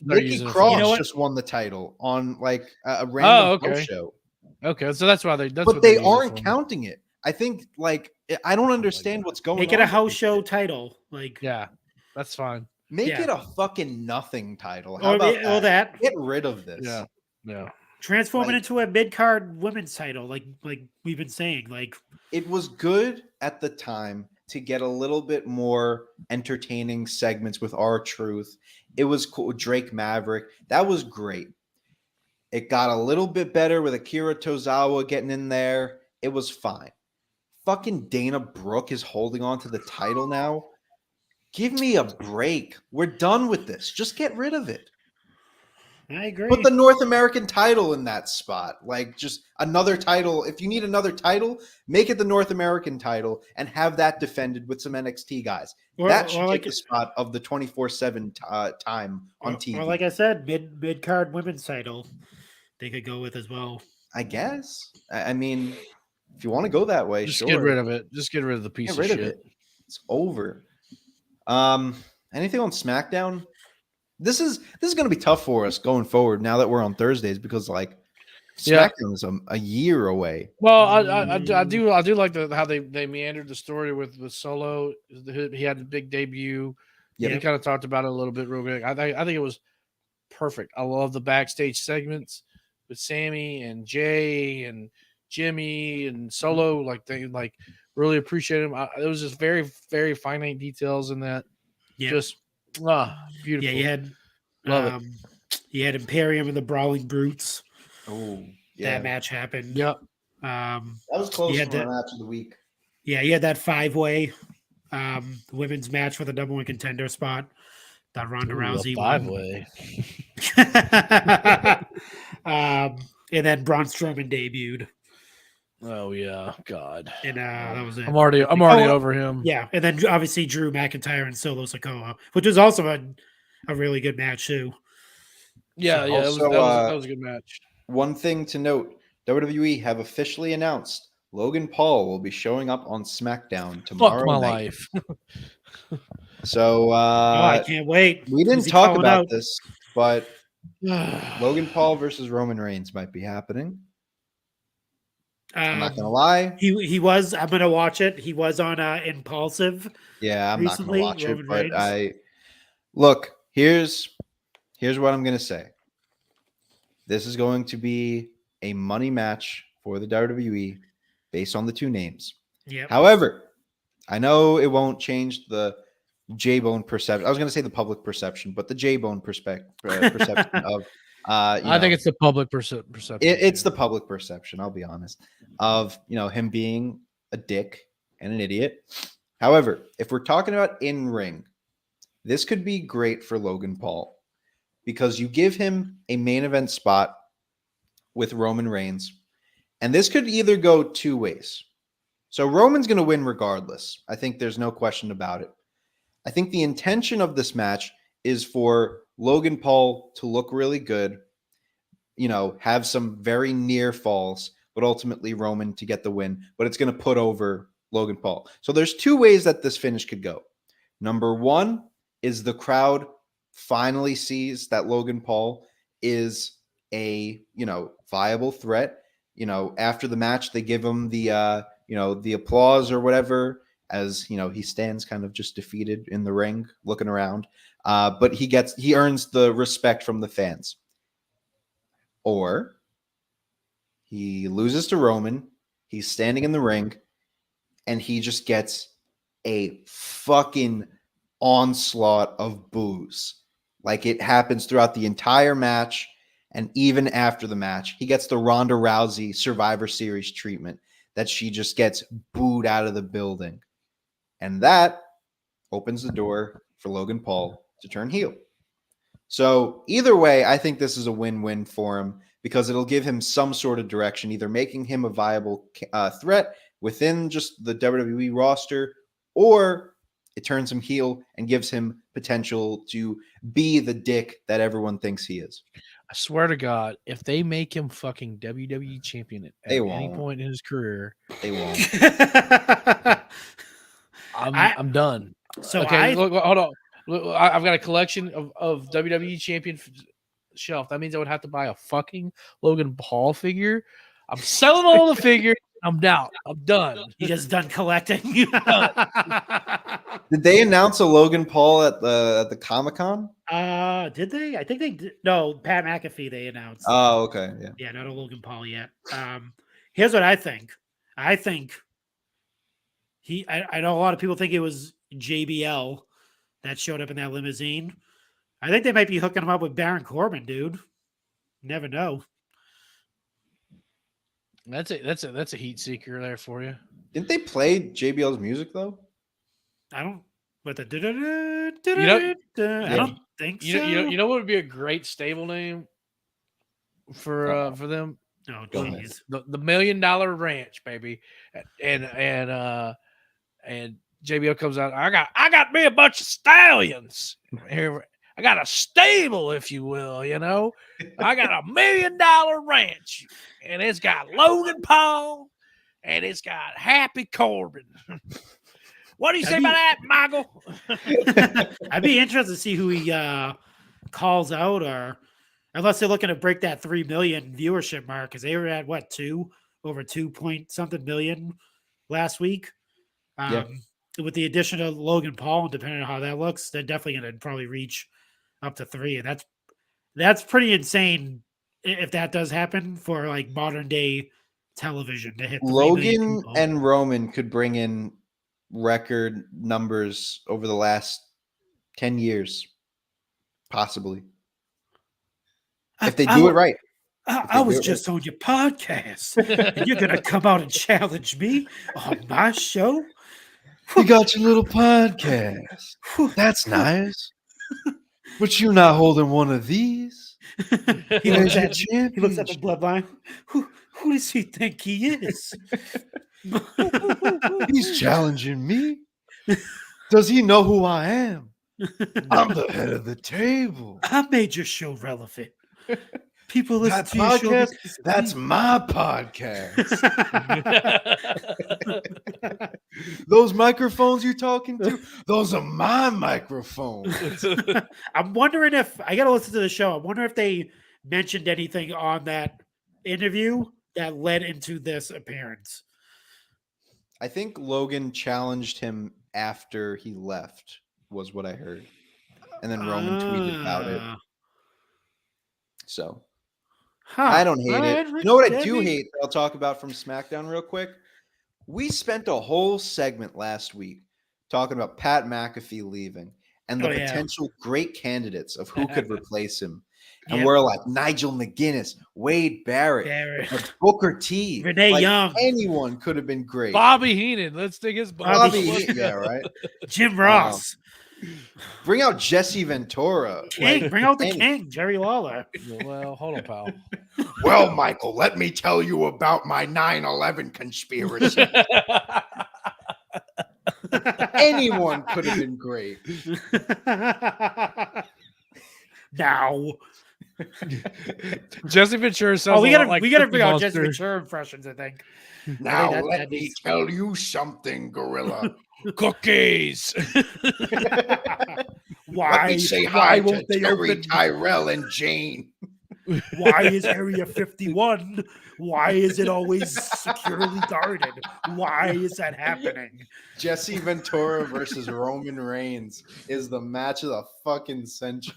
Nikki Cross just won the title on like a random house show.
Okay, so that's why they.
But they aren't counting it. I think like I don't understand what's going on.
Make it a house show title, like
that's fine.
Make it a fucking nothing title. How about that? Get rid of this.
Yeah.
Transform it into a mid-card women's title, like we've been saying. Like
it was good at the time to get a little bit more entertaining segments with R-Truth. It was cool. Drake Maverick. That was great. It got a little bit better with Akira Tozawa getting in there. It was fine. Fucking Dana Brooke is holding on to the title now. Give me a break. We're done with this. Just get rid of it.
I agree.
Put the North American title in that spot. Like just another title. If you need another title, make it the North American title and have that defended with some NXT guys. That should take the spot of the 24/7 time on TV.
Or like I said, mid-card women's title they could go with as well.
I guess. I mean, if you want to go that way,
just get rid of it. Just get rid of the piece of shit.
It's over. Anything on SmackDown? This is going to be tough for us going forward now that we're on Thursdays because like
Yeah.
SmackDown is a year away.
Well, I do like how they meandered the story with Solo. He had the big debut.
Yep.
We kind of talked about it a little bit real quick. I think it was perfect. I love the backstage segments with Sammy and Jay and Jimmy and Solo. Like they really appreciate him. It was just very, very finite details in that.
Yeah.
Just beautiful.
Yeah, you had
Love
you had Imperium and the Brawling Brutes.
Oh,
That match happened.
Yep.
That was close
You
for
had
a match of the week.
Yeah, you had that 5-way women's match for the number 1 contender spot. That Ronda Rousey won.
5-way.
And then Braun Strowman debuted.
Oh yeah, God.
And that was it.
I'm already over him.
Yeah, and then obviously Drew McIntyre and Solo Sikoa, which was also a really good match too.
Yeah,
So
yeah.
also,
That was a good match.
One thing to note, WWE have officially announced Logan Paul will be showing up on SmackDown tomorrow
Fuck my
night.
life.
So
I can't wait.
we didn't
Who's he
talk
calling
about
out?
this, but Logan Paul versus Roman Reigns might be happening. I'm not gonna lie.
He was. I'm gonna watch it. He was on Impulsive.
Yeah, I'm
recently,
not gonna watch
Roman
it, but
Reigns.
look. Here's what I'm gonna say. This is going to be a money match for the WWE based on the two names.
Yeah.
However, I know it won't change the J-Bone perception. I was going to say the public perception, but the J-Bone perception of
I think it's the public perception.
it's the public perception, I'll be honest, of him being a dick and an idiot. However, if we're talking about in-ring, this could be great for Logan Paul because you give him a main event spot with Roman Reigns, and this could either go two ways. So Roman's going to win regardless. I think there's no question about it. I think the intention of this match is for Logan Paul to look really good, have some very near falls, but ultimately Roman to get the win. But it's going to put over Logan Paul. So there's two ways that this finish could go. Number one is the crowd finally sees that Logan Paul is a, viable threat. After the match, they give him the, the applause or whatever, as he stands kind of just defeated in the ring, looking around. But he earns the respect from the fans. Or he loses to Roman, he's standing in the ring, and he just gets a fucking onslaught of boos. Like it happens throughout the entire match, and even after the match, he gets the Ronda Rousey Survivor Series treatment that she just gets booed out of the building. And that opens the door for Logan Paul to turn heel. So either way, I think this is a win-win for him because it'll give him some sort of direction, either making him a viable threat within just the WWE roster, or it turns him heel and gives him potential to be the dick that everyone thinks he is.
I swear to God, if they make him fucking WWE champion at any point in his career,
they won't.
I'm done.
So
okay, look, hold on. Look, I've got a collection of WWE champion shelf. That means I would have to buy a fucking Logan Paul figure. I'm selling all the figures. I'm out. I'm done.
You just done collecting.
Did they announce a Logan Paul at the Comic-Con?
Did they? I think they did. No, Pat McAfee they announced.
Oh, okay. Yeah.
Yeah, not a Logan Paul yet. Here's what I think. I think I know a lot of people think it was JBL that showed up in that limousine. I think they might be hooking him up with Baron Corbin, dude. Never know.
That's a heat seeker there for you.
Didn't they play JBL's music though?
I don't. But the
I
don't think so.
You know what would be a great stable name for them?
Oh,
Go
jeez.
The $1 Million Ranch, baby, and JBL comes out. I got me a bunch of stallions here. I got a stable, if you will. I got $1 Million Ranch, and it's got Logan Paul, and it's got Happy Corbin. What do you say about that, Michael?
I'd be interested to see who he calls out, or unless they're looking to break that 3 million viewership mark, because they were at what, over 2 point something million last week.
Yeah.
With the addition of Logan Paul, depending on how that looks, they're definitely going to probably reach up to 3, and that's pretty insane if that does happen for like modern day television to hit 3 million
Logan
people.
and Roman could bring in record numbers over the last 10 years, possibly. If they do it right.
I was just on your podcast, and you're going to come out and challenge me on my show?
You got your little podcast. That's nice. But you're not holding one of these.
He looks at
championship.
the bloodline. Who does he think he is?
He's challenging me. Does he know who I am? I'm the head of the table.
I made your show relevant. People listen
That
to your show.
podcast, that's my podcast. Those microphones you're talking to, those are my microphones.
I'm wondering if I got to listen to the show. I wonder if they mentioned anything on that interview that led into this appearance.
I think Logan challenged him after he left, was what I heard. And then Roman tweeted about it. So I don't hate it. You know what I do hate that I'll talk about from SmackDown real quick? We spent a whole segment last week talking about Pat McAfee leaving and the potential great candidates of who could replace him. And we're like Nigel McGuinness, Wade Barrett. Booker T.
Renee Young.
Anyone could have been great.
Bobby Heenan. Let's take his
Bobby Heenan. Yeah, right.
Jim Ross.
Bring out Jesse Ventura.
King. Bring out the King, Jerry Lawler.
Well, hold on, pal.
Well, Michael, let me tell you about my 9/11 conspiracy. Anyone could have been great.
Now,
Jesse Ventura sounds.
we gotta
Cookie
bring out
Monster.
Jesse Ventura impressions. I think.
Now let me tell you something, Gorilla.
Cookies.
Let me say hi to Terry, Tyrell, and Jane.
Why is Area 51? Why is it always securely guarded? Why is that happening?
Jesse Ventura versus Roman Reigns is the match of the fucking century.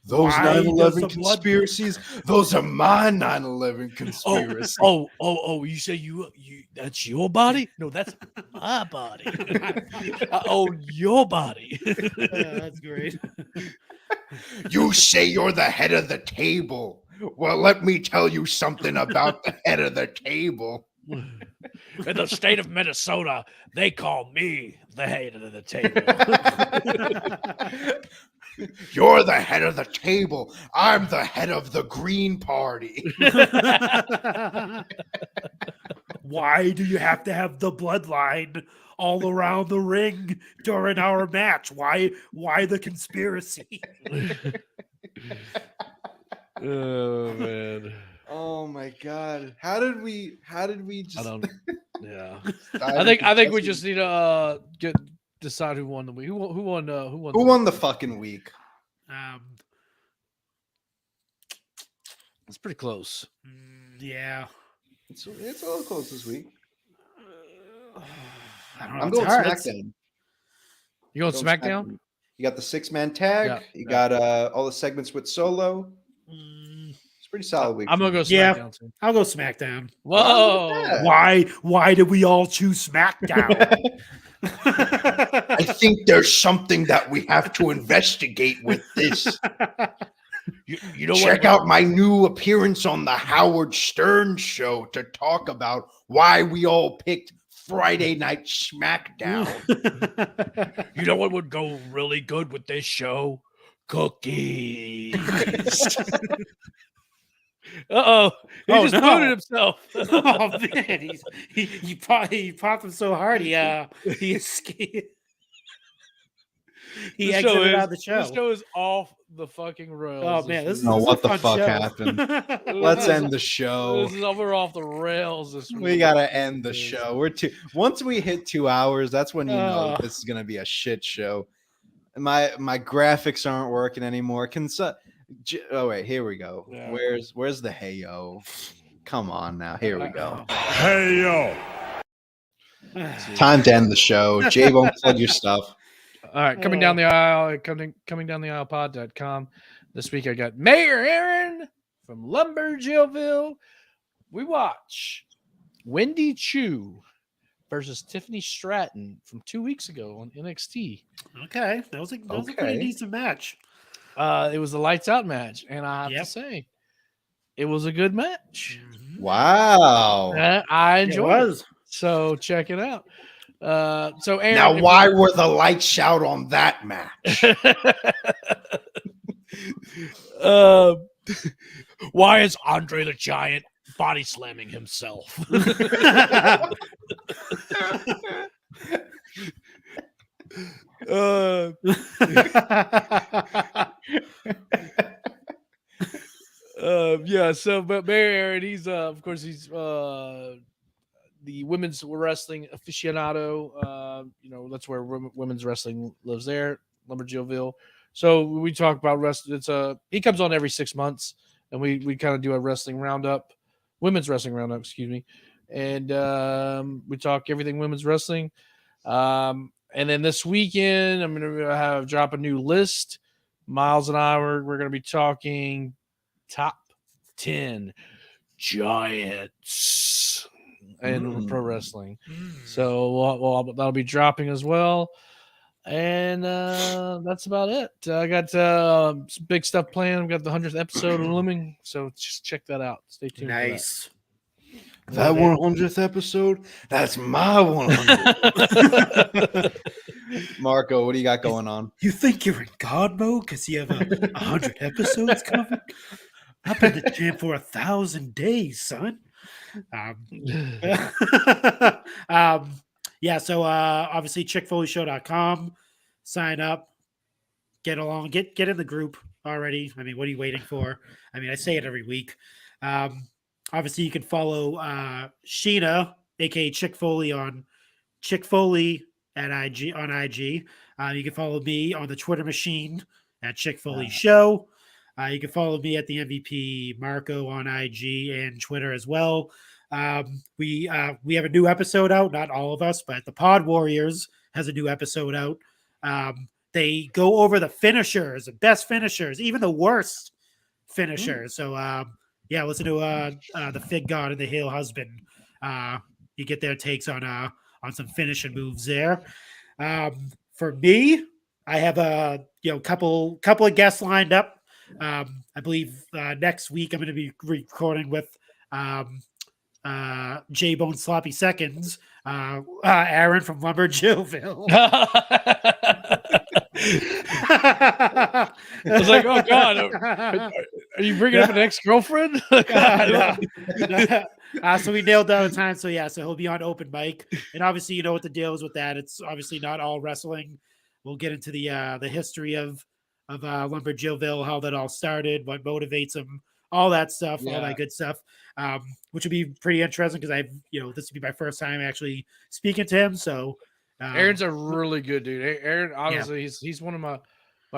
Those 9/11 conspiracies, those are my 9/11 conspiracies.
Oh, you say you that's your body? No, that's my body. I own your body.
That's great.
You say you're the head of the table. Well, let me tell you something about the head of the table.
In the state of Minnesota, they call me the head of the table.
You're the head of the table. I'm the head of the Green Party.
Why do you have to have the bloodline all around the ring during our match? Why the conspiracy?
Oh man.
Oh my god. How did we just
I don't yeah. I think we just need to decide who won the week. Who won
the fucking week?
It's pretty close.
Yeah.
It's a little close this week.
I don't know.
I'm going SmackDown.
You going SmackDown?
You got the 6-man tag.
Yeah,
you got all the segments with Solo. It's a pretty solid week.
I'm gonna go SmackDown too.
I'll go SmackDown.
Whoa!
Why did we all choose SmackDown?
I think there's something that we have to investigate with this.
You know
Check out my new appearance on the Howard Stern show to talk about why we all picked Friday Night SmackDown.
You know what would go really good with this show? Cookies. Uh-oh. He just booted himself.
Oh man, he popped him so hard he escaped. He exited out of the show.
This show is off the fucking rails.
Oh man, this is
what
a
the
fun
fuck
show.
happened? Let's end the show.
We're off the rails this week.
We gotta end the show. Once we hit 2 hours, that's when you know this is gonna be a shit show. My graphics aren't working anymore. Oh wait, here we go.
Yeah.
Where's the hey yo? Come on now, here we go.
Hey, yo.
Time to end the show. J-Bone, plug your stuff.
All right, coming down the aisle, coming down the aisle pod.com. This week I got Mayor Aaron from Lumberjillville. We watch Wendy Chu versus Tiffany Stratton from 2 weeks ago on NXT.
Okay, that was a pretty decent match.
It was a lights out match, and I have to say, it was a good match.
Wow.
I enjoyed it.
was.
So check it out. So Aaron,
Now, why were the lights out on that match?
Why is Andre the Giant body slamming himself? So but Mayor Aaron, he's of course he's the women's wrestling aficionado. That's where women's wrestling lives there, Lumberjillville. So we talk about wrestling. He comes on every 6 months, and we kind of do a wrestling roundup, women's wrestling roundup, excuse me, and we talk everything women's wrestling. And then this weekend, I'm going to drop a new list. Miles and I we're going to be talking top 10 giants and pro wrestling. So that'll be dropping as well. And that's about it. I got some big stuff planned. I've got the 100th episode looming, so just check that out. Stay tuned.
Nice.
That 100th episode? That's my 100th. Marco, what do you got going on?
You think you're in God mode because you have 100 episodes coming? I've been the champ for 1,000 days, son. So obviously chickfolyshow.com. Sign up, get along, get in the group already. I mean, what are you waiting for? I mean, I say it every week. Obviously, you can follow Sheena, aka Chick Foley, on Chick Foley at IG on IG. You can follow me on the Twitter machine at Chick Foley Show. You can follow me at the MVP Marco on IG and Twitter as well. We have a new episode out. Not all of us, but the Pod Warriors has a new episode out. They go over the finishers, the best finishers, even the worst finishers. So listen to the Fig God and the Hail Husband. You get their takes on some finishing moves there. For me, I have a couple of guests lined up. I believe next week I'm going to be recording with J-Bone Sloppy Seconds, Aaron from Lumberjillville.
I was like, oh God, are you bringing up an ex-girlfriend?
So we nailed down the time. So he'll be on open mic, and obviously you know what the deal is with that. It's obviously not all wrestling. We'll get into the history of Lumberjillville, how that all started, what motivates him, all that stuff, all that good stuff, which would be pretty interesting because this would be my first time actually speaking to him. So
Aaron's a really good dude. Aaron, honestly, he's one of my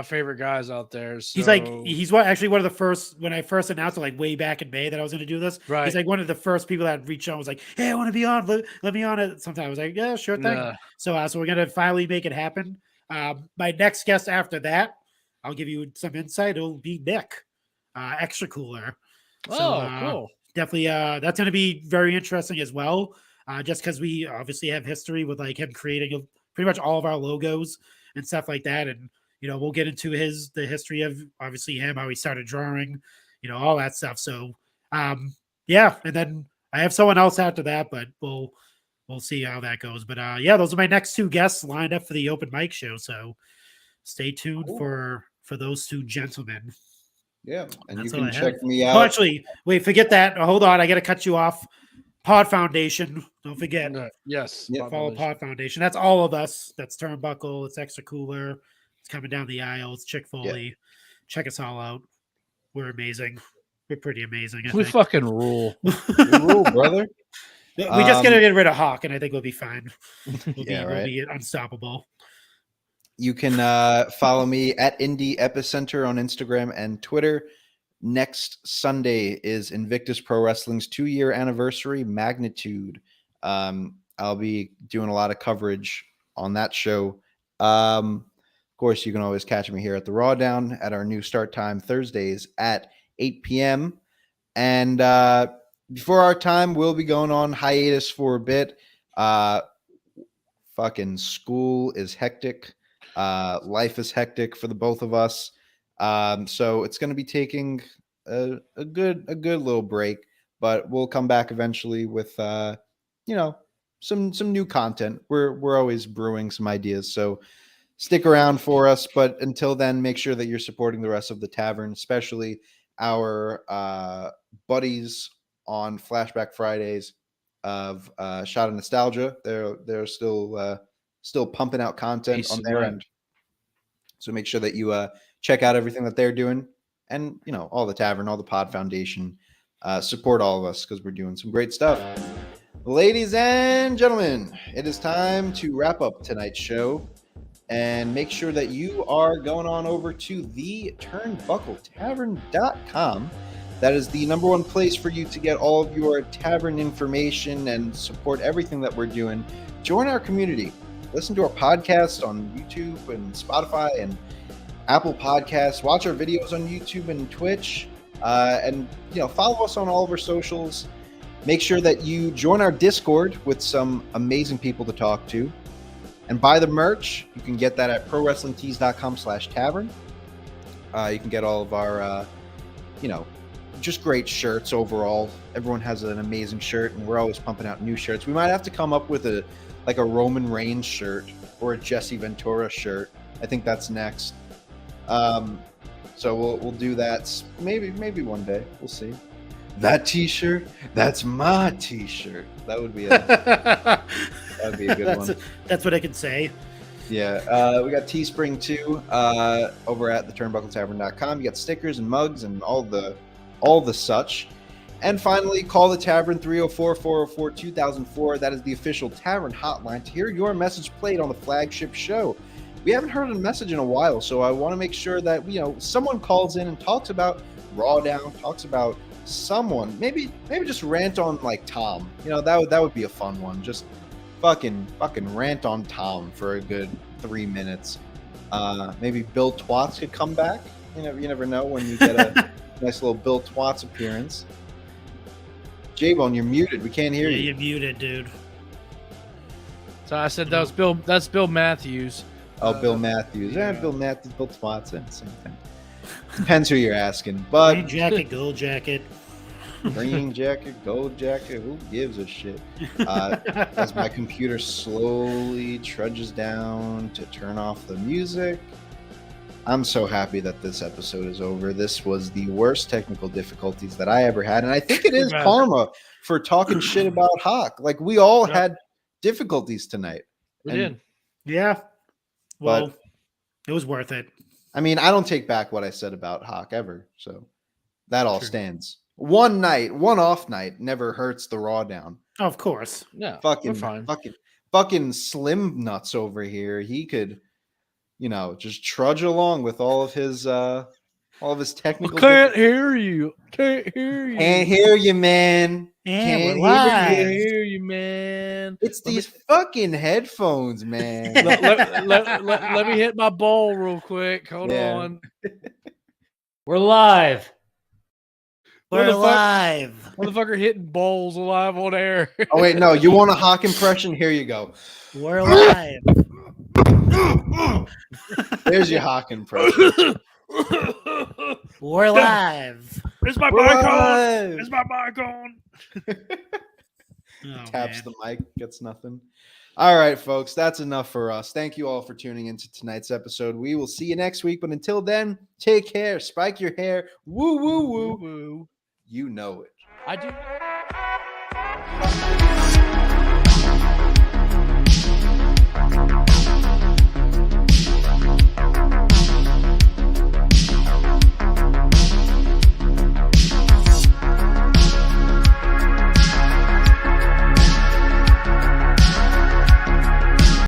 favorite guys out there. So.
He's one of the first, when I first announced it, like way back in May that I was going to do this. Right. He's like one of the first people that reached out, was like, hey, I want to be on. Let me on it. Sometime I was like, yeah, sure thing. So we're going to finally make it happen. My next guest after that, I'll give you some insight. It'll be Nick, Extra Cooler.
Cool.
Definitely, that's going to be very interesting as well. Just because we obviously have history with like him creating pretty much all of our logos and stuff like that, and we'll get into the history of obviously him, how he started drawing, all that stuff. So, and then I have someone else after that, but we'll see how that goes. But those are my next two guests lined up for the open mic show. So stay tuned for those two gentlemen.
Yeah, and
that's
you can check
have.
me out.
Oh, actually, wait, forget that. Hold on, I got to cut you off. Pod Foundation, don't forget.
Yes,
follow Pod Foundation. That's all of us. That's Turnbuckle. It's Extra Cooler. It's coming down the aisle. It's Chick Foley. Yeah. Check us all out. We're amazing. We're pretty amazing.
We fucking rule.
We rule, brother.
We just got to get rid of Hawk, and I think we'll be fine. We'll be unstoppable.
You can follow me at Indie Epicenter on Instagram and Twitter. Next Sunday is Invictus Pro Wrestling's 2-year anniversary, Magnitude. I'll be doing a lot of coverage on that show. Of course, you can always catch me here at the Rawdown at our new start time Thursdays at 8 p.m. And before our time, we'll be going on hiatus for a bit. Fucking school is hectic. Life is hectic for the both of us. So it's going to be taking a good little break, but we'll come back eventually with some new content. We're always brewing some ideas, so stick around for us. But until then, make sure that you're supporting the rest of the tavern, especially our buddies on Flashback Fridays of Shot of Nostalgia. They're still pumping out content on their end. So make sure that you check out everything that they're doing, and all the tavern, all the Pod Foundation, support all of us because we're doing some great stuff. Ladies and gentlemen, it is time to wrap up tonight's show, and make sure that you are going on over to the TurnbuckleTavern.com. That is the number one place for you to get all of your tavern information and support everything that we're doing. Join our community. Listen to our podcast on YouTube and Spotify and Apple Podcasts. Watch our videos on YouTube and Twitch. And follow us on all of our socials. Make sure that you join our Discord with some amazing people to talk to. And buy the merch. You can get that at prowrestlingtees.com/tavern. You can get all of our, just great shirts overall. Everyone has an amazing shirt, and we're always pumping out new shirts. We might have to come up with a Roman Reigns shirt or a Jesse Ventura shirt. I think that's next. So we'll do that maybe one day. We'll see. That T-shirt, that's my T-shirt. That would be a good one.
That's what I could say.
Yeah, we got Teespring too over at theturnbuckletavern.com. You got stickers and mugs and all the such. And finally, call the Tavern 304-404-2004. That is the official Tavern hotline to hear your message played on the flagship show. We haven't heard a message in a while, so I want to make sure that someone calls in and talks about Rawdown, talks about someone, maybe just rant on like Tom. That would be a fun one. Just fucking rant on Tom for a good 3 minutes. Maybe Bill Twats could come back. You never know when you get a nice little Bill Twats appearance. J-Bone, you're muted. We can't hear you.
You're muted, dude.
So I said that's Bill Matthews.
Oh, Bill Matthews. Yeah, Bill Matthews, Bill Twatson, same thing. Depends who you're asking. But
green jacket, gold jacket.
Green jacket, gold jacket. Who gives a shit? As my computer slowly trudges down to turn off the music. I'm so happy that this episode is over. This was the worst technical difficulties that I ever had. And I think it is karma for talking shit about Hawk. Like, we all had difficulties tonight.
We did.
Yeah. Well, it was worth it.
I mean, I don't take back what I said about Hawk ever. So that all stands. One night, one off night never hurts the Rawdown.
Oh, of course.
Yeah.
Fucking Slim Nuts over here. He could, just trudge along with all of his technical.
Can't hear you. Can't hear you.
Can't hear you, man.
Can't
hear you, man.
It's these fucking headphones, man.
let me hit my ball real quick. Hold on.
We're live.
We're live.
Motherfucker hitting balls live on air.
Oh, wait, no. You want a Hawk impression? Here you go.
We're live.
There's your Hawk impression.
We're live.
Is my mic on? Is my mic on?
Taps the mic, gets nothing. All right, folks, that's enough for us. Thank you all for tuning into tonight's episode. We will see you next week, but until then, take care, spike your hair, woo, woo, woo, woo. You know it.
I do.